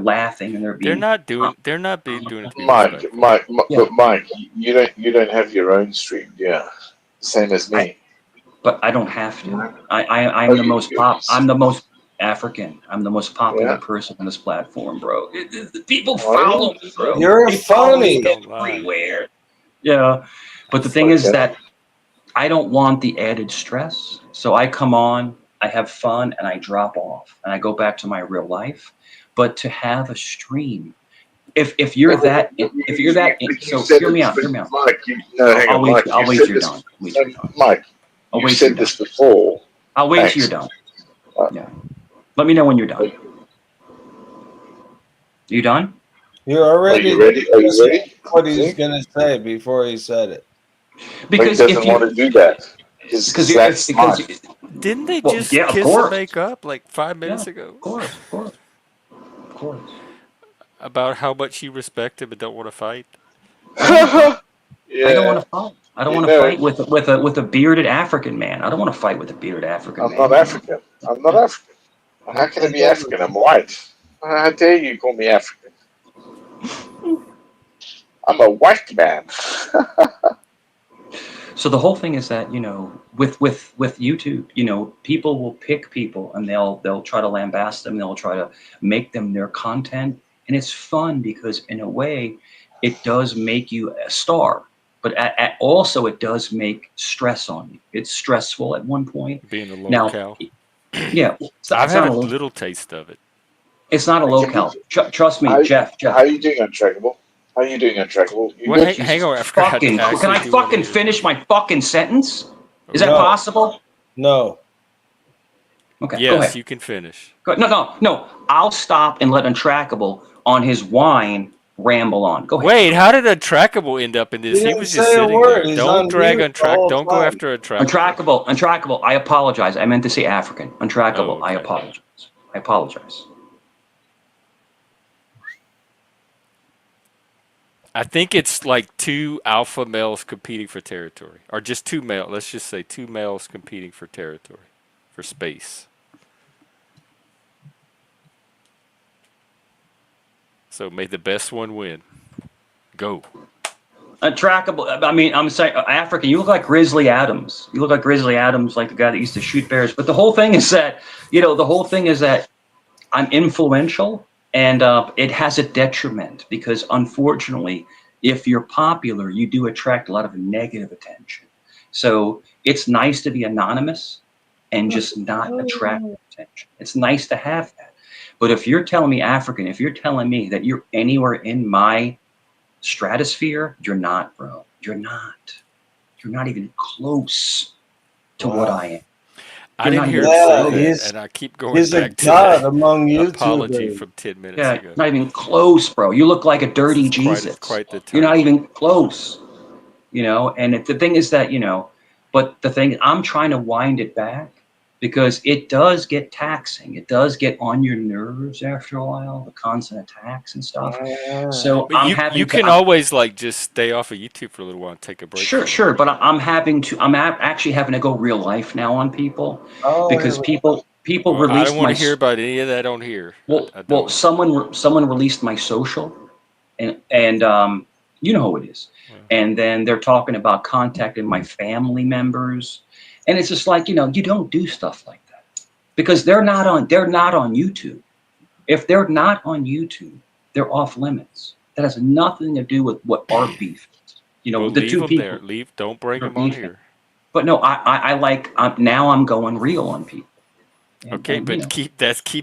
laughing and they're not doing it to be Mike, but Mike, you don't have your own stream, same as me. But I don't have to. I'm the most I'm the most African. I'm the most popular person on this platform, bro. People follow me, bro. You're funny everywhere. Yeah, but the thing is that I don't want the added stress. So I come on, I have fun, and I drop off, and I go back to my real life. But to have a stream, if you're that, so hear me out. Mike, I'll wait till you're done. Mike, you said this before. I'll wait till you're done. Yeah. Let me know when you're done. You done? You're already ready? Are you ready? What he's gonna say before he said it. Because he doesn't want to do that. Because didn't they just kiss and make up like 5 minutes ago? Of course. About how much you respect him and don't want to fight. I don't want to fight. I don't want to fight with a bearded African man. I don't want to fight with a bearded African man. I'm not African. How can I be African? I'm white. How dare you call me African? I'm a white man. So the whole thing is that, with YouTube, people will pick people and they'll try to lambast them. They'll try to make them their content, and it's fun because in a way, it does make you a star. But also, it does make stress on you. It's stressful at one point. Being a Now, locale. yeah, I've had a little taste of it. it's not a locale. Trust me, Jeff. How are you doing, Untrackable? How are you doing, Untrackable? Well, hang on. I forgot Can I fucking finish my fucking sentence? Is that possible? No. Okay, go Yes, ahead. you can finish. No. I'll stop and let Untrackable on his whine ramble on. Go ahead. Wait, how did Untrackable end up in this? He was just sitting there. Don't drag Untrack. Don't go after Untrackable. Untrackable. I apologize. I meant to say African. Untrackable. Oh, okay. I apologize. I think it's like two alpha males competing for territory, or just two males. Let's just say two males competing for territory, for space. So may the best one win. Go. Untrackable. I mean, I'm saying African. You look like Grizzly Adams. You look like Grizzly Adams, like the guy that used to shoot bears. But the whole thing is that, I'm influential, and it has a detriment because, unfortunately, if you're popular, you do attract a lot of negative attention. So it's nice to be anonymous and just not attract attention. It's nice to have that. But if you're telling me African, if you're telling me that you're anywhere in my stratosphere, you're not, bro. You're not. You're not even close to what I am. I didn't hear that, and I keep going he's back a to god that among apology YouTubers. from 10 minutes Yeah, ago. not even close, bro. You look like a dirty Quite- Jesus. quite the You're not turn. even close. And the thing is that, but the thing, I'm trying to wind it back because it does get taxing. It does get on your nerves after a while, the constant attacks and stuff. So But you can always like just stay off of YouTube for a little while and take a break. Sure, but I'm actually having to go real life now on people because people Well, released I don't want my to hear about any of that on here. I well, don't. someone released my social, and you know who it is, and then they're talking about contacting my family members, and it's just like, you don't do stuff like that because they're not on YouTube. If they're not on YouTube, they're off limits. That has nothing to do with what our beef is. Well, the leave two them people. there. Don't bring them on beefing. here. But no, now I'm going real on people. Okay, but keep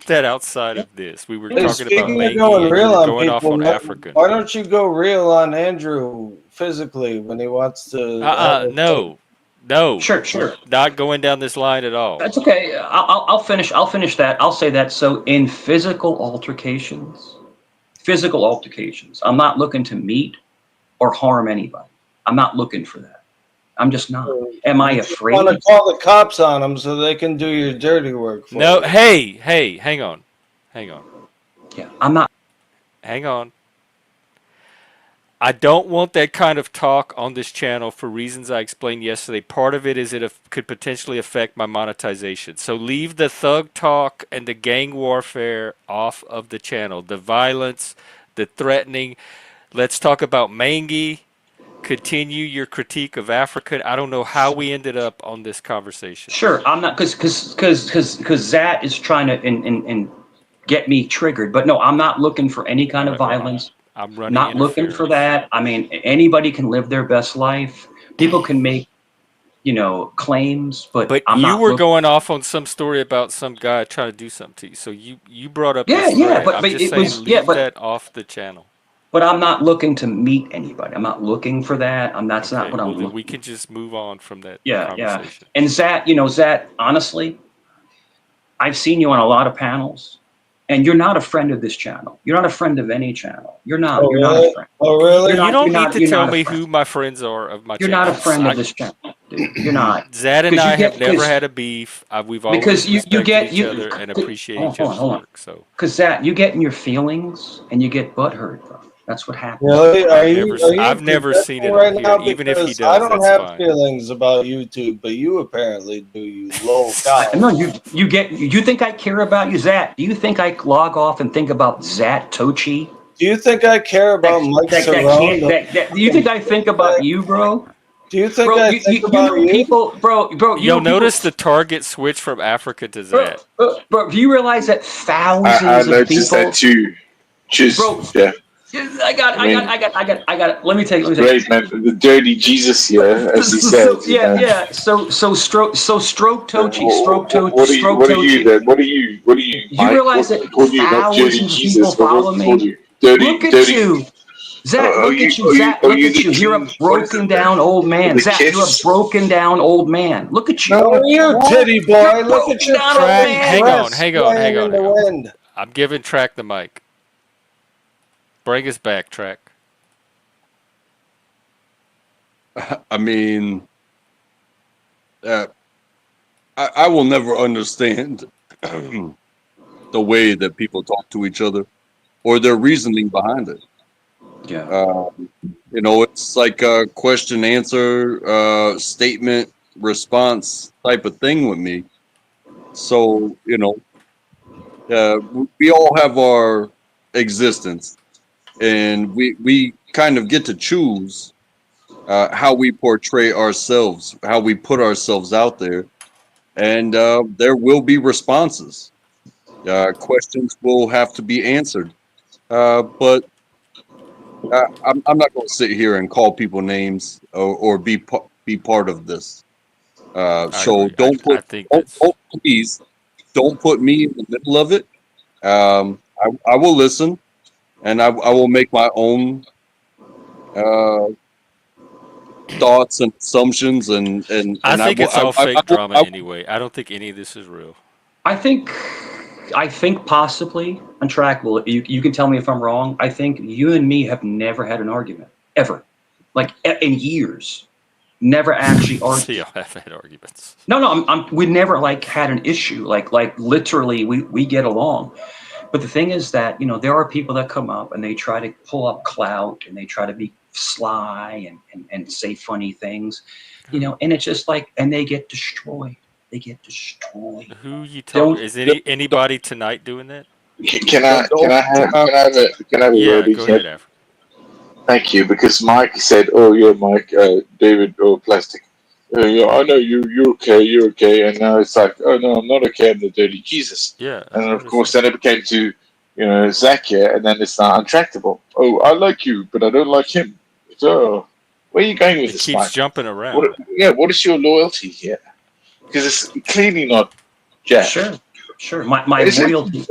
that outside of this. We were Hey, talking about speaking of Mangy, going and real you were on going off people, on African. why don't you go real on Andrew physically when he wants to? No. Sure. We're not going down this line at all. That's okay. I'll finish that. I'll say that. So in physical altercations, I'm not looking to meet or harm anybody. I'm not looking for that. I'm just not. Am I afraid? Want to call the cops on them so they can do your dirty work for No, you. hey, hang on. Yeah, I'm not. Hang on. I don't want that kind of talk on this channel for reasons I explained yesterday. Part of it is it could potentially affect my monetization. So leave the thug talk and the gang warfare off of the channel. The violence, the threatening. Let's talk about Mangy. Continue your critique of Africa. I don't know how we ended up on this conversation. Sure, I'm not because Zat is trying to and get me triggered. But no, I'm not looking for any kind of violence. I'm running Not looking for that. I mean, anybody can live their best life. People can make, claims, but I'm you not were going off on some story about some guy trying to do something to you. So you brought up this thread. but I'm just it saying was leave that off the channel. But I'm not looking to meet anybody. I'm not looking for that. That's not what I'm looking. We can just move on from that Yeah. conversation. And Zat, honestly, I've seen you on a lot of panels, and you're not a friend of this channel. You're not a friend of any channel. You're not. Oh, You're really? not a friend. Oh, really? You don't need to tell me friend. who my friends are of my You're channel. not a friend of this channel, dude. You're not. Zad and I have never had a beef. We've always respected each other and appreciate each other's work. So, because Zat, you get in your feelings and you get butthurt, bro. That's what happens. Really? I've never seen it right on now? here. Even if he Because does, I don't that's have fine. feelings about YouTube, but you apparently do, you low cow. No, you think I care about you, Zat? Do you think I log off and think about Zat Tochi? Do you think I care about Mike Cerrone? Do you think I think about you, bro? Do you think Bro, I think about you? people, bro, You'll notice the target switch from Africa to Zat. Bro, do you realize that thousands I of noticed people? that too. Just, Bro, yeah. I got it. Let me take it. Great man, the dirty Jesus here, as he said. Yeah. So stroke Tochi, stroke Tochi. What are you then? What are you? You Mike? realize that thousands of people follow me? Look at you. Zach, look at you. Zach, look at you. You're a broken down old man. Zach, you're a broken down old man. Look at you. No, you titty boy. Look at your Track, hang on. in the wind. I'm giving Track the mic. Bring us back, Track. I mean, I will never understand the way that people talk to each other or their reasoning behind it. Yeah. It's like a question, answer, statement, response type of thing with me. So, we all have our existence, and we kind of get to choose how we portray ourselves, how we put ourselves out there, and there will be responses. Questions will have to be answered, but I'm not going to sit here and call people names or be part of this. So please don't put me in the middle of it. I will listen, and I will make my own thoughts and assumptions, and I think it's all fake drama anyway. I don't think any of this is real. I think possibly on Track. Well, you can tell me if I'm wrong. I think you and me have never had an argument ever, like in years. Never actually argued. I've had arguments. No, we never had an issue. Like literally, we get along. But the thing is that there are people that come up and they try to pull up clout and they try to be sly and say funny things, and it's just and they get destroyed. They get destroyed. Who you talking? Is anybody tonight doing that? Can I have a word? Go ahead, Africa. Thank you, because Mike said, "Oh, yeah, Mike, David, Plastic. Yeah, I know you're okay." And now it's like, "Oh no, I'm not okay. I'm the dirty Jesus." Yeah. And of course, then it became to, Zach here, and then it's not untractable. Oh, I like you, but I don't like him. So, where are you going with this, keeps Mike? Jumping around. What is your loyalty here? Because it's clearly not Jack. Sure. My loyalty.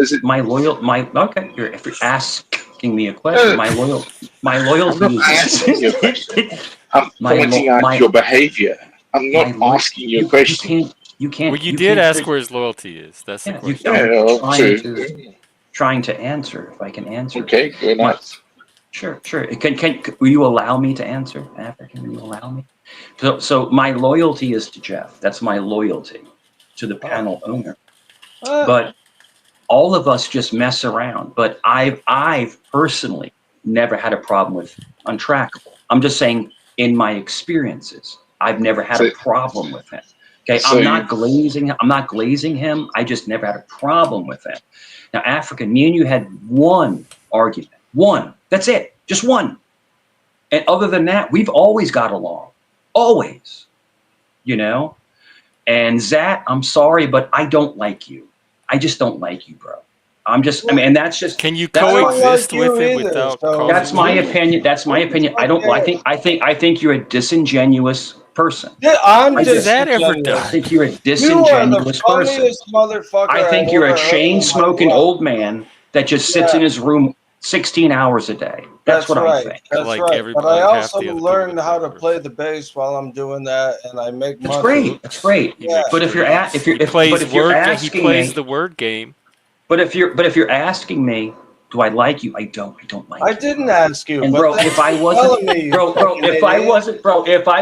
Okay. If you're asking me a question, my loyalty. I'm not asking you a question. I'm pointing out your behavior. I'm not asking you a question. You can't. Well, you did ask where his loyalty is. That's the question. Trying to answer. If I can answer. Okay, good enough. Sure. Will you allow me to answer, African? Will you allow me? So my loyalty is to Jeff. That's my loyalty to the panel owner. But all of us just mess around. But I've personally never had a problem with Untrackable. I'm just saying, in my experiences, I've never had a problem with him. Okay, I'm not glazing him. I just never had a problem with him. Now, African, me and you had one argument. One. That's it. Just one. And other than that, we've always got along. Always. And Zat, I'm sorry, but I don't like you. I just don't like you, bro. And that's just. Can you coexist with him without? That's my opinion. I think you're a disingenuous person. Yeah, I'm disingenuous. That ever done? I think you're a disingenuous person. Motherfucker I think you're a chain smoking old man that just sits in his room 16 hours a day. That's what I think. That's right. But I also learned how to play the bass while I'm doing that, and I make money. That's great. Yeah. But if you're asking he plays the word game. But if you're asking me, do I like you? I don't like you. I didn't ask you. And bro, if I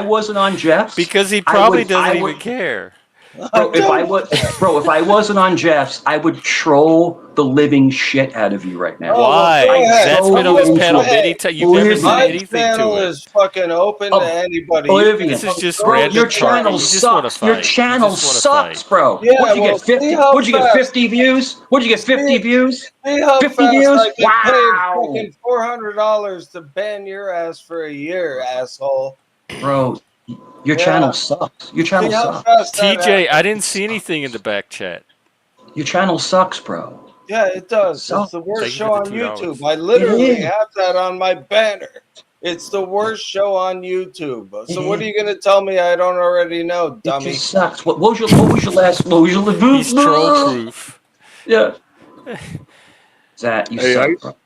wasn't on Jeff, because he probably doesn't even care. If I wasn't on Jeff's, I would troll the living shit out of you right now. Oh, well, Why? go ahead. Zach's been on this panel many times. You've never said My anything channel to it. is fucking open to anybody. Oblivion. This is just Bro, random your talking. channel You just want to sucks. fight. Your channel You just wanna sucks, fight. bro. Yeah, What'd you well, get? 50? see how What'd you get? fast- 50 views? What'd you get? 50 views? See how 50 fast views? I get paid Wow. fucking $400 to ban your ass for a year, asshole. Bro, your channel sucks. Your channel See how sucks. fast that TJ, I happens? didn't see anything in the back chat. Your channel sucks, bro. Yeah, it does. So- It's the worst Thank you show for on the $2. YouTube. I literally It is. have that on my banner. It's the worst show on YouTube. So It what are you gonna tell me I don't already know, It dummy? just sucks. What was your last? What was your He's troll proof. Yeah. Zach, you Hey, suck, bro.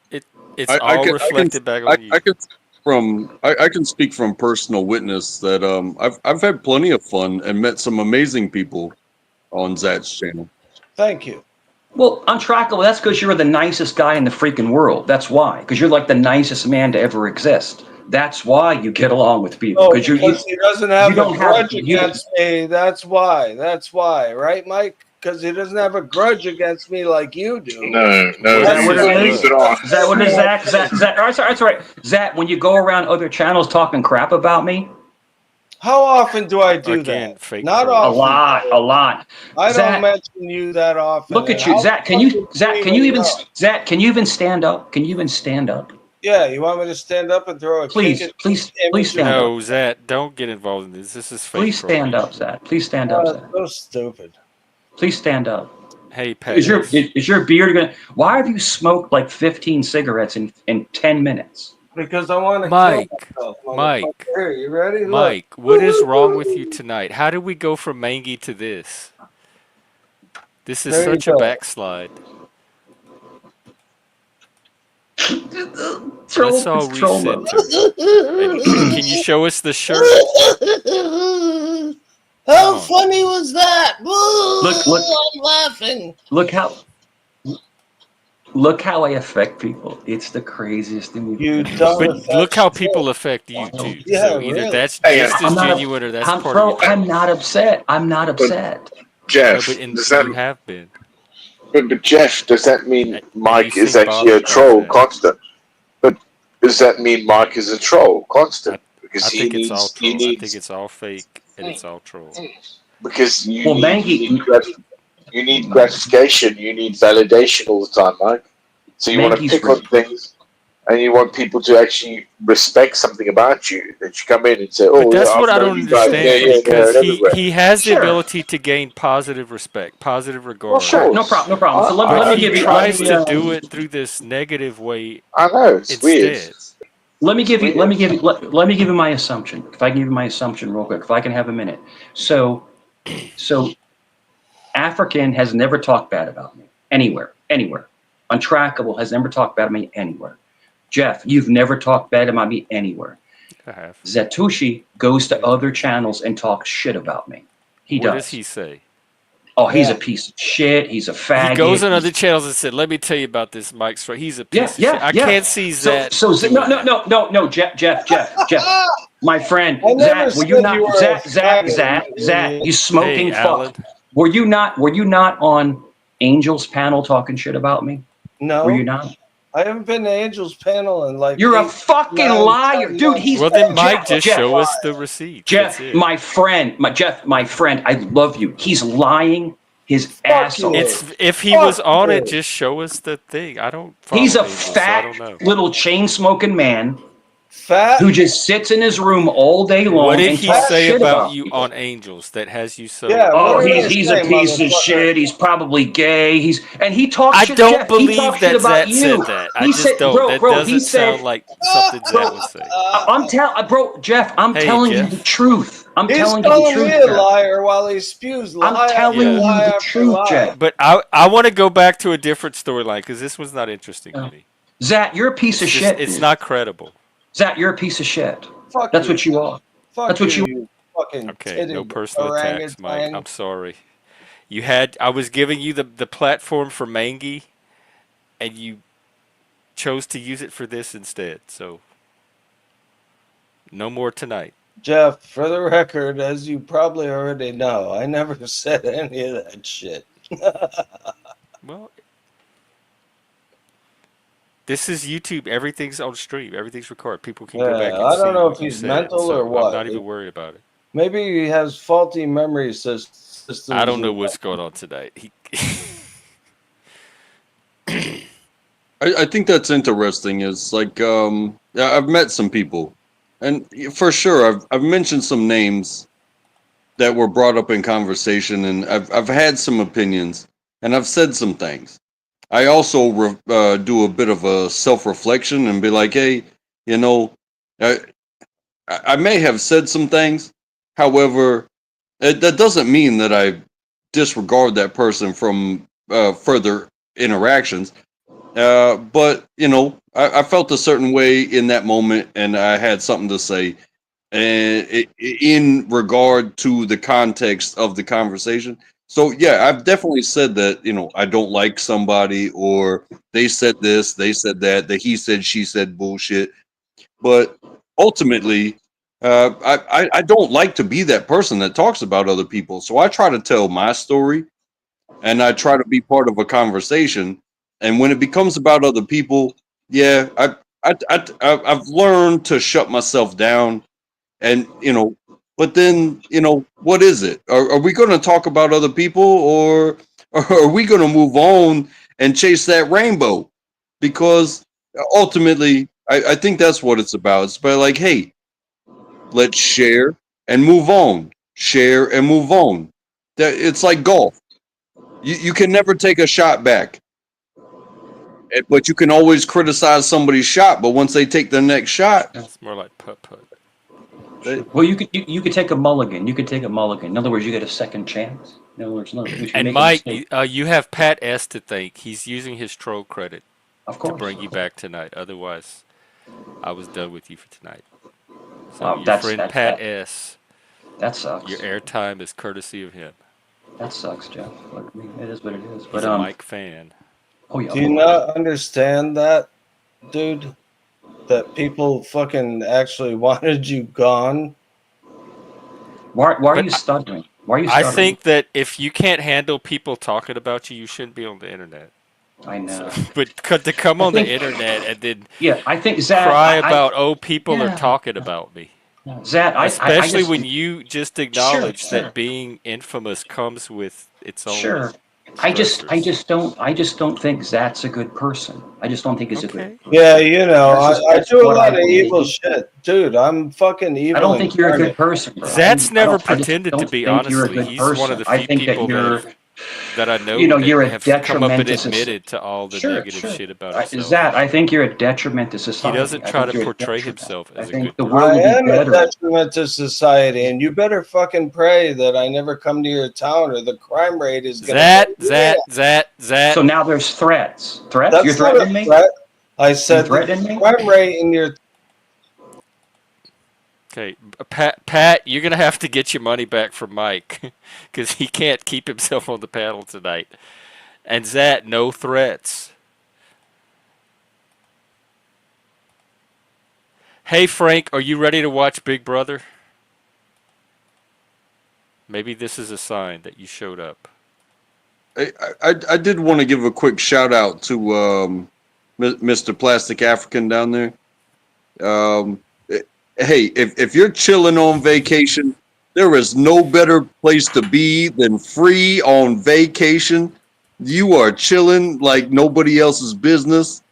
It's all reflected back on you. I can speak from personal witness that I've had plenty of fun and met some amazing people on Zach's channel. Thank you. Well, untrackable, that's because you're the nicest guy in the freaking world. That's why. Because you're like the nicest man to ever exist. That's why you get along with people. Oh, Because he doesn't have you a don't grudge you don't- against me. That's why. That's why, right, Mike? Because he doesn't have a grudge against me like you do. No, no. Is that what it Leave is? it on. Is that what it is, Zach? Zach, all right, that's all right. Zach, when you go around other channels talking crap about me, How often do I do Again, that? fake Not troll. a often. lot. I Zach, don't mention you that often. look at And you, how Zach. Can fucking you, do Zach? Can you even, know? Zach? Can you even stand up? Can you even stand up? Yeah, you want me to stand up and throw a Please, kick at please, image please of stand you? up. No, Zach, don't get involved in this. This is fake Please trolling. stand up, Zach. Please stand up, Zach. So stupid. Please stand up. Hey, Pat. Is your beard gonna? Why have you smoked like 15 cigarettes in 10 minutes? Because I want to Mike, kill myself. Mike, motherfucker. Here, you ready? Look. Mike, what is wrong with you tonight? How did we go from Mangy to this? This is There you such a go. backslide. Troll, Let's all it's troll reset mode. to it. Can you show us the shirt? How on. funny was that? Look, I'm laughing. Look how I affect people. It's the craziest thing you've You ever don't seen. But look how people affect you too. Yeah, So either really. that's Hey, just as I'm not genuine or that's part of bro, your I'm thing. not upset. I'm not upset. Jeff, No, but does that you have been. but Jeff, does that mean And Mike you is seem actually a bothered by troll that. constant? But does that mean Mike is a troll constant? Because I he think it's all needs troll. I think it's all fake and it's all troll. because you Well, need Mangy, you need gratification, you need validation all the time, Mike. So you want to Mangy's pick on right. things, and you want people to actually respect something about you. That you come in and say, "Oh, But that's yeah, what I've I known don't you guys understand, there, Freddie, here, there, because and everywhere." he has the Sure. ability to gain positive respect, positive regard. Well, Sure, no course. problem, no problem. So let But me he give you tries to do it through this negative way I know it's weird. instead. let me give you my assumption. If I can give you my assumption real quick, if I can have a minute. So African has never talked bad about me anywhere. Untrackable has never talked bad about me anywhere. Jeff, you've never talked bad about me anywhere. I have. Zatushi goes to other channels and talks shit about me. He What does. does he say? Oh, he's a piece of shit. He's a faggot. He goes on other channels and said, "Let me tell you about this Mike story. He's a piece of shit." I can't see that. So no, Jeff, my friend, I never Zach, were said you not, you were a faggot, Zach, you smoking Hey, fuck. Alan. Were you not on Angel's panel talking shit about me? No. Were you not? I haven't been to Angel's panel in like. You're a 8, fucking 9, liar, 10 dude. months. He's Well, then Mike, just Jeff, show us the receipts. Jeff, That's it. my friend, I love you. He's lying his ass you. off. It's if he was on it, you. just show us the thing. I don't follow He's a Angel, so I fat don't know. little chain smoking man Fat. who just sits in his room all day long What did and he talks say shit about you people. on Angels that has you so? Yeah, Oh, what did I he's say, a piece of motherfucker? shit. He's probably gay. He talks I shit. don't Jeff, he believe talks shit that about Zat you. said that. I He just said, don't. That he doesn't said, sound like something Zat would say. Jeff, I'm Hey, telling Jeff. you the truth. I'm He's telling you the calling truth, me a Jeff. liar while he spews lie I'm telling after you lie the after truth, lie. Jeff. But I want to go back to a different storyline because this one's not interesting to me. Zach, you're a piece of shit. It's dude. not credible. Zach, you're a piece of shit. Fuck That's you. what you are. Fuck That's what you. you fucking Okay, no titty personal attacks, Mike. orangutan. I'm sorry. I was giving you the platform for Mangy, and you chose to use it for this instead. So, no more tonight. Jeff, for the record, as you probably already know, I never said any of that shit. Well, this is YouTube. Everything's on stream. Everything's recorded. People can go back Yeah, and I don't see know what if you he's said. mental or So I'm what. not even worried about it. Maybe he has faulty memory systems. I don't know what's going on tonight. I think that's interesting. Is like yeah, I've met some people, and for sure I've mentioned some names that were brought up in conversation, and I've had some opinions, and I've said some things. I also do a bit of a self reflection and be like, hey, you know, I I may have said some things. However, that doesn't mean that I disregard that person from further interactions. But I felt a certain way in that moment, and I had something to say, and in regard to the context of the conversation. So yeah, I've definitely said that I don't like somebody, or they said this, they said that, he said, she said bullshit. But ultimately, I don't like to be that person that talks about other people. So I try to tell my story, and I try to be part of a conversation. And when it becomes about other people, yeah, I've learned to shut myself down, and but then what is it? Are we going to talk about other people, or are we going to move on and chase that rainbow? Because ultimately, I think that's what it's about. It's about like, hey, let's share and move on. Share and move on. That it's like golf. You can never take a shot back, but you can always criticize somebody's shot. But once they take their next shot, It's more like putt putt. Well, you could take a mulligan. You could take a mulligan. In other words, you get a second chance. In other words, no, if you And make a Mike, mistake, you have Pat S to thank. He's using his troll credit of to course. bring you back tonight. Otherwise, I was done with you for tonight. So Wow, your friend Pat S, that sucks. your airtime is courtesy of him. That sucks, Jeff. But, I mean, it is what it is. He's But a Mike fan. oh yeah. Do you not understand that, dude? That people fucking actually wanted you gone? Why are But you stuttering? Why are you I stuttering? think that if you can't handle people talking about you, you shouldn't be on the internet. I know. So, but to come I on the think, internet and then yeah, I think Zach. cry about, oh, people are Yeah, talking about me. Zach. I Especially just when you just sure, acknowledge that being infamous comes with its own sure. stressors. I just don't think Zach's a good person. I just don't think he's a good Okay. Yeah, person. I That's do a what I lot of evil believe. shit. Dude, I'm fucking I evil don't think you're a good incarnate. person, bro. Zat's never I just pretended to don't be, think you're a honestly. good He's one of person. the I few think that people that I know that you're a have come up and detriment to society. admitted to all the Sure, negative sure. shit about himself. Zach, I think you're a detriment to He society. doesn't I try think to you're a portray detriment. himself I as a think good the person. world I will be am a better. detriment to society, and you better fucking pray that I never come to your town, or the crime rate is gonna go. Zat. So now there's threats. Threats? You're That's not a threatening me? threat. I You said the threatening me? crime rate in your. Okay, Pat, you're gonna have to get your money back from Mike because he can't keep himself on the panel tonight. And Zat, no threats. Hey Frank, are you ready to watch Big Brother? Maybe this is a sign that you showed up. I did want to give a quick shout out to Mr. Plastic African down there. Hey, if you're chilling on vacation, there is no better place to be than free on vacation. You are chilling like nobody else's business.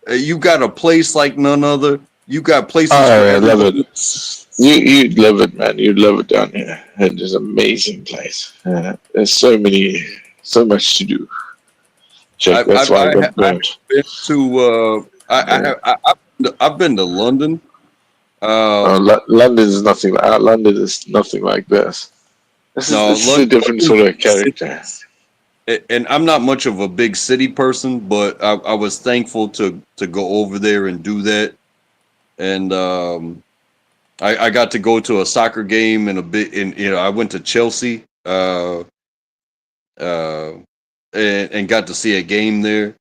You got a place like none other. You got places for I love everybody. it. You'd love it, man. You'd love it down here. It is an amazing place. There's so much to do. Check. That's why I got I've burnt. been to I've been to London. London is nothing. London is nothing like this. No, This is a different London, sort of character. and I'm not much of a big city person, but I was thankful to go over there and do that. And I got to go to a soccer game and a bit. And I went to Chelsea and got to see a game there.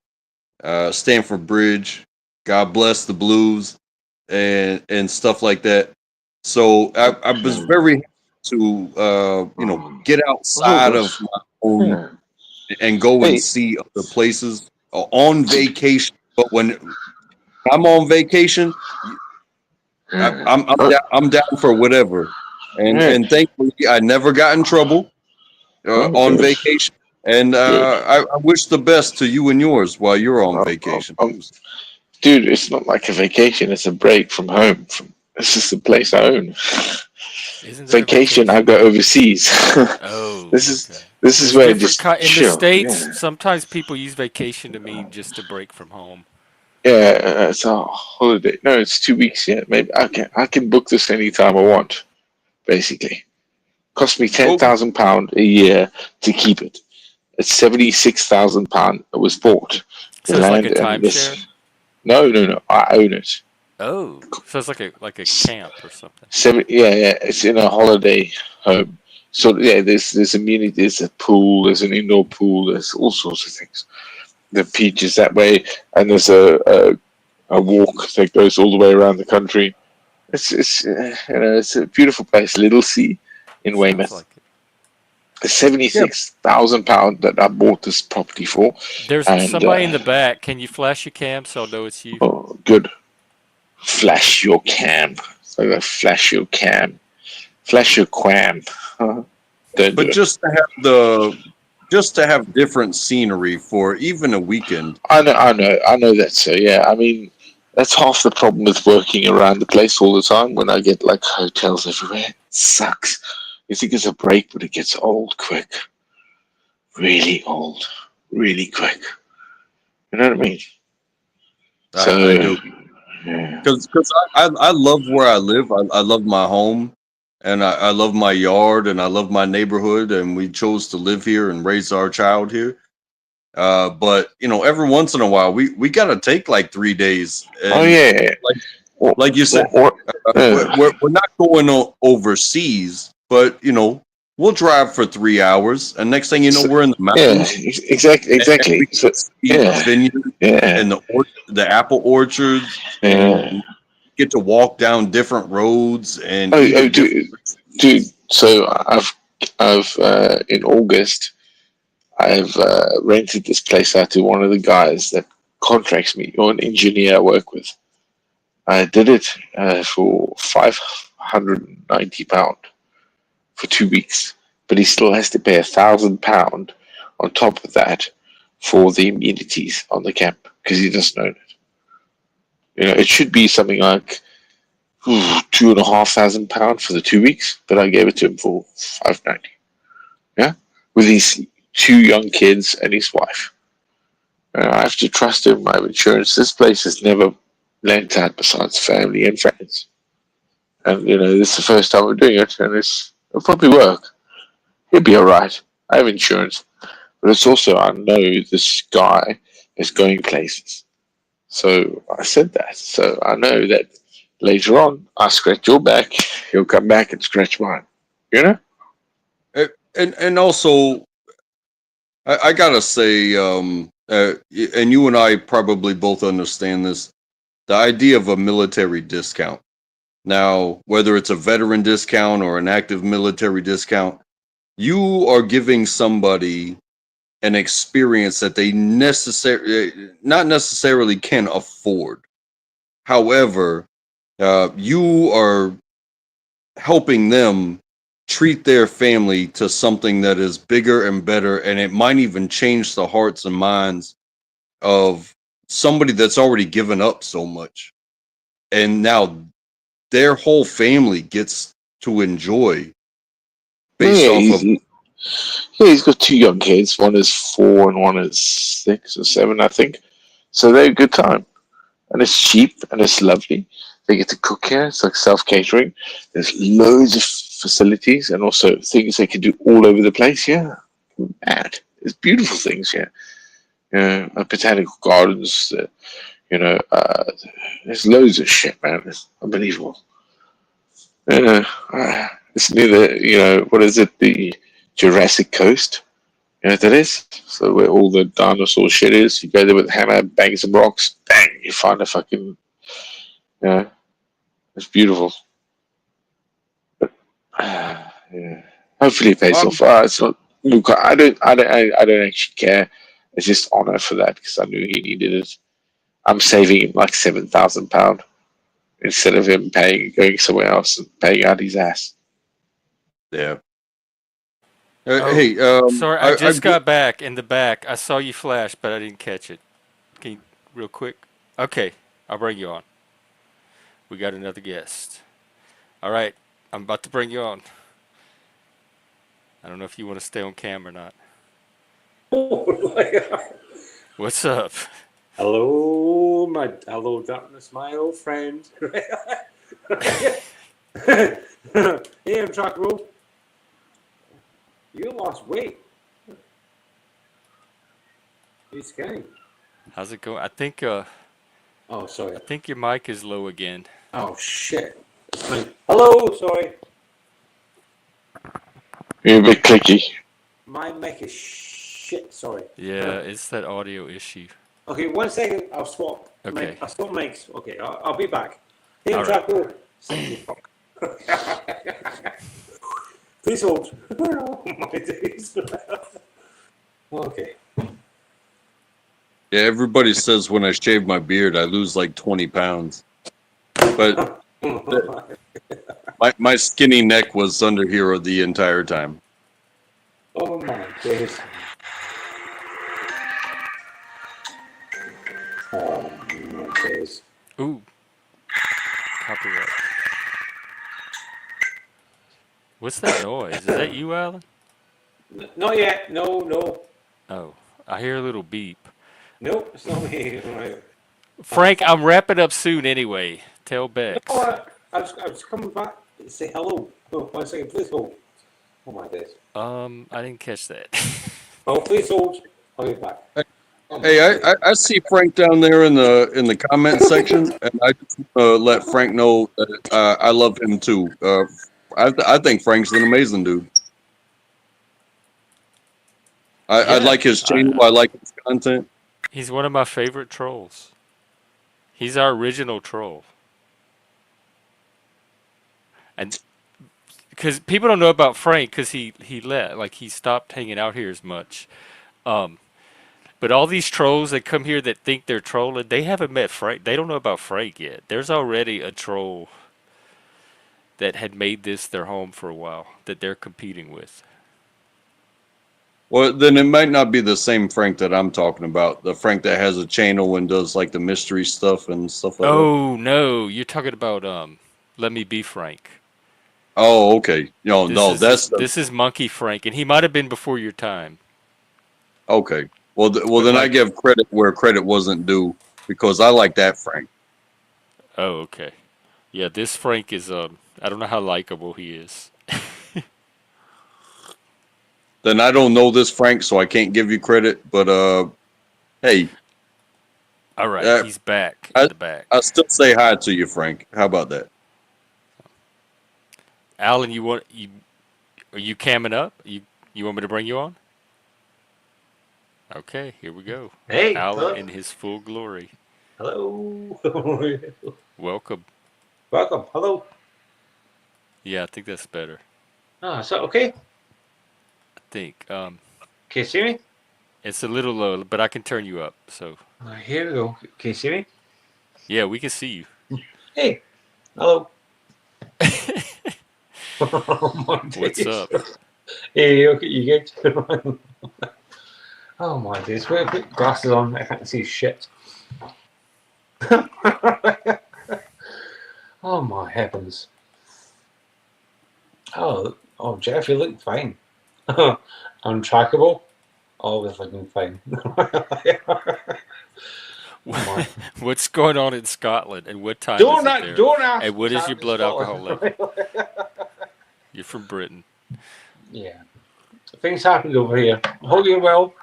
Stamford Bridge. God bless the Blues and stuff like that. So I was very happy to get outside of my home and go and Hey, see other places on vacation. But when I'm on vacation, oh, I'm down for whatever. yeah. And thankfully, I never got in trouble Oh, on good, vacation. And good. I wish the best to you and yours while you're on Um, um, vacation. um, dude, it's not like a vacation. It's a break from home. It's just a place I own. Isn't there a Vacation, I vacation? go overseas. Oh, this is okay. this is There's where I different just in the chill. states. Yeah, Sometimes people use vacation to mean just a break from home. yeah. It's a holiday. No, it's 2 weeks. Yeah, maybe I can book this anytime I want. Basically, cost me ten Okay. thousand pound a year to keep it. It's £76,000. It was bought. The So it's like a land and timeshare. this. No, no, no. I own it. Oh, so it's like a S- camp or something. Yeah, yeah. It's in a holiday home. So yeah, there's immunity. There's a pool. There's an indoor pool. There's all sorts of things. The beach is that way, and there's a walk that goes all the way around the country. It's a beautiful place. Little Sea in Sounds Weymouth. like it. Yeah, £76,000 that I bought this property for, There's and somebody in the back. Can you flash your cam so I'll know it's you? oh, good. Flash your cam. So I flash your cam. Flash your quam. Huh? Don't do but it. just to have different scenery for even a weekend. I know that. So yeah, I mean, that's half the problem with working around the place all the time. When I get like hotels everywhere, it sucks. You think it's a break, but it gets old quick. Really old. Really quick. You know what I mean? I So do. yeah. Because I love where I live. I love my home, and I love my yard, and I love my neighborhood, and we chose to live here and raise our child here. But every once in a while, we gotta take like 3 days, Oh and yeah. Yeah. like What? like you said, What? we're not going overseas, but we'll drive for 3 hours, and next thing you know, So, we're in the yeah. mountains, Exactly. and we Exactly. get So to see the yeah. vineyard Yeah. and the apple orchards, Yeah. and get to walk down different roads and Oh, eat oh, at different. dude. So I've in August, I've rented this place out to one of the guys that contracts me, or an engineer I work with. I did it for £590 for 2 weeks, but he still has to pay £1,000 on top of that for the amenities on the camp because he doesn't own it. It should be something like £2,500 for the 2 weeks, but I gave it to him for £590. Yeah, with his two young kids and his wife. I have to trust him. I have insurance. This place has never lent out besides family and friends, and this is the first time we're doing it, and it'll probably work. He'll be all right. I have insurance, but it's also I know this guy is going places. So I said that. So I know that later on, I scratch your back, he'll come back and scratch mine. You know? And also, I gotta say, and you and I probably both understand this. The idea of a military discount. Now, whether it's a veteran discount or an active military discount, you are giving somebody an experience that they not necessarily can afford. However, you are helping them treat their family to something that is bigger and better, and it might even change the hearts and minds of somebody that's already given up so much, and now their whole family gets to enjoy based Yeah, off of. he's got two young kids. One is 4 and one is 6 or 7, I think. So they're a good time. And it's cheap and it's lovely. They get to cook here. It's like self catering. There's loads of facilities and also things they can do all over the place. Yeah, mad. There's beautiful things here. Botanical gardens. You know, uh, there's loads of shit, man. It's unbelievable. It's near what is it? The Jurassic Coast. You know what that is? So where all the dinosaur shit is. You go there with a hammer, bang some rocks, bang, you find a fucking, it's beautiful. Yeah. Hopefully it pays Um, off. It's not. Look, I don't actually care. It's just honor for that because I knew he needed it. I'm saving him like £7,000 instead of him paying, going somewhere else and paying out his ass. yeah. Oh, Hey, sorry, I just got back in the back. I saw you flash, but I didn't catch it. Can you, real quick? Okay, I'll bring you on. We got another guest. All right, I'm about to bring you on. I don't know if you want to stay on camera or not. What's up? Hello, darkness, my old friend. Hey, I'm Chuck Rule. You lost weight. You skinny. How's it going? Oh, sorry. I think your mic is low again. Oh shit. Hello, sorry. You're a bit clicky. My mic is shit. Sorry. Yeah, it's that audio issue. Okay, 1 second. I'll swap. Okay. I'll swap mics. Okay, I'll be back. Hey, I'm All Chuck Rule. Please hold. Oh my days. Okay. Yeah, everybody says when I shave my beard, I lose like 20 pounds. But my skinny neck was under here the entire time. Oh my days. Oh my days. Ooh. Copyright. What's that noise? Is that you, Alan? Not yet. No. Oh, I hear a little beep. Nope, it's not me. Frank, I'm wrapping up soon anyway. Tell Bex. No, I was coming back to say hello. Oh, 1 second, please hold. Oh my days. I didn't catch that. Oh, please hold. I'll be back. Hey, I see Frank down there in the comment section, and I just let Frank know that I love him too. I think Frank's an amazing dude. I Yeah, like his channel. I like his content. He's one of my favorite trolls. He's our original troll. And because people don't know about Frank because he stopped hanging out here as much. But all these trolls that come here that think they're trolling, they haven't met Frank. They don't know about Frank yet. There's already a troll that had made this their home for a while that they're competing with. Well, then it might not be the same Frank that I'm talking about. The Frank that has a channel and does like the mystery stuff and stuff like that. Oh no, you're talking about Let Me Be Frank. Oh, okay. No, This is Monkey Frank, and he might have been before your time. okay. Well, then I give credit where credit wasn't due because I like that Frank. Oh, okay. Yeah, this Frank is I don't know how likable he is. Then I don't know this Frank, so I can't give you credit. But hey. All right, he's back in the back. I still say hi to you, Frank. How about that? Alan, are you camming up? You want me to bring you on? Okay, here we go. Hey, Alan hello. in his full glory. Hello. Welcome. Welcome. Hello. Yeah, I think that's better. Oh, is that okay? I think. Can you see me? It's a little low, but I can turn you up. So. Here we go. Can you see me? Yeah, we can see you. Hey. Hello. What's up? Hey, okay, you good? Oh my days, wait, put glasses on, I can't see shit. Oh my heavens. Oh, Jeff, you look fine. Untrackable, always looking fine. What's going on in Scotland, and what time Don't is it there? Don't ask. And what is your blood alcohol level? You're from Britain. Yeah. Things happened over here. Hope you're well.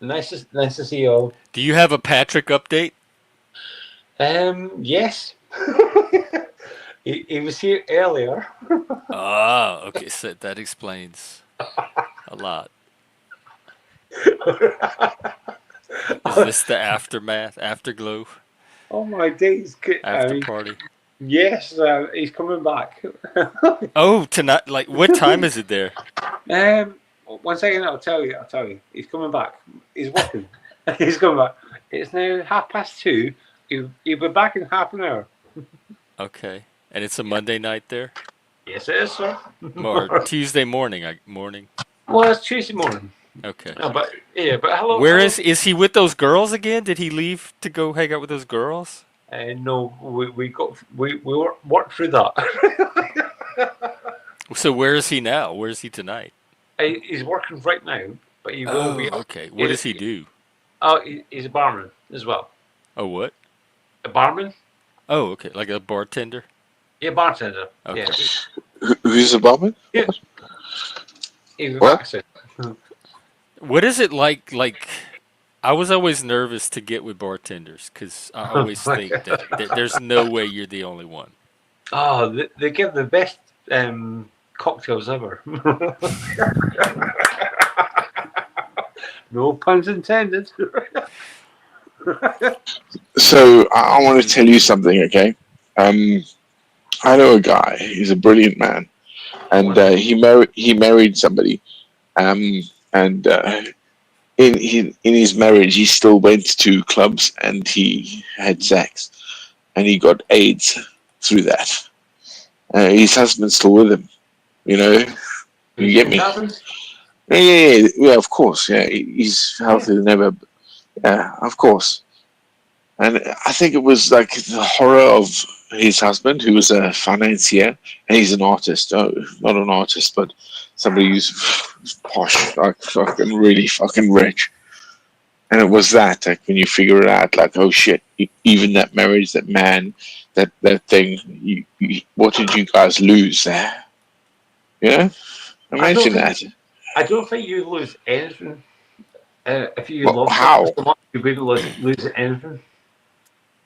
Nice to see you all. Do you have a Patrick update? Yes. he was here earlier. Ah, okay. So that explains a lot. Is this the aftermath, afterglow? Oh my days! After party. Yes, he's coming back. Oh, tonight. Like, what time is it there? One second, I'll tell you. He's coming back. He's working. He's coming back. It's now 2:30. He'll be back in half an hour. Okay, and it's a Monday night there, Yes, it is, sir. or Tuesday morning. Morning. Well, it's Tuesday morning. Okay. But hello. Where hello. is he with those girls again? Did he leave to go hang out with those girls? No, we worked through that. So where is he now? Where is he tonight? He's working right now, but he will be. Okay. What does he do? Oh, he's a barman as well. Oh, what? A barman? Oh, okay. Like a bartender? Yeah, bartender. Okay. Yeah. Who's the barman? Yeah. He's an What? accent. What is it like? I was always nervous to get with bartenders because I always think that there's no way you're the only one. Oh, they give the best cocktails ever. No puns intended. So I want to tell you something, okay? I know a guy. He's a brilliant man, and he married somebody. And in his marriage, he still went to clubs and he had sex, and he got AIDS through that. His husband's still with him. You know, you get me? Yeah, of course. Yeah, he's healthier than ever. Yeah, of course. And I think it was like the horror of his husband, who was a financier, and he's an artist. Oh, not an artist, but somebody who's posh, like fucking really fucking rich. And it was that, like, when you figure it out, like, oh shit, even that marriage, that man, that thing, what did you guys lose there? Yeah? Imagine that. I don't think you lose anything. If you Well, love how? someone so much, you wouldn't lose anything.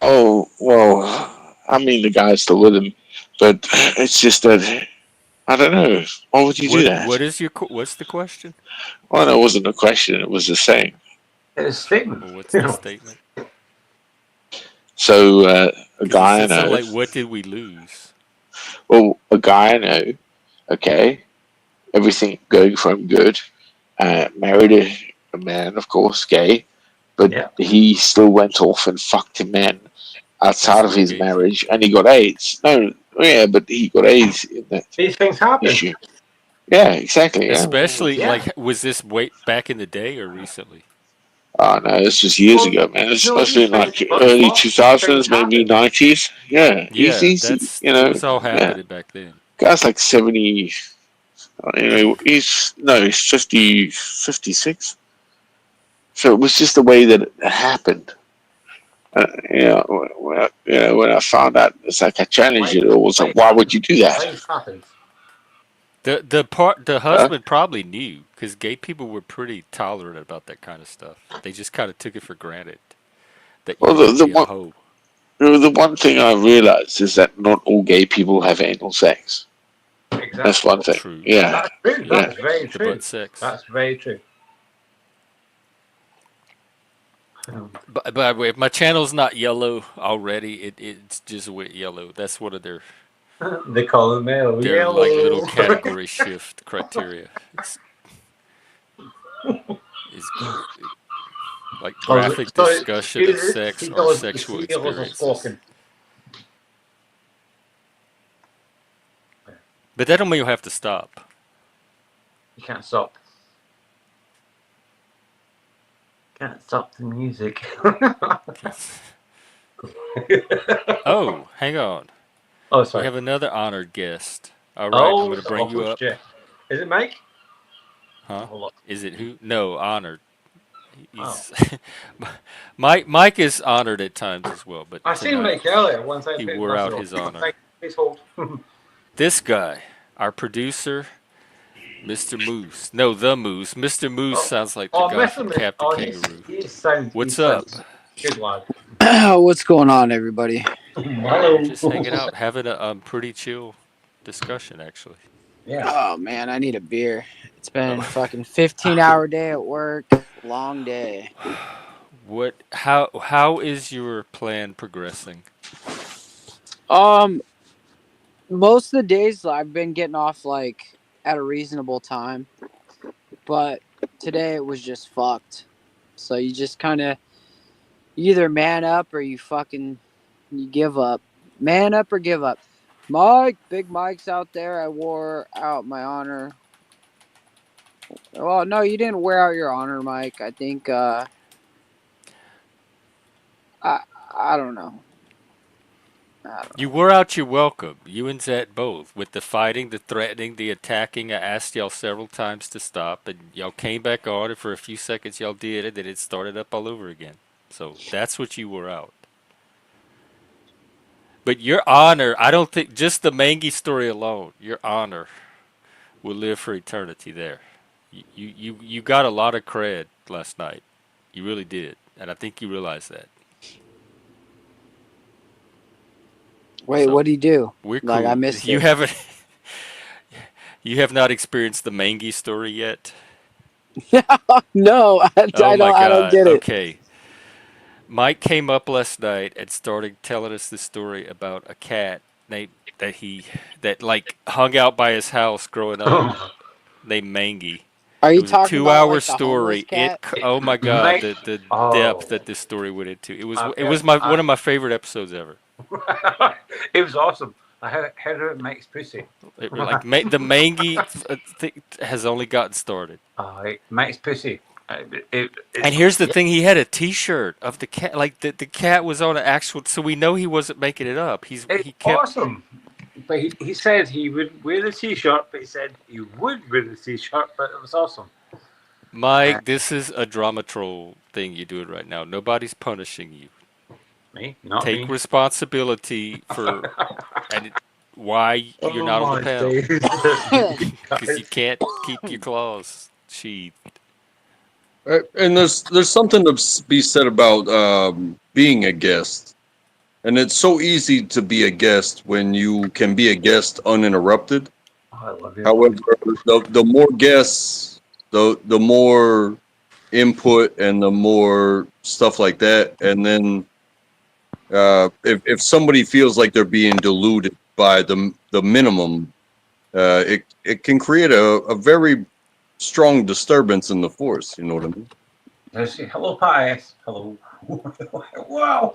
Oh, well, I mean, the guy's still with him, but it's just that, I don't know. Why would you do that? What's the question? Well, no, it wasn't a question, it was a saying. It's a statement. Well, what's the statement? So, a guy I know. Like, what did we lose? Well, a guy I know, okay, everything going from good, married a man, of course, gay, but he still went off and fucked a man outside of his marriage, and he got AIDS. No, yeah, but he got AIDS in that These things happen. issue. Yeah, exactly. Yeah. Especially, like, was this back in the day or recently? Oh no, it's just years ago, man. It's supposed to be like early 2000s, maybe 90s. Yeah, easy. You know, it was all happening back then. Guy's like 70. You know, he's 50, 56. So it was just the way that it happened. When I found out, it's like I challenged it. It was like, why would you do that? The husband probably knew, because gay people were pretty tolerant about that kind of stuff. They just kind of took it for granted that you would be a hoe. The one thing I realized is that not all gay people have anal sex. Exactly. That's one thing. True. Yeah. That's very true. The butt sex. That's very true. But by the way, if my channel's not yellow already, it's just yellow. That's one of their they call it male their yellow. like little category shift criteria. It's like graphic discussion of sex or sexual experiences. But that don't mean you have to stop. You can't stop. Can't stop the music. Oh, hang on. Oh, sorry. We have another honored guest. All right, I'm going to bring you up. Is it Mike? Huh? Is it who? No, honored. Mike is honored at times as well, but I seen Mike earlier. Once he wore out his honor. Please hold. This guy, our producer, Mr. Moose. No, the Moose. Mr. Moose sounds like the guy from Captain Kangaroo. What's up? Good lad. What's going on, everybody? Hello. Just hanging out, having a pretty chill discussion, actually. Yeah. Oh man, I need a beer. It's been a fucking 15-hour day at work. Long day. How is your plan progressing? Most of the days I've been getting off like at a reasonable time, but today it was just fucked. So you just kind of either man up or you give up. Man up or give up. Mike, Big Mike's out there. I wore out my honor. Well, no, you didn't wear out your honor, Mike. I think I I don't know. You wore out your welcome. You and Zet both. With the fighting, the threatening, the attacking. I asked y'all several times to stop, and y'all came back on, and for a few seconds y'all did it, then it started up all over again. So that's what you wore out. But your honor, I don't think, just the Mangy story alone, your honor will live for eternity there. You got a lot of cred last night. You really did. And I think you realize that. Wait, So, what do you do? we're cool. Like I missed You it. haven't you have not experienced the Mangy story yet? No, Oh my I don't god. get it. Okay. Mike came up last night and started telling us the story about a cat named that like hung out by his house growing up named Mangy. Are It you was a talking about 2 hour like the homeless story. cat? Oh my god, Mate. the depth Oh, that this story went into. I've It heard, was one of my favorite episodes ever. it was awesome. I heard it makes pussy. Like the Mangy has only gotten started. It makes pussy. And here's the thing: he had a T-shirt of the cat. Like the cat was on an actual, so we know he wasn't making it up. It's He kept. awesome. But he said he would wear the t-shirt, but he said he would wear the t-shirt, but it was awesome. Mike, this is a drama troll thing you're doing right now. Nobody's punishing you. Me, not Take me. responsibility for why you're not on the panel. Because you can't keep your claws sheathed. And there's something to be said about being a guest, and it's so easy to be a guest when you can be a guest uninterrupted. I love you. However, the more guests, the more input and the more stuff like that, and then if somebody feels like they're being diluted by the minimum, it can create a very strong disturbance in the force. You know what I mean? Let's see. Hello, Pius. Hello. Wow.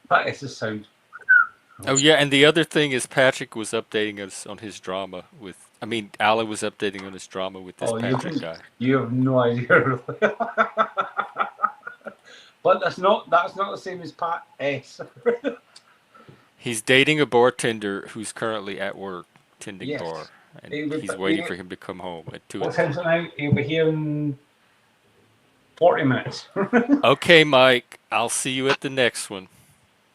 Pius is sound. Oh yeah, and the other thing is Patrick was updating us on his drama with. I mean, Alan was updating on his drama with this Patrick guy. You have no idea. But that's not the same as Pat S. He's dating a bartender who's currently at work tending Yes. bar, and he's waiting for him to come home at 2 What o'clock. time's it now? He'll be here in 40 minutes. Okay, Mike, I'll see you at the next one.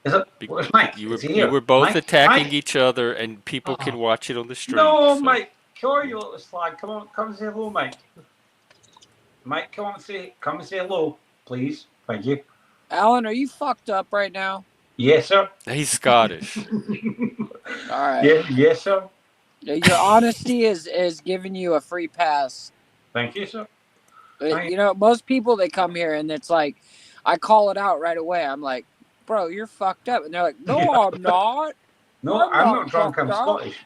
Is it? Where's Mike? You Is he were here? you were both Mike? attacking Mike? each other, and people can watch it on the stream. No, so- Mike. Come on, you little slag. Come on, come and say hello, Mike. Mike, come and say hello, please. Thank you. Alan, are you fucked up right now? Yes, sir. He's Scottish. All right. Yeah, yes, sir. Your honesty is giving you a free pass. Thank you, sir. You know, most people they come here and it's like, I call it out right away. I'm like, bro, you're fucked up, and they're like, no, I'm not. No, I'm not drunk. I'm fucked up. Scottish.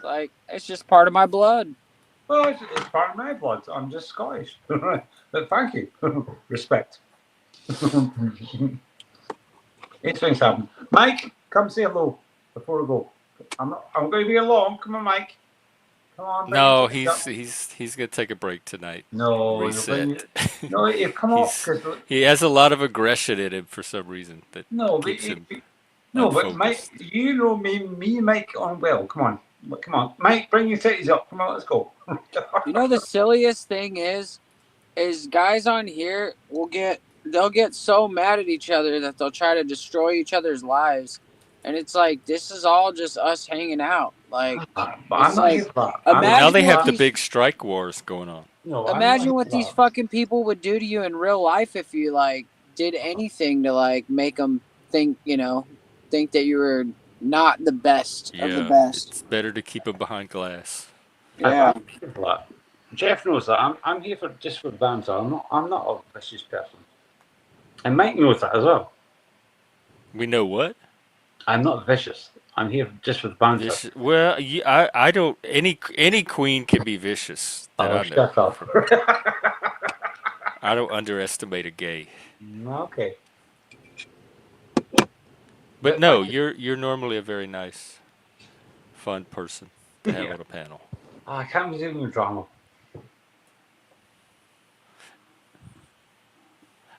Like, it's just part of my blood. Well, it's part of my blood. I'm just Scottish. But thank you. Respect. These things happen. Mike, come say hello before we go. I'm going to be alone. Come on, Mike. Come on. No, bring your things up. he's gonna take a break tonight. No, Reset. no, you come on. He has a lot of aggression in him for some reason that keeps him. But Mike, you know me and Mike on well. Come on, Mike, bring your titties up. Come on, let's go. You know the silliest thing is guys on here they'll get so mad at each other that they'll try to destroy each other's lives, and it's like this is all just us hanging out. Like, it's like Now they have the big strike wars going on. imagine what these fucking people would do to you in real life if you like did anything to like make them think that you were not the best of the best. It's better to keep them behind glass. Yeah. Jeff knows that. I'm here just for banter. I'm not a vicious person. And Mike knows that as well. We know what? I'm not vicious. I'm here just for the banter. Well, I don't. Any queen can be vicious that Oh, I know. shut up. I don't underestimate a gay. Okay. But no, you're normally a very nice, fun person to have Yeah. on a panel. I can't be doing the drama.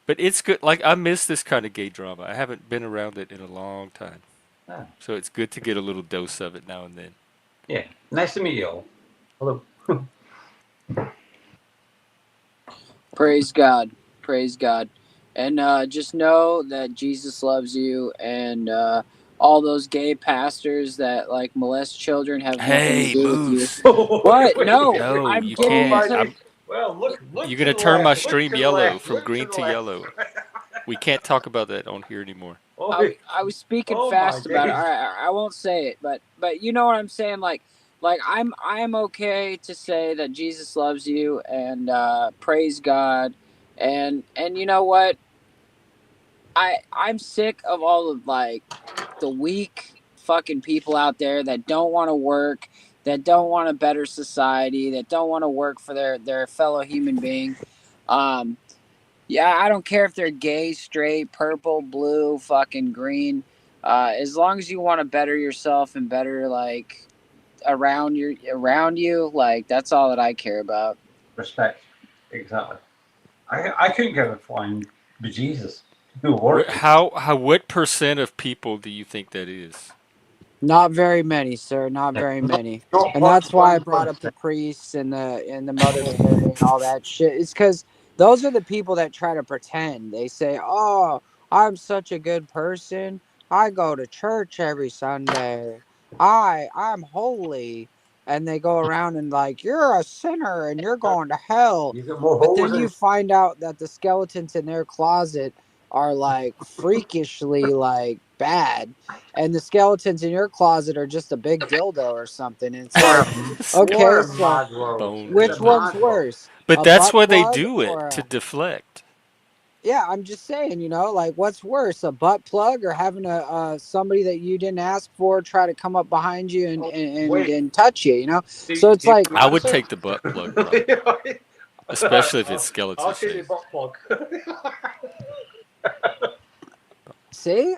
But it's good. Like I miss this kind of gay drama. I haven't been around it in a long time, Ah, so it's good to get a little dose of it now and then. yeah. Nice to meet you all. Hello. Praise God. Praise God. And just know that Jesus loves you, and all those gay pastors that like molest children have nothing to Hey, do with you. Moose. What? No, No, I'm you getting can't. into. Well, look You're to gonna the turn my left. Look stream to the yellow left. from Look to green the to left. yellow. We can't talk about that on here anymore. I was speaking Oh my fast about it. days. I won't say it, but you know what I'm saying. Like I'm okay to say that Jesus loves you, and praise God, and you know what, I'm sick of all of like the weak fucking people out there that don't want to work, that don't want a better society, that don't want to work for their fellow human being. Um, yeah, I don't care if they're gay, straight, purple, blue, fucking green. As long as you want to better yourself and better like around you, like that's all that I care about. Respect. Exactly. I couldn't give a flying bejesus. No work. What percent of people do you think that is? Not very many, sir. Not very many. And that's why I brought up the priests and the Mother Mary and all that shit. It's because those are the people that try to pretend. They say, "Oh, I'm such a good person. I go to church every Sunday. I'm holy." And they go around and like, "You're a sinner and you're going to hell." You get more But holes then than you find out that the skeletons in their closet are like freakishly like bad, and the skeletons in your closet are just a big dildo or something. And it's like, what okay, a so mad world. Bone It's a which dildo. one's mad world. worse, But a that's butt why they plug do it or to a? deflect. Yeah, I'm just saying, like what's worse, a butt plug or having a somebody that you didn't ask for try to come up behind you Wait. and touch you, Do So it's you like, I would answer? take the butt plug, bro. Especially if it's skeleton I'll take the shaped. butt plug. see,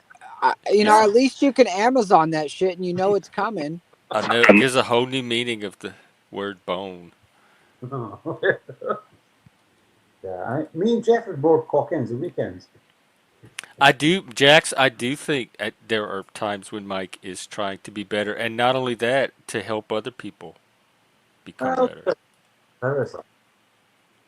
Yeah. at least you can Amazon that shit and it's coming. I know. Here's a whole new meaning of the word bone. Yeah. Me and Jeff are both cock-ins the weekends. Jax, I do think there are times when Mike is trying to be better, and not only that, to help other people become Well, better. there is that.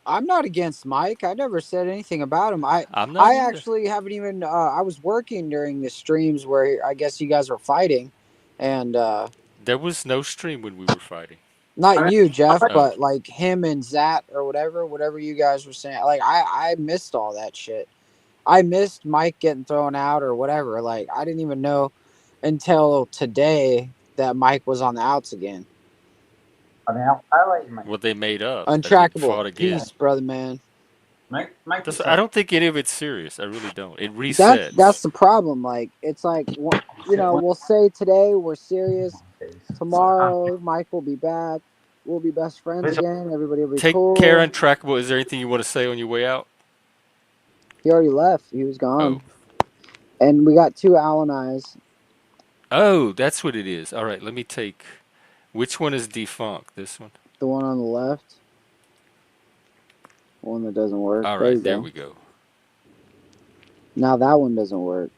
I'm not against Mike. I never said anything about him. I I'm not I either. actually haven't even. I was working during the streams where I guess you guys were fighting, and There was no stream when we were fighting. I not mean, you, Jeff, Oh, but like him and Zat or whatever you guys were saying. Like I missed all that shit. I missed Mike getting thrown out or whatever. Like I didn't even know until today that Mike was on the outs again. I like Mike. what they made up that he Untrackable. fought again. Peace, brother, man. Mike is I don't think any of it's serious. I really don't. It That's resets. the problem. Like it's like we'll say today we're serious. Tomorrow Mike will be back. We'll be best friends again. Everybody will be Take care, cool. untrackable. Is there anything you want to say on your way out? He already left. He was Oh, gone. And we got two Allen eyes. oh, that's what it is. All right, let me take. Which one is defunct? This one. The one on the left. One that doesn't work. All There right, you there go. we go. Now that one doesn't work.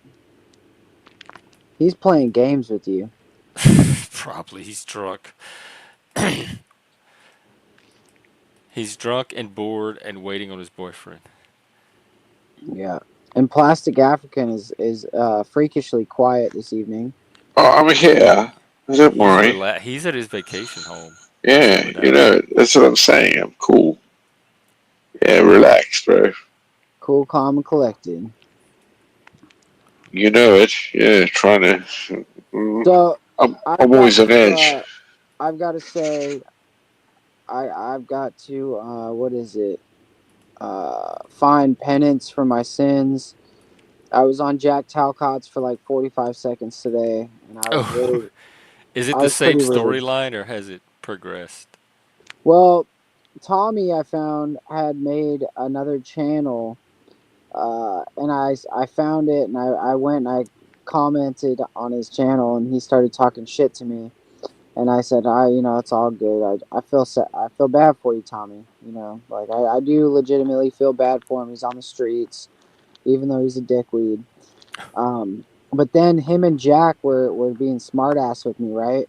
He's playing games with you. Probably he's drunk. He's drunk and bored and waiting on his boyfriend. Yeah. And Plastic African is freakishly quiet this evening. Oh, I'm here. Don't worry. He's at his vacation home, Yeah, chilling out. that's what I'm saying. I'm cool. Yeah, relax, bro. Cool, calm, and collected. You know it. Yeah, trying to. So I'm I've got always on to edge. I've got to say I've got to what is it? Find penance for my sins I was on Jack Talcott's for like 45 seconds today, and I was Oh, really, is it I the was same pretty rude. storyline or has it progressed? Well, Tommy, I found, had made another channel, and I found it, and I went and I commented on his channel, and he started talking shit to me, and I said, it's all good. I feel bad for you, Tommy. Like I do legitimately feel bad for him. He's on the streets, even though he's a dickweed. But then him and Jack were being smartass with me, right?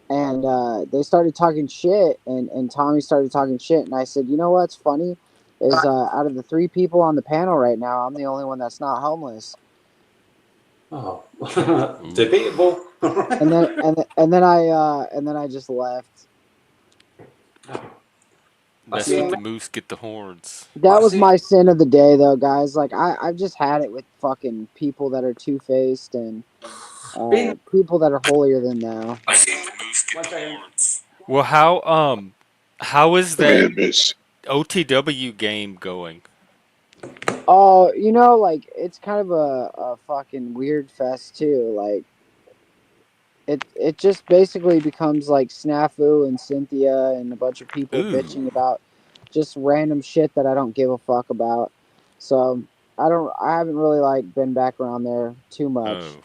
And they started talking shit, and Tommy started talking shit, and I said, you know what's funny is out of the 3 people on the panel right now, I'm the only one that's not homeless. Oh, debatable. And then I just left. That's see. what the moose get the horns. That was see. my sin of the day, though, guys. Like I've just had it with fucking people that are 2-faced and people that are holier than thou. One second. Well, how is Come that here, miss. OTW game going? Oh, like it's kind of a fucking weird fest too. Like it just basically becomes like Snafu and Cynthia and a bunch of people Ooh. bitching about just random shit that I don't give a fuck about. So I haven't really like been back around there too much. Oh.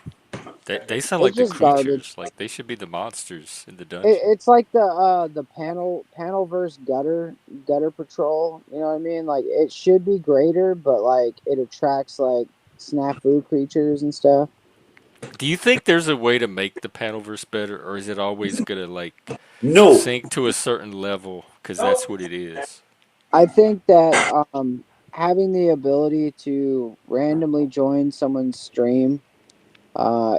They sound It's like the just garbage. creatures. Like they should be the monsters in the It, dungeon. it's like the panel versus gutter patrol. You know what I mean? Like it should be greater, but like it attracts like snafu creatures and stuff. Do you think there's a way to make the panelverse better, or is it always gonna like No. sink to a certain level because that's what it is? I think that having the ability to randomly join someone's stream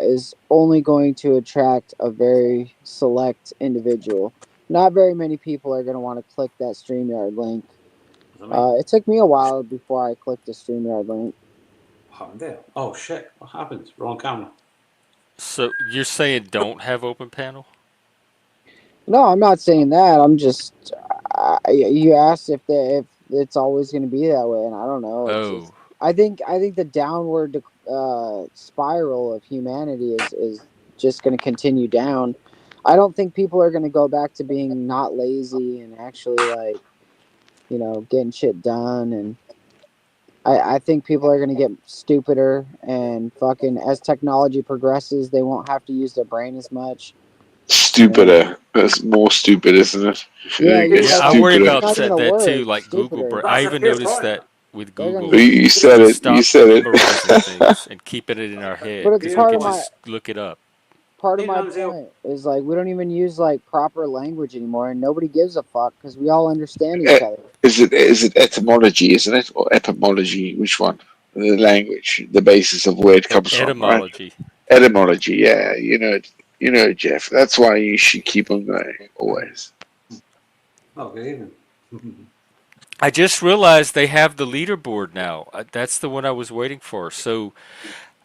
is only going to attract a very select individual. Not very many people are going to want to click that StreamYard link. It took me a while before I clicked the StreamYard link. What happened there? Oh shit! What happened? Wrong camera. So you're saying don't have open panel? No, I'm not saying that. I'm just you asked if it's always going to be that way, and I don't know. Oh, I think the downward spiral of humanity is just going to continue down. I don't think people are going to go back to being not lazy and actually like getting shit done. And I think people are going to get stupider and fucking as technology progresses, they won't have to use their brain as much. Stupider. That's more stupid, isn't it? Yeah, It gets yeah. I worry stupider. about not even a that word. too. Like Google, Stupider. I That's a even fair noticed point. that with They're gonna Google, get You said we it. You stopped said it. memorizing things and keeping it in our head But it's because we part of could my just look it up. part of my point is like we don't even use like proper language anymore, and nobody gives a fuck because we all understand each other. Is it etymology, isn't it? Or etymology? Which one? The language, the basis of where it comes from, right? Etymology. Etymology, yeah. You know, Jeff. That's why you should keep on going always. Oh, good evening. I just realized they have the leaderboard now. That's the one I was waiting for. So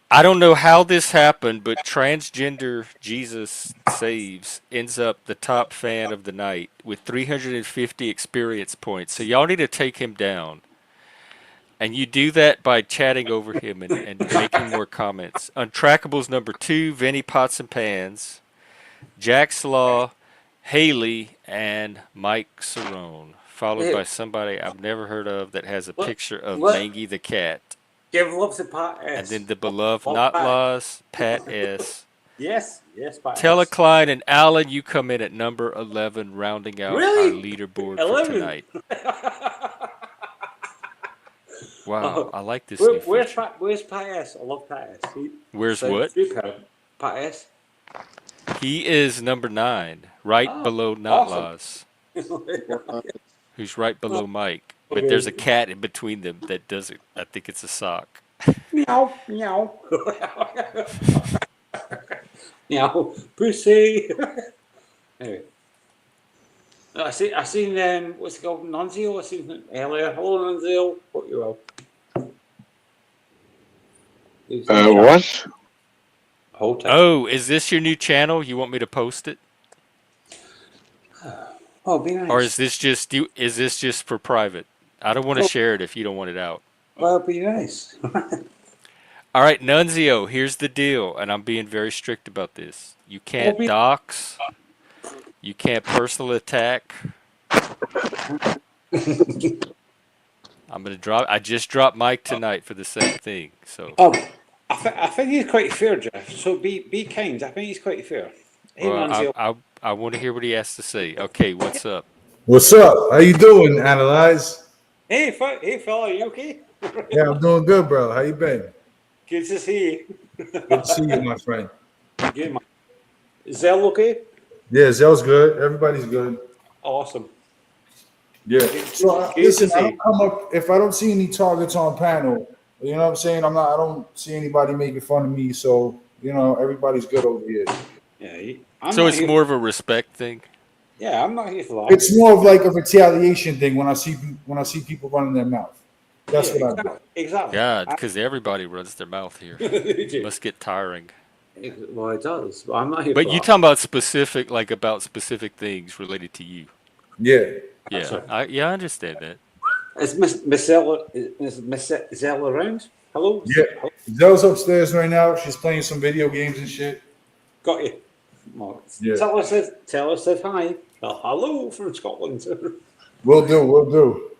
I don't know how this happened, but transgender Jesus Saves ends up the top fan of the night with 350 experience points. So y'all need to take him down. And you do that by chatting over him and making more comments. Untrackables number 2, Vinny Pots and Pans, Jack Slaw, Haley, and Mike Cerrone. Followed by somebody I've never heard of that has a picture of Mangy the cat. Give love to Pat S. And then the beloved Not Laws, Pat S. Yes, Pat Tella S. Klein and Alan, you come in at number 11, rounding out our Really? leaderboard for 11. tonight. Wow, I like this new feature. Where's Pat S? I love Pat S. Where's what? Super. Pat S. He is number 9, right below Not Awesome. Laws, who's right below Mike. But there's a cat in between them that does it. I think it's a sock. Meow, meow. Meow, pussy. Anyway. I seen what's it called, Nunzio? I seen him earlier. Hello, Nunzio. Hope you're well. What? Hold tight. Oh, is this your new channel? You want me to post it? Oh, be nice. Or is this just you? Is this just for private? I don't want to share it if you don't want it out. Well, be nice. All right, Nunzio, here's the deal, and I'm being very strict about this. You can't dox. You can't personal attack. I just dropped Mike tonight for the same thing. So. I think he's quite fair, Jeff. So be kind. I think he's quite fair. Hey, Well, Nunzio. I want to hear what he has to say. Okay, what's up? What's up? How you doing, Analyze? Hey, fella, are you okay? Yeah, I'm doing good, bro. How you been? Good to see you. Good to see you, my friend. Good, man. Is Zell okay? Yeah, Zell's good. Everybody's good. Awesome. Yeah. So Good listen, to I see. don't come up if I don't see any targets on panel. You know what I'm saying? I don't see anybody making fun of me. So everybody's good over here. Yeah. So it's more of a respect thing. Yeah, I'm not here for that. It's more of like a retaliation thing when I see people running their mouth. That's what I do. Exactly. God, because everybody runs their mouth here. Must get tiring. Well, it does. But I'm not here But for you that. talking about specific things related to you. Yeah. Yeah. I understand that. Is Miss Zell around? Hello? Yeah. Zell's upstairs right now. She's playing some video games and shit. Got you. Well, Yeah. Tell us hi. Well, hello from Scotland. Will do.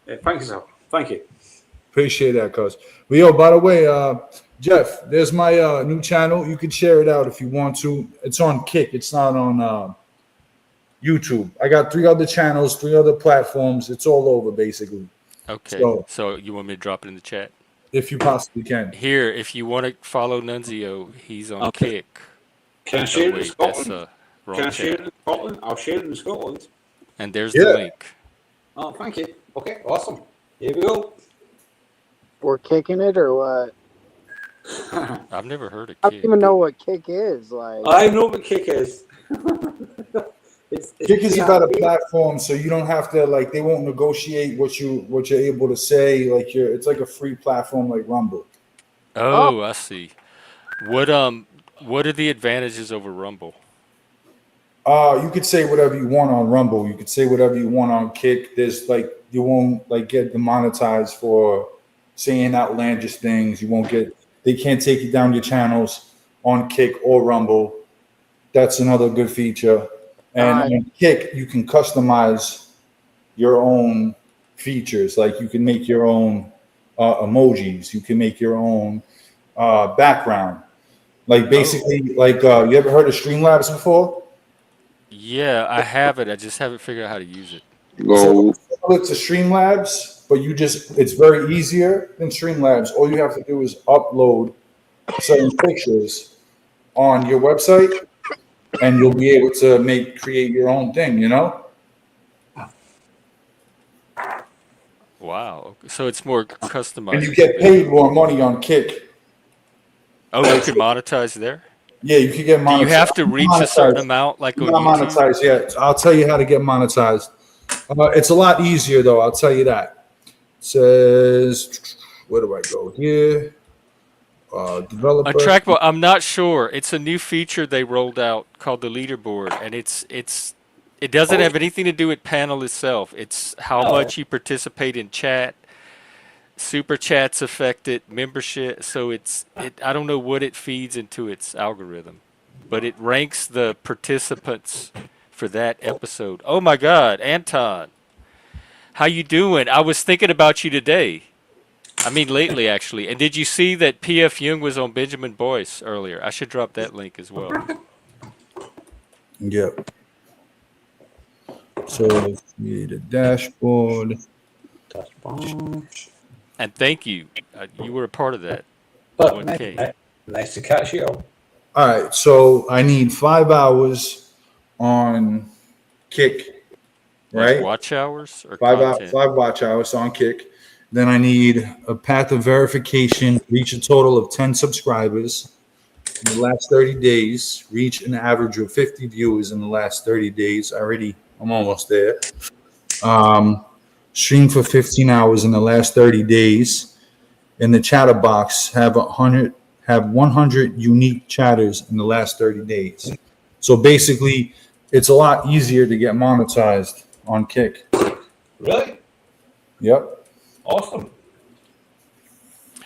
Thank you, sir. Thank you. Appreciate that, cuz. But yo, by the way, Jeff, there's my new channel. You can share it out if you want to. It's on Kick. It's not on YouTube. I got 3 other channels, 3 other platforms. It's all over, basically. Okay. So you want me to drop it in the chat? If you possibly can. Here, if you want to follow Nunzio, he's on Kick. Can I share it in Scotland? Wrong Can I share it chat. in Scotland? I'll share it in Scotland. And there's the link. Oh, thank you. Okay, awesome. Here we go. We're kicking it or what? I've never heard of I Kick. don't even know what kick is. Like, I know what Kick is. Kick is about a platform, so you don't have to they won't negotiate what you're able to say. It's like a free platform like Rumble. Oh, I see. What are the advantages over Rumble? You could say whatever you want on Rumble. You could say whatever you want on Kick. There's you won't get demonetized for saying outlandish things. They can't take you down your channels on Kick or Rumble. That's another good feature. And on Kick, you can customize your own features. Like you can make your own emojis. You can make your own background. Like basically, you ever heard of Streamlabs before? Yeah, I have it. I just haven't figured out how to use it. So it's a Streamlabs, but it's very easier than Streamlabs. All you have to do is upload certain pictures on your website, and you'll be able to create your own thing, Wow. So it's more customized. And you get paid more money on Kick. Oh, you can monetize there? Yeah, you can get monetized. Do you have to reach a certain amount like on YouTube? Not monetized yet. I'll tell you how to get monetized. It's a lot easier, though. I'll tell you that. It says, where do I go here? Developer. Untrackable. I'm not sure. It's a new feature they rolled out called the leaderboard, and it doesn't have anything to do with panel itself. It's how much you participate in chat. Super chats affect it, membership. So I don't know what it feeds into its algorithm, but it ranks the participants for that episode. Oh my God, Anton, how you doing? I was thinking about you today. I mean, lately, actually. And did you see that P.F. Jung was on Benjamin Boyce earlier? I should drop that link as well. Yep. So create a dashboard. And thank you. You were a part of that. But 1K. Nice to catch you up. All right. So I need 5 hours on Kick, right? Like watch hours or 5 watch hours on Kick. Then I need a path of verification, reach a total of 10 subscribers in the last 30 days, reach an average of 50 viewers in the last 30 days. I'm almost there. Stream for 15 hours in the last 30 days. In the chatter box, have 100 unique chatters in the last 30 days. So basically, it's a lot easier to get monetized on Kick. Really? Yep. Awesome.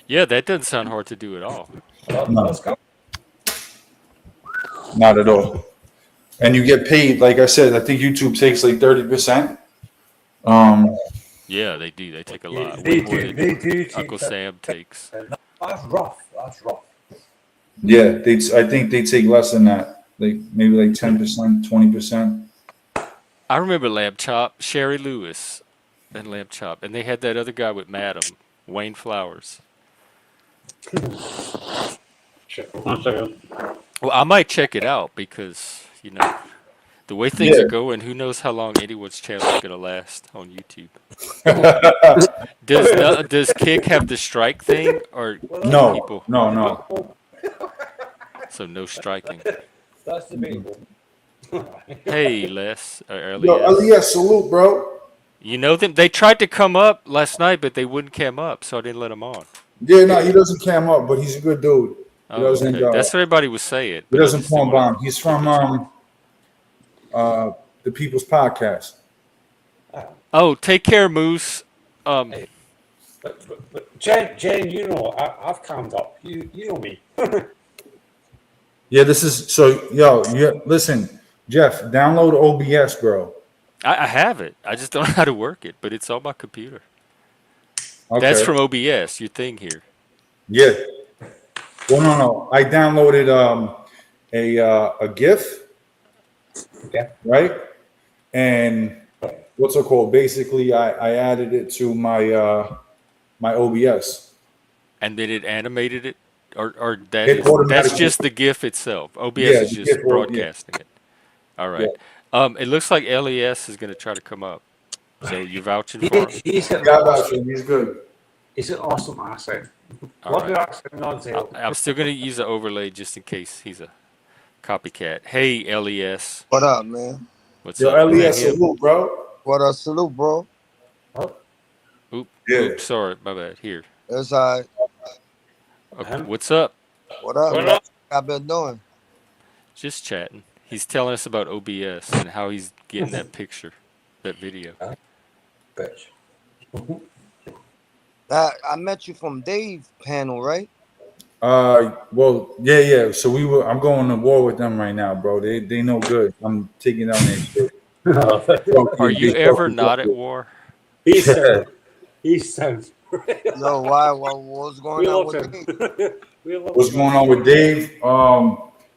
Yeah, that doesn't sound hard to do at all. No, not at all. And you get paid, like I said, I think YouTube takes like 30%. Yeah, they do. They take a lot. Way They more do. than They do take Uncle that. Sam takes. That's rough. That's rough. Yeah, I think they take less than that. Like maybe like 10%, 20%. I remember Lamb Chop, Sherry Lewis, and Lamb Chop, and they had that other guy with Madam, Wayne Flowers. One second. Well, I might check it out because the way things Yeah. are going, who knows how long anyone's channel is gonna last on YouTube. Does Kick have the strike thing, or can No, people? no. So no striking. That's debatable. Hey, Les, or Yo, Elias. Elias, salute, bro. You know them? They tried to come up last night, but they wouldn't come up, so I didn't let them on. Yeah, no, he doesn't cam up, but he's a good dude. He Oh, doesn't. okay. That's what everybody was saying. He But I doesn't just didn't porn want bomb. He's to from kick the People's Podcast. Oh, take care, Moose. But Jen, you know, I've calmed up. You know me. Yeah, this is so. Yo, yeah. Listen, Jeff, download OBS, bro. I have it. I just don't know how to work it, but it's on my computer. Okay. That's from OBS, your thing here. Yeah. Well, no. I downloaded a GIF. Yeah. Right. And what's it called? Basically, I added it to my my OBS. And then it animated it, or It that's automatically- just the GIF itself. OBS Yeah, is the just GIF will- broadcasting it. All right. It looks like LES is going to try to come up. So you're vouching for him? He's got God bless him. He's good. He's an awesome accent. All Love right. your accent, non-zero. I'm still going to use the overlay just in case he's a copycat. Hey, LES. What up, man? What's Yo, up? LES, Him? salute, bro. What up, salute, bro? Yeah. Oops, sorry, my bad. Here. It's all right. Okay, what's up? What up, What man? up? I've been doing. Just chatting. He's telling us about OBS and how he's getting that picture, that video. Bitch. I met you from Dave panel, right? Well, yeah. So I'm going to war with them right now, bro. They no good. I'm taking down their shit. Are you ever not at war? He sounds. Yo, what's going We on love with him. Dave? We love What's him. going on with Dave?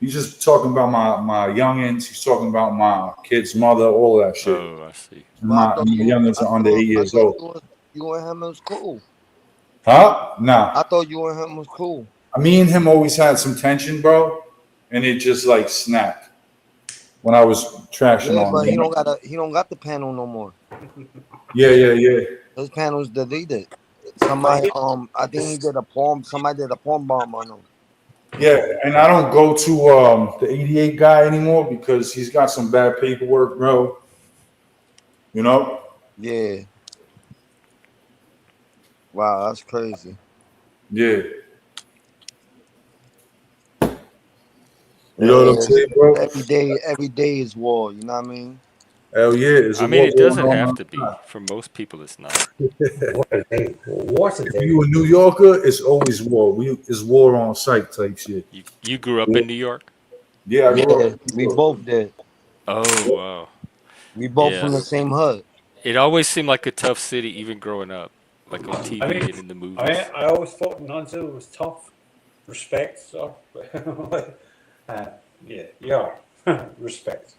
He's just talking about my youngins. He's talking about my kid's mother, all that shit. Oh, I see. My youngins are under 8 years old. You and him was cool. Huh? Nah. I thought you and him was cool. Me and him always had some tension, bro, and it just like snapped when I was trashing Yeah, on but him. he don't got the panel no more. Yeah. His panel's deleted. Somebody I think he did a poem. Somebody did a poem bomb on him. Yeah, and I don't go to the 88 guy anymore because he's got some bad paperwork, bro. You know? Yeah. Wow, that's crazy. Yeah. You know what I'm saying, bro? Every day is war. You know what I mean? Hell yeah. I mean, it doesn't have to be. For most people, it's not. What a day. What a If day. you a New Yorker, it's always war. It's war on sight type shit. You grew up in New York? Yeah, I grew up. We both did. Oh, wow. We both Yeah. from the same hood. It always seemed like a tough city, even growing up, like on TV and in the movies. I always thought non-zero was tough. Respect, so. Yeah. Respect.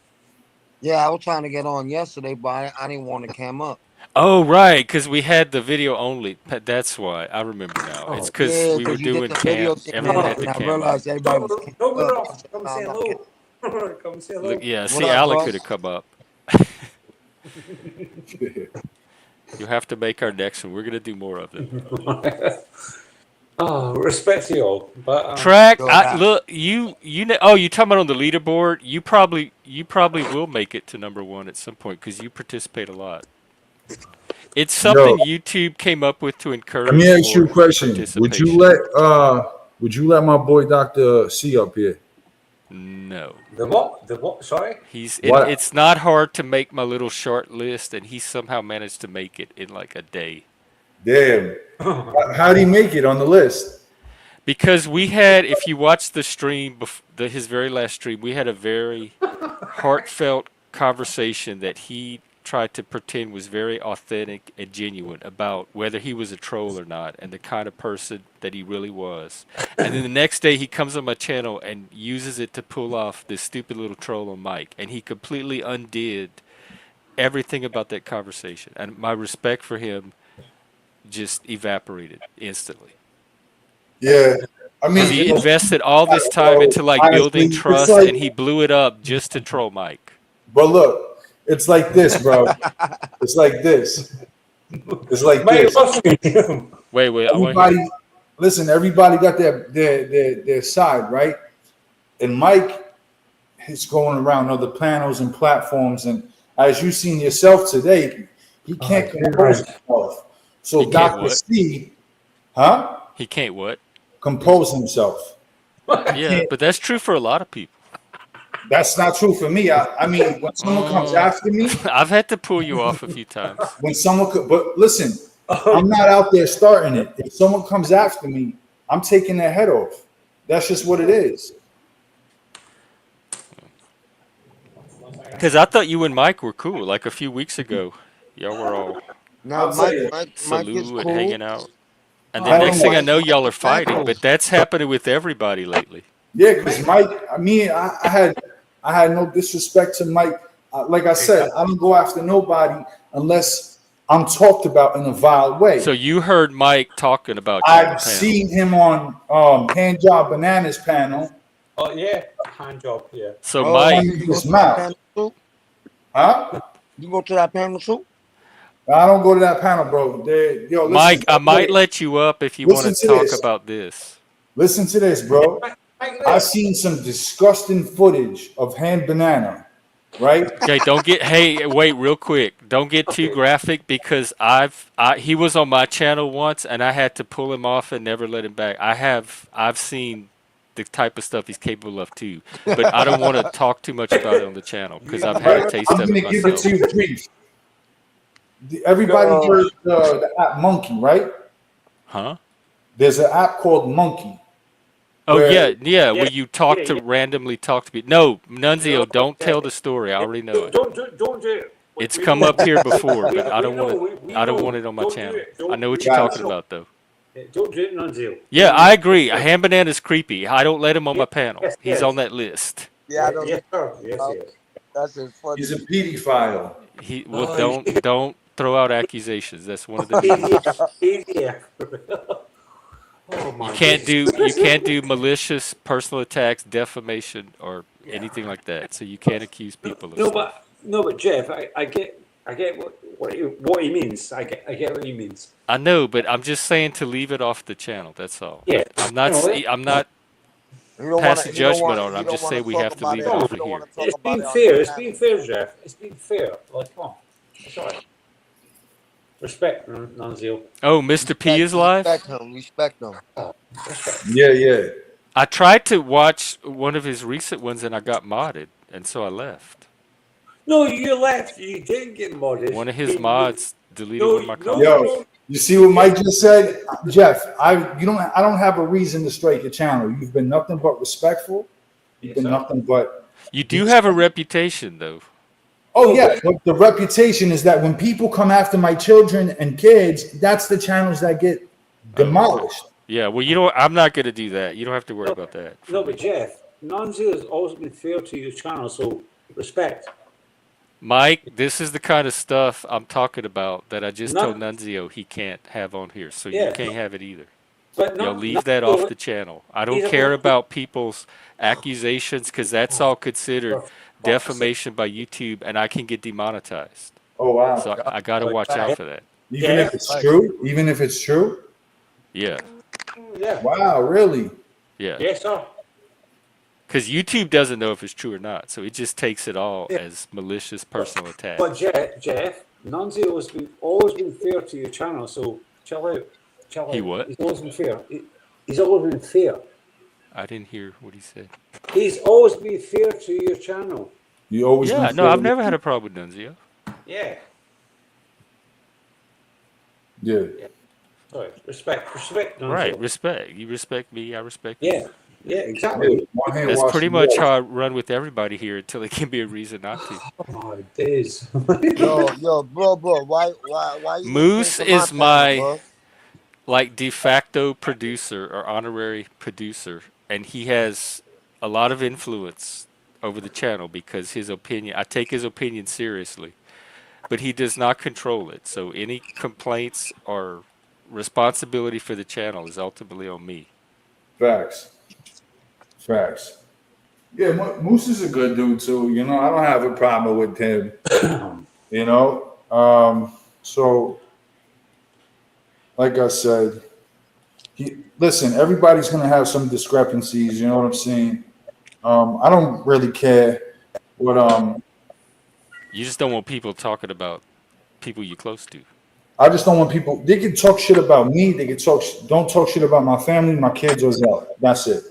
Yeah, I was trying to get on yesterday, but I didn't want to cam up. Oh, right, because we had the video only. That's why. I remember now. It's because Yeah, we were 'cause you did doing the video cam. thing, Everyone had the and I camera. realized everybody was camped Come up. on, come say hello. Come say hello. Look, yeah, What see, up, Alec bro? could have come up. You'll have to make our next one. We're going to do more of them. Oh, respect to you all. But Track, Go back. look, you know, oh, you talking about on the leaderboard? You probably will make it to #1 at some point because you participate a lot. It's something YouTube came up with to encourage. Let me ask you a more question. Would you let my boy Dr. C up here? No. the what? The what? Sorry. It's not hard to make my little short list, and he somehow managed to make it in like a day. Damn. How'd he make it on the list? Because we had, if you watch the stream, his very last stream, we had a very heartfelt conversation that he tried to pretend was very authentic and genuine about whether he was a troll or not and the kind of person that he really was. And then the next day he comes on my channel and uses it to pull off this stupid little troll on Mike. And he completely undid everything about that conversation. And my respect for him just evaporated instantly. Yeah. I mean, He invested all this time into like building trust, and he blew it up just to troll Mike. But look, it's like this, bro. It's like this. It's like this. Wait. Everybody, listen. Everybody got their side, right? And Mike is going around other panels and platforms, and as you've seen yourself today, he can't compose himself. So Dr. C, huh? He can't what? Compose himself. Yeah, but that's true for a lot of people. That's not true for me. I mean, when someone comes after me, I've had to pull you off a few times. When someone could, but listen, I'm not out there starting it. If someone comes after me, I'm taking their head off. That's just what it is. Because I thought you and Mike were cool. Like a few weeks ago, y'all were all and hanging out. And the next thing I know, y'all are fighting. But that's happening with everybody lately. Yeah, because Mike, I had no disrespect to Mike. Like I said, I don't go after nobody unless I'm talked about in a vile way. So you heard Mike talking about you I've seen him on Hand Job Bananas panel. Oh yeah, hand job, yeah. So Mike, his mouth. Huh? You go to that panel too? I don't go to that panel, bro. Yo, listen, Mike, I might let you up if you want to talk about this. Listen to this, bro. I've seen some disgusting footage of Hand Banana, right? Okay, wait real quick. Don't get too graphic because he was on my channel once and I had to pull him off and never let him back. I've seen the type of stuff he's capable of too, but I don't want to talk too much about it on the channel because I've had a taste of it I'm gonna give it to you brief. Everybody heard the app Monkey, right? Huh? There's an app called Monkey. Oh yeah, where you randomly talk to people. No, Nunzio, don't tell the story. I already know it. Don't do it. It's come up here before, but I don't want it on my channel. I know what you're talking about though. Don't do it, Nunzio. Yeah, I agree. A Hand Banana's creepy. I don't let him on my panel. He's on that list. Yeah, I don't. Yes, sir. That's just funny. He's a pedophile. Don't throw out accusations. That's one of the Oh, you can't do malicious personal attacks, defamation, or anything like that. So you can't accuse people of stuff. But Jeff, I get what he means. I get what he means. I know, but I'm just saying to leave it off the channel. That's all. Yeah, I'm not passing judgment on it. I'm just saying we have to leave it off of here. It's been fair. It's been fair, Jeff. It's been fair. Like, come on. It's all right. Respect, Nunzio. Oh, Mr. P is live? Respect him. Yeah. I tried to watch one of his recent ones and I got modded, and so I left. No, you left. You didn't get modded. One of his mods deleted one of my comments. Yo, you see what Mike just said? Jeff, I don't have a reason to strike your channel. You've been nothing but respectful. You've been nothing but... You do have a reputation, though. Oh, yeah. But the reputation is that when people come after my children and kids, that's the channels that get demolished. Yeah, well, I'm not going to do that. You don't have to worry about that. No, but Jeff, Nunzio has always been fair to your channel, so respect. Mike, this is the kind of stuff I'm talking about that I just told Nunzio he can't have on here, so you can't have it either. But leave that off the channel. I don't care about people's accusations because that's all considered defamation by YouTube, and I can get demonetized. Oh, wow. So I got to watch out for that. Even if it's true? Even if it's true? Yeah. Yeah. Wow, really? Yeah. Yes, sir. Because YouTube doesn't know if it's true or not, so it just takes it all as malicious personal attack. But Jeff, Nunzio has always been fair to your channel, so chill out. He what? He's always been fair. He's always been fair. I didn't hear what he said. He's always been fair to your channel. You always I've never had a problem with Nunzio. Yeah. Yeah. Right. Respect, Right, Nunzio. respect. You respect me, I respect you. Yeah. Yeah, Yeah, exactly. one hand That's wash pretty the much other. how I run with everybody here until it can be a reason not to. Oh my days. Yo, bro, why you didn't came Moose to my is panel, my bro? like de facto producer or honorary producer, and he has a lot of influence over the channel because his opinion, I take his opinion seriously, but he does not control it. So any complaints or responsibility for the channel is ultimately on me. Facts. Facts. Yeah, Moose is a good dude too. You know, I don't have a problem with him. You know, so like I said, listen. Everybody's gonna have some discrepancies. You know what I'm saying? I don't really care what. You just don't want people talking about people you close to. I just don't want people. They can talk shit about me. They can talk. Don't talk shit about my family, my kids, or Zell. That's it.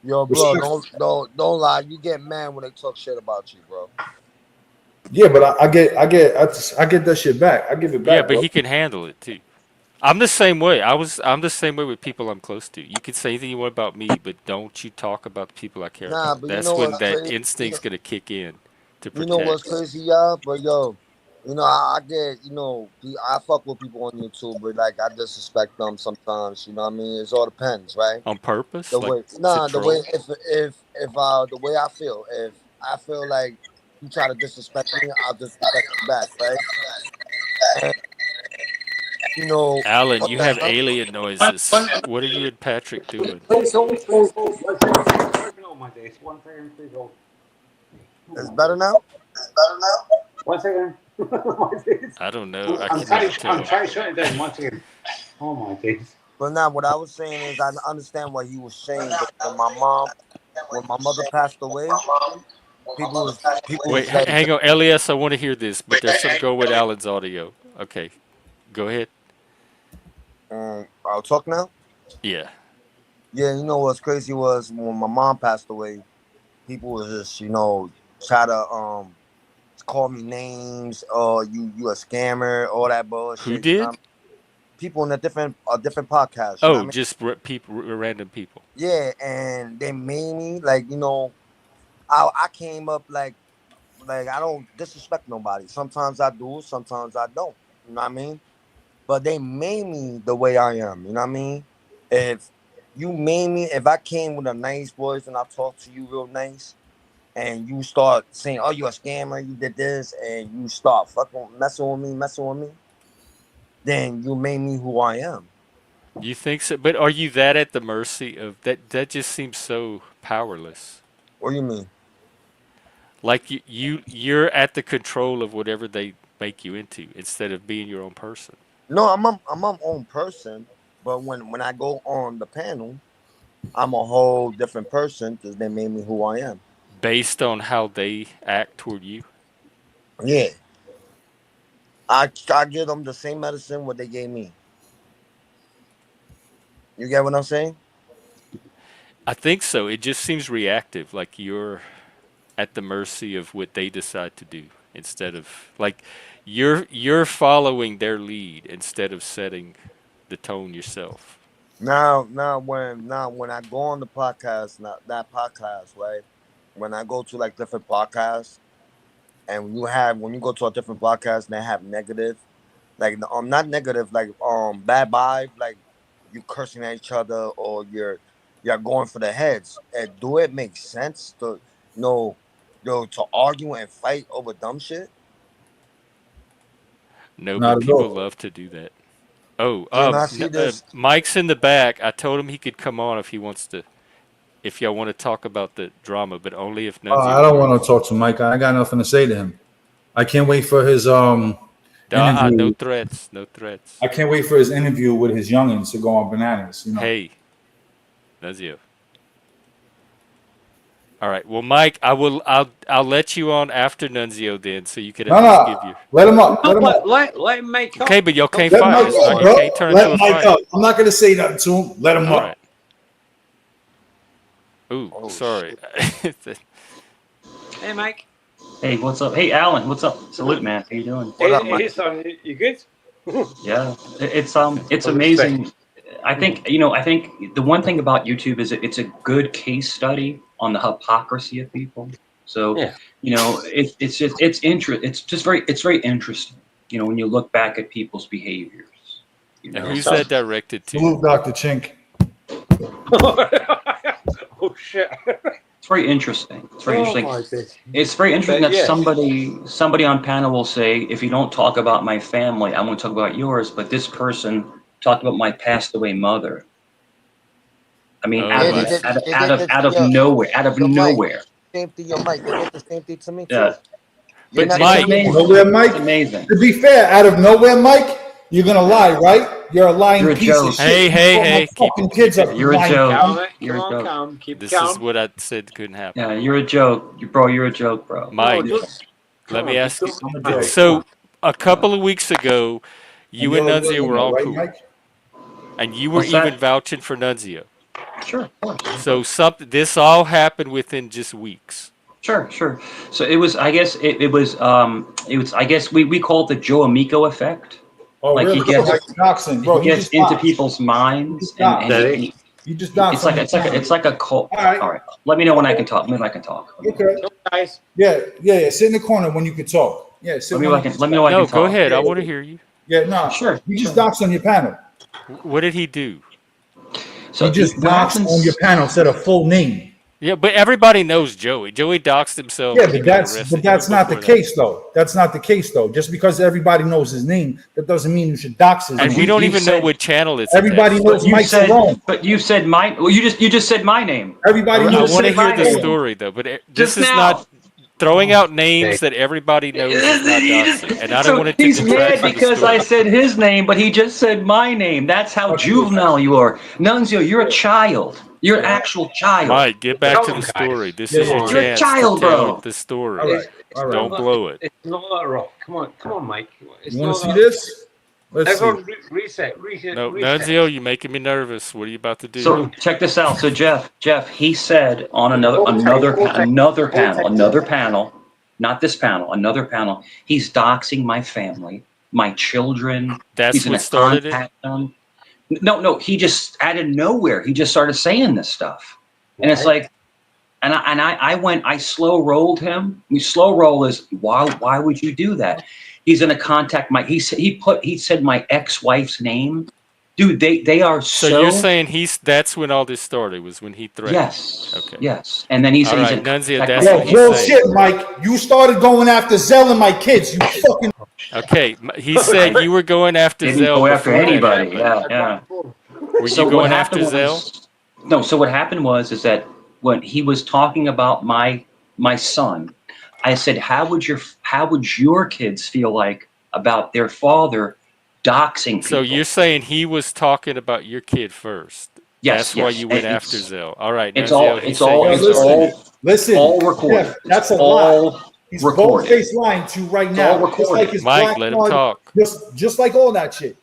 Yo, bro, Respect. don't lie. You get mad when they talk shit about you, bro. Yeah, but I get that shit back. I give it Yeah, back, but bro. he can handle it too. I'm the same way. I'm the same way with people I'm close to. You can say anything you want about me, but don't you talk about the people I care Nah, about. but you That's know when what's that crazy? instinct's gonna kick in to You know what's protect. crazy, y'all? But yo, I get, I fuck with people on YouTube, but like I disrespect them sometimes. You know what I mean? It all depends, right? On purpose, The like way, to nah, the way troll. if the way if I feel like you try to disrespect me, I'll disrespect you back, right? And Alan, what you the have hell? alien noises. What are you and Patrick doing? Please hold. Working on my days. 1 second, please hold. Oh It's my better days. now. 1 second. My days. I don't know. I I'm can trying. never I'm tell. trying to shut it down. 1 second. Oh my days. But now, what I was saying is, I understand what he was saying. But when my mother passed away, people Wait, was like, hang on, Elias. I want to hear this, but there's some go with Alan's audio. Okay, go ahead. I'll talk now. Yeah. Yeah, you know what's crazy was when my mom passed away, people was just try to call me names, you a scammer, all that Who bullshit. did? People in a different podcast. You know what Oh, I mean? just people, random people. Yeah, and they made me like I came up like I don't disrespect nobody. Sometimes I do, sometimes I don't. You know what I mean? But they made me the way I am. You know what I mean? If you made me, if I came with a nice voice and I talk to you real nice, and you start saying, "Oh, you a scammer, you did this," and you start fucking messing with me, then you made me who I am. You think so? But are you that at the mercy of that? That just seems so powerless. What do you mean? Like you're at the control of whatever they make you into instead of being your own person. No, I'm my own person, but when I go on the panel, I'm a whole different person because they made me who I am. Based on how they act toward you. Yeah, I give them the same medicine what they gave me. You get what I'm saying? I think so. It just seems reactive, like you're at the mercy of what they decide to do instead of like you're following their lead instead of setting the tone yourself. Now when I go on the podcast, not that podcast, right? When I go to like different podcasts, and when you go to a different podcast, and they have negative, like not negative, like bad vibe, like you cursing at each other or you're going for the heads. And do it make sense to no, to argue and fight over dumb shit? No, Not but at people all. love to do that. Oh, Then I see this. Mike's in the back. I told him he could come on if he wants to. If y'all want to talk about the drama, but only if I Nunzio don't want to joins. talk to Mike. I got nothing to say to him. I can't wait for his No interview. threats, no threats. I can't wait for his interview with his youngins to go on bananas. You know. Hey, Nunzio. All right. Well, Mike, I'll let you on after Nunzio then, so you could at No, least give no. your. Let him up. No, Let him up. let him make Okay, up. but y'all can't Let fight. Mike up, It bro. can't turn into Let a Mike fight. up. I'm not gonna say nothing to him. Let him All up. right. Ooh, Oh sorry. shit! Hey, Mike. Hey, what's up? Hey, Alan, what's up? Salute, man. How you doing? Hey, What up, Mike? hey, son, you good? Yeah, it's amazing. I think the one thing about YouTube is it's a good case study on the hypocrisy of people. So Yeah. it's very interesting. When you look back at people's behaviors. And who's that directed to? Salute, Dr. Chink. Oh shit. It's very interesting. It's very interesting. My goodness. It's very interesting But that yeah. somebody on panel will say, if you don't talk about my family, I won't talk about yours. But this person talked about my passed away mother. I mean, Oh, out I of see. nowhere. Same thing, your mic. They did the same thing to me too. Yeah. You're But not Mike, amazing. Nowhere, Mike. It's amazing. To be fair, out of nowhere, Mike, you're gonna lie, right? You're a lying You're a piece joke. of shit. Hey, You hey, brought my hey, keep fucking it- kids keep up. it. You're a lying joke. cunt. Calm it. You're Come a on, joke. calm. Keep This calm. is what I said couldn't happen. Yeah, you're a joke, bro. You're a joke, bro. Mike, No, just- let come me on, ask you. just I'm a don't- joke. So a couple of weeks ago, you and you're a Nunzio were millionaire, all right, cool, Mike? and you were What's that? even vouching for Nunzio. Sure, of course. So this all happened within just weeks. Sure. So it was. I guess it was. I guess we call it the Joe Amico effect. Oh, Like really? he gets Like doxing, bro. he You gets just into doxed. people's minds, You just and You just doxed. it's like a cult. All right. All right. Let me know when I can talk. Maybe I can talk. Okay. Guys, Yeah. Sit in the corner when you can talk. Yeah. Sit Let me when know I you can. can Let me know I No, can go talk. ahead. I want to hear you. Yeah, no. Sure. You just doxed on your panel. What did he do? So You just what doxed happens? on your panel, said a full name. Yeah, but everybody knows Joey. Joey doxed himself. Yeah, and he but got that's arrested not the before that. case though. That's not the case though. Just because everybody knows his name, that doesn't mean you should dox his And name. we don't you even know said- what channel it's Everybody attached knows to. Mike Cerrone. But you said my. Well, you just said my name. Everybody I knows. want to say hear my the name. story though. But this Just is now. not throwing out names that everybody knows is not doxing. And I don't So want it to he's detract mad from the because story. I said his name, but he just said my name. That's how juvenile you are. Nunzio, you're a child. You're an actual child. Mike, get back Come to on, the guys. story. This Yeah, is your yeah. You're a chance child, to tell bro. the story. All right. All right. Don't blow it. It's not that rough. Come on, Mike. It's You want not to see that- this? Let's see. Everyone reset. No, reset. Nunzio, you're making me nervous. What are you about to do? So check this out. So Jeff, he said on another panel, not this panel, another panel, he's doxing my family, my children. That's He's what gonna started it? contact them. No, he just out of nowhere, he just started saying this stuff, and it's like, I slow rolled him. We slow roll is why would you do that? He's gonna contact he said my ex-wife's name. Dude, they are So you're saying that's when all this started, was when he threatened? Yes. Okay. Yes. And then he's All right, he's Nunzio, like, that's Yo, what he's bullshit, saying. Mike. You started going after Zell and my kids. You fucking. Okay, he said you were going after didn't Zell go after before that anybody. happened. Yeah. Were So you what going after happened Zell? was no. So what happened was that when he was talking about my son, I said, how would your kids feel like about their father doxing people? So you're saying he was talking about your kid first? Yes, That's why yes. you went And after it's- Zell. All right, It's Nunzio, all he it's said all you it's were- all Listen, all recorded. Jeff, that's It's a lie. all He's recorded. bold-faced lying to you right now. all Just recorded. like his Mike, black let him card, talk. Just like all that shit.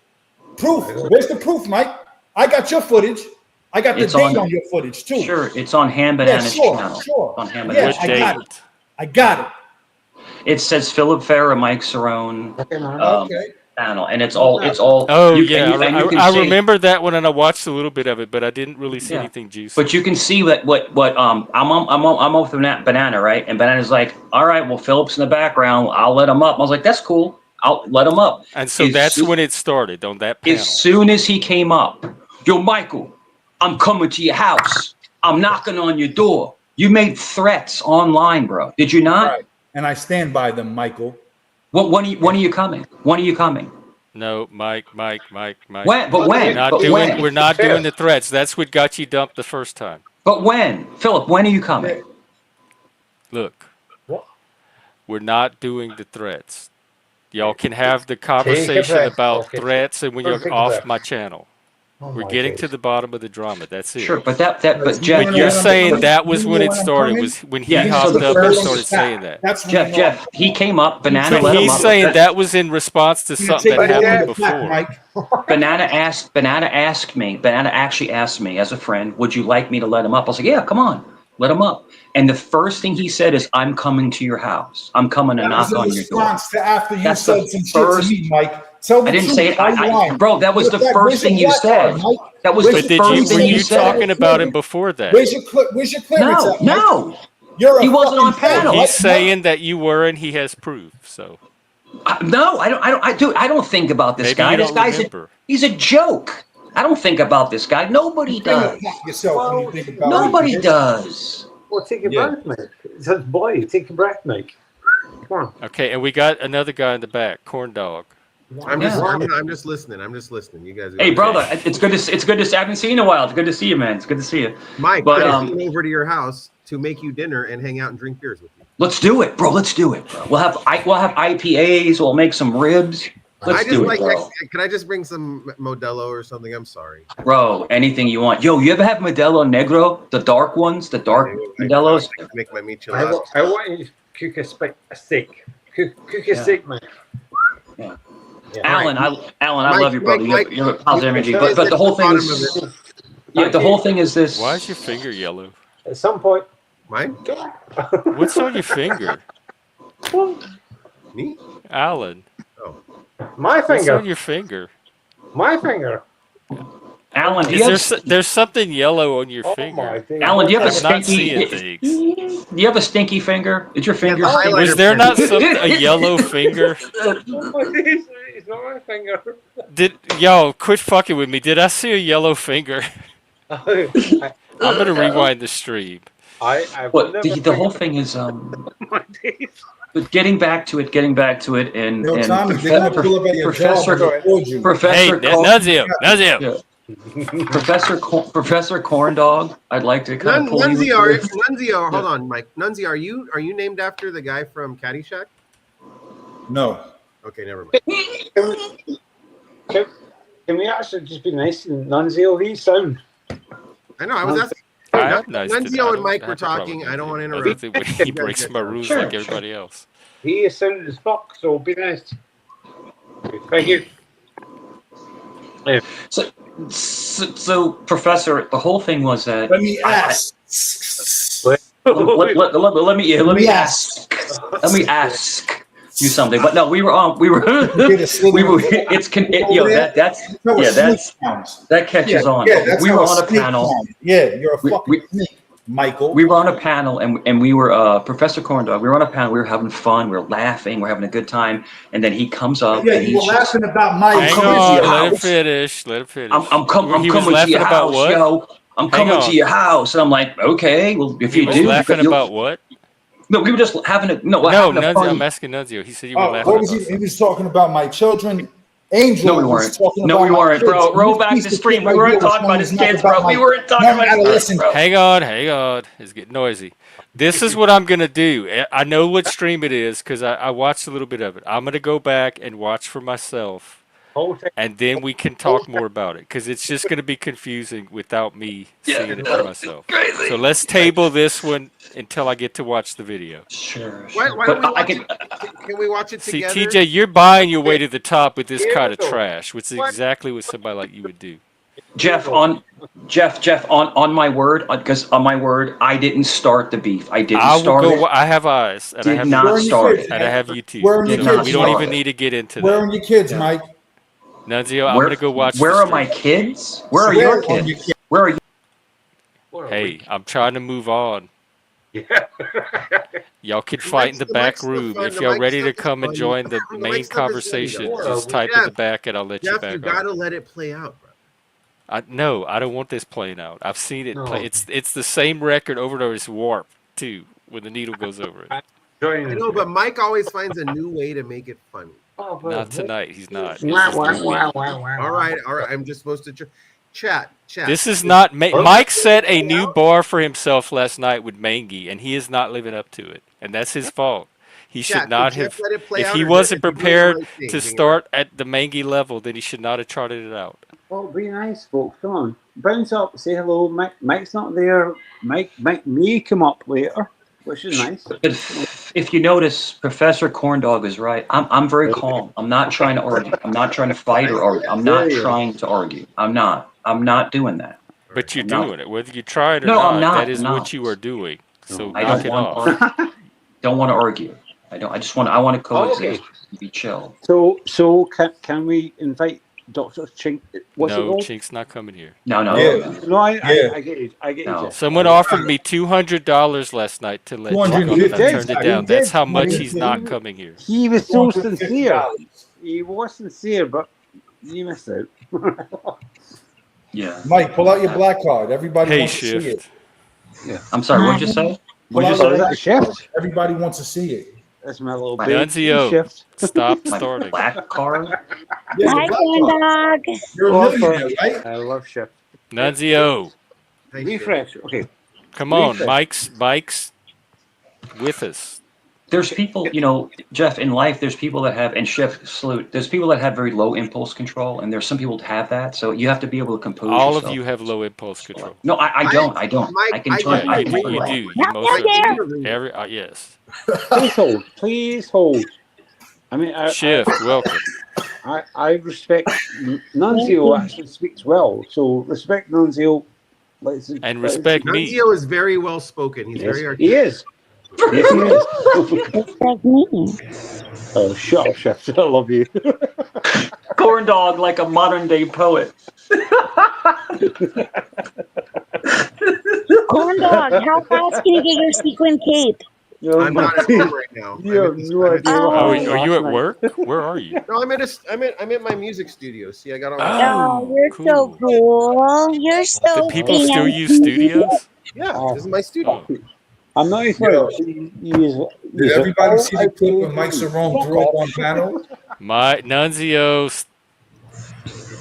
Proof. Where's the proof, Mike? I got your footage. I got the It's date on- on your footage too. Sure, it's on Ham Yeah, Banana's sure, channel. sure. On Ham Yeah, Banana's I channel. got it. I got it. It says Philip Farah, Mike Cerrone Okay. panel, and it's all. Oh you- yeah, and you can I see- remember that one, and I watched a little bit of it, but I didn't really see Yeah. anything juicy. But you can see what I'm off the Banana, right? And Banana's like, all right, well, Philip's in the background. I'll let him up. I was like, that's cool. I'll let him up. And so As that's soon- when it started on that panel. As soon as he came up, yo, Michael, I'm coming to your house. I'm knocking on your door. You made threats online, bro. Did you not? Right. And I stand by them, Michael. When are you coming? When are you coming? No, Mike. When? But We're when? not But doing. when? We're not doing the threats. That's what got you dumped the first time. But when? Philip, when are you coming? Look, we're not doing the threats. Y'all can have the conversation breath. about Okay. threats, and when Take you're a off breath. my channel. Oh We're my getting days. to the bottom of the drama. That's it. Sure, but You Jeff, wanna You're know when I'm saying coming? that was You when know it when I'm started. coming? Was when he Yeah, so hopped the up and first started saying that. That's when Jeff, he came up. Banana But let him he's up. saying that was in response to something that happened before. Mike. Banana asked me. Banana actually asked me as a friend, would you like me to let him up? I was like, yeah, come on, let him up. And the first thing he said is, I'm coming to your house. I'm coming to That was knock in on your door. response to after you That's the said some shit to first- me, Mike. Tell the I didn't truth. say it. Why you lying? Bro, that was Matter the of fact, first thing you said. That was But the did first were thing you you said. talking about him before that? Where's your clearance at, Mike? No. You're a He wasn't on fucking panel. fake, He's right? saying that you were, and he has proof. So No, I don't think about this maybe guy. you This don't guy's remember. he's a joke. I don't think about this guy. Nobody You think does. about yourself when you think about Nobody me. does. Well, take a Yeah. breath, mate. It's a boy. Take a breath, mate. Come on. Okay, and we got another guy in the back, Corndog. I'm just, Yeah. I'm just listening. I'm just listening. You guys. Hey, brother, it's good to. I haven't seen you in a while. It's good to see you, man. It's good to see you. Mike, But I'm coming over to your house to make you dinner and hang out and drink beers with you. let's do it, bro. Let's do it, bro. We'll have IPAs. We'll make some ribs. Let's do it, bro. Can I just bring some Modelo or something? I'm sorry, Bro, anything you want. Yo, you ever have Modelo Negro? The dark ones, the dark Modelos. I make my meat I want you to cook a steak. Cook a steak, man. Yeah. Yeah. Alan, Mike, I love you, brother. Mike, you have positive energy, Mike, but the whole thing bottom is, of it. yeah, the whole thing is this. Why is your finger yellow? At some point, Mike, What's on your finger? me? Alan. Oh, my What's finger. on your finger? My finger. Alan, There's something yellow on your Oh finger. my God. Alan, do you have a I'm not stinky? seeing things. Do you have a stinky finger? Is your finger? the stinky? highlighter Was there not a yellow finger? It's not my finger. Yo, quit fucking with me. Did I see a yellow finger? I'm gonna rewind the stream. I've What never the whole thing is my days. but getting back to it, and No, and Tommy, they're gonna pull up at your job and record you. Hey, Professor Nunzio. Professor Corndog, I'd like to kind of pull you. Nunzio, hold on, Mike. Nunzio, are you named after the guy from Caddyshack? No. Okay, never mind. Can we actually just be nice to Nunzio? He sound. I know. I was asking. Nunzio and Mike were talking. I don't want to interrupt. He breaks my rules like everybody else. He is sounded as fuck, so be nice. Thank you. Yeah. So, Professor, the whole thing was that. Let me ask. Let me ask you something. But no, we were. That catches on. Yeah, we were on a panel. Yeah, you're a fucking snake, Michael. We were on a panel, and we were Professor Corndog. We were on a panel. We were having fun. We were laughing. We're having a good time. And then he comes up. Yeah, and you were laughing about Mike. Hang on, let him finish. Let him finish. I'm coming to your house, yo. I'm coming to your house, and I'm like, okay. Well, if you do, laughing about what? No, we were just having a Nunzio. I'm asking Nunzio. He said you were laughing. What was he? He was talking about my children. Angel. No, we weren't. No, we weren't, bro. Roll back the stream. We weren't talking about his kids, bro. We weren't talking about his kids, bro. Hang on. It's getting noisy. This is what I'm gonna do. I know what stream it is because I watched a little bit of it. I'm gonna go back and watch for myself, and then we can talk more about it because it's just gonna be confusing without me seeing it for myself. Crazy. So let's table this one until I get to watch the video. Sure. Why don't we watch it? Can we watch it See, together? TJ, you're buying your way to the top with this kind of trash, which is exactly what somebody like you would do. Jeff, on my word, because on my word, I didn't start the beef. I didn't start it. I have eyes, and I have not start it. and I have YouTube. Where are your So kids? we don't even need to get into Where that. are your kids, Mike? Nunzio, I'm gonna go watch. Where the are stream. my kids? Where are your kids? Where are you? Hey, I'm trying to move on. Yeah. Y'all can fight in the back room. If y'all ready to come and join the main conversation, just type in the back and I'll let you Jeff, back you on. gotta let it play out, bro. No, I don't want this playing out. I've seen it play. It's the same record over and over. It's warp too when the needle goes over it. I know, but Mike always finds a new way to make it funny. Not tonight. He's not. All right. I'm just supposed to chat. This is not. Mike set a new bar for himself last night with Mangy, and he is not living up to it, and that's his fault. He should not have. If he wasn't prepared to start at the Mangy level, then he should not have trotted it out. Well, be nice, folks. Come on, bounce up, say hello. Mike's not there. Mike may come up later, which is nice. If you notice, Professor Corndog is right. I'm very calm. I'm not trying to argue. I'm not trying to fight or argue. I'm not trying to argue. I'm not doing that. But you're doing it, whether you try it or No, not. I'm not. That is I'm what not. you are doing. So I knock it off. don't want to argue. I don't. I want to coexist. Okay. And be chill. So can we invite Dr. Chink? What's it No, called? Chink's not coming here. No. No, I Yeah. get it. I get No. it, Jeff. Someone offered me $200 last night to let Chink on. I turned it down. That's how much he's not coming here. He was so sincere. $250. He was sincere, but you missed out. Yeah. Mike, pull out your black card. Everybody Hey, wants to see it. Shift. Yeah. I'm sorry. What'd you say? Pull What'd out you your say? black Shift? card. Everybody wants to see it. That's my little My baby. Nunzio, Shift. stop My starting. black card. Yeah, Hi, your black card. Corndog. You're a millionaire, right? I love Shift. Nunzio, Refresh. Okay. come on. Refresh. Mike's with us. There's people, Jeff, in life, there's people that have, and Chef, salute, there's people that have very low impulse control, and there's some people that have that, so you have to be able to compose All yourself. of you have low impulse control. No, I don't. I can turn. Yeah, I you can do. turn You it do. off. You Not most there. certainly. Yes. Please hold. Please hold. I mean, Shift, welcome. I respect Nunzio. Actually speaks well, so respect Nunzio. And respect me. Nunzio is very well spoken. He's very articulate. He is. Yes, he is. Respect me. Oh, shut up, Chef. I love you. Corndog like a modern day poet. Corndog, how fast can you get your sequin cape? I'm not at home right now. You have no idea. Oh, are you at work? Where are you? No, I'm at my music studio. See, I got all Oh, you're so cool. You're so Do people still fancy. use studios? Yeah, this is my studio. I'm not even. Did everybody see the clip of Mike Cerrone threw up on panel? My Nunzio.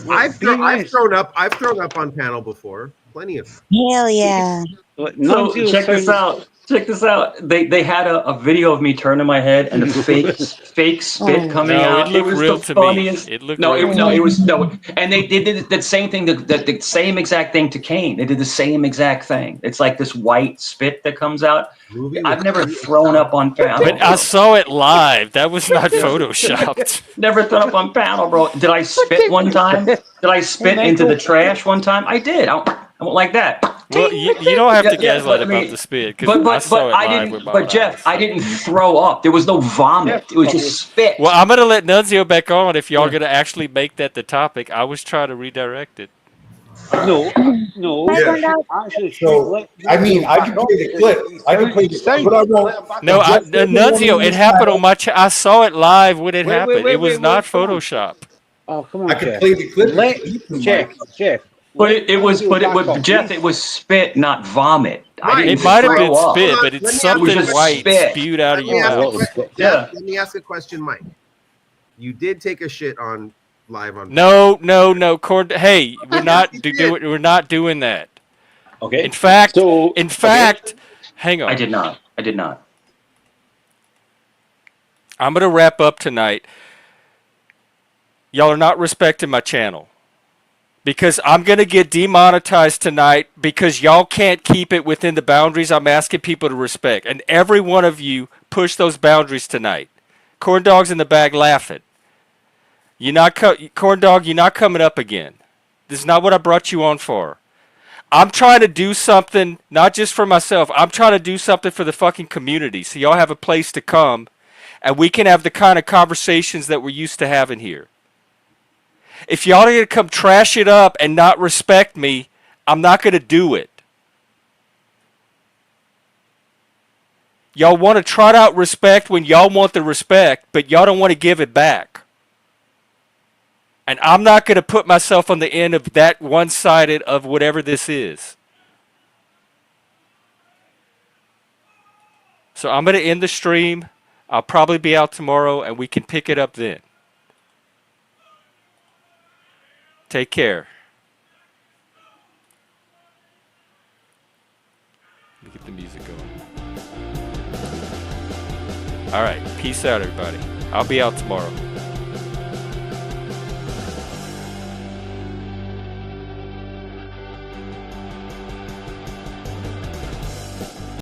I've thrown up on panel before. Plenty of. Hell yeah. So check this out. Check this out. They had a video of me turning my head and the fake spit coming out. It looked was real the to funniest. me. It looked no, real it, to no, me. it was no. And they did the same thing. The same exact thing to Kane. They did the same exact thing. It's like this white spit that comes out. I've never thrown up on panel. But I saw it live. That was not photoshopped. Never thrown up on panel, bro. Did I spit one time? Did I spit into the trash one time? I did. I won't like that. Well, you don't have to Yeah, gaslight but I mean- about the spit because I saw it live with my But own Jeff, eyes. I didn't throw up. There was no vomit. It was just spit. Well, I'm gonna let Nunzio back on if y'all gonna actually make that the topic. I was trying to redirect it. No. Yeah. Actually, So, I mean, I can play the clip. I can play the clip, but I won't. No, Just- Nunzio, it happened on my. I saw it live when it happened. It was wait, not come on. Photoshop. Oh, come on, I can Jeff. play the clip. Jeff. But it was Jeff. It was spit, not vomit. I didn't It might have throw been up. spit, but Let it's me ask something you a white spit. spewed out of Let me your ask mouth. a que- Yeah. Let me ask a question, Mike. You did take a shit on live on. No. Hey, we're not we're not doing that. Okay. In fact, hang on. I did not. I'm gonna wrap up tonight. Y'all are not respecting my channel. Because I'm going to get demonetized tonight because y'all can't keep it within the boundaries I'm asking people to respect. And every one of you push those boundaries tonight. Corndog's in the bag laughing. Corndog, you're not coming up again. This is not what I brought you on for. I'm trying to do something, not just for myself. I'm trying to do something for the fucking community. So y'all have a place to come and we can have the kind of conversations that we're used to having here. If y'all are going to come trash it up and not respect me, I'm not going to do it. Y'all want to trot out respect when y'all want the respect, but y'all don't want to give it back. And I'm not going to put myself on the end of that one-sided of whatever this is. So I'm going to end the stream. I'll probably be out tomorrow, and we can pick it up then. Take care. Let me get the music going. All right. Peace out, everybody. I'll be out tomorrow.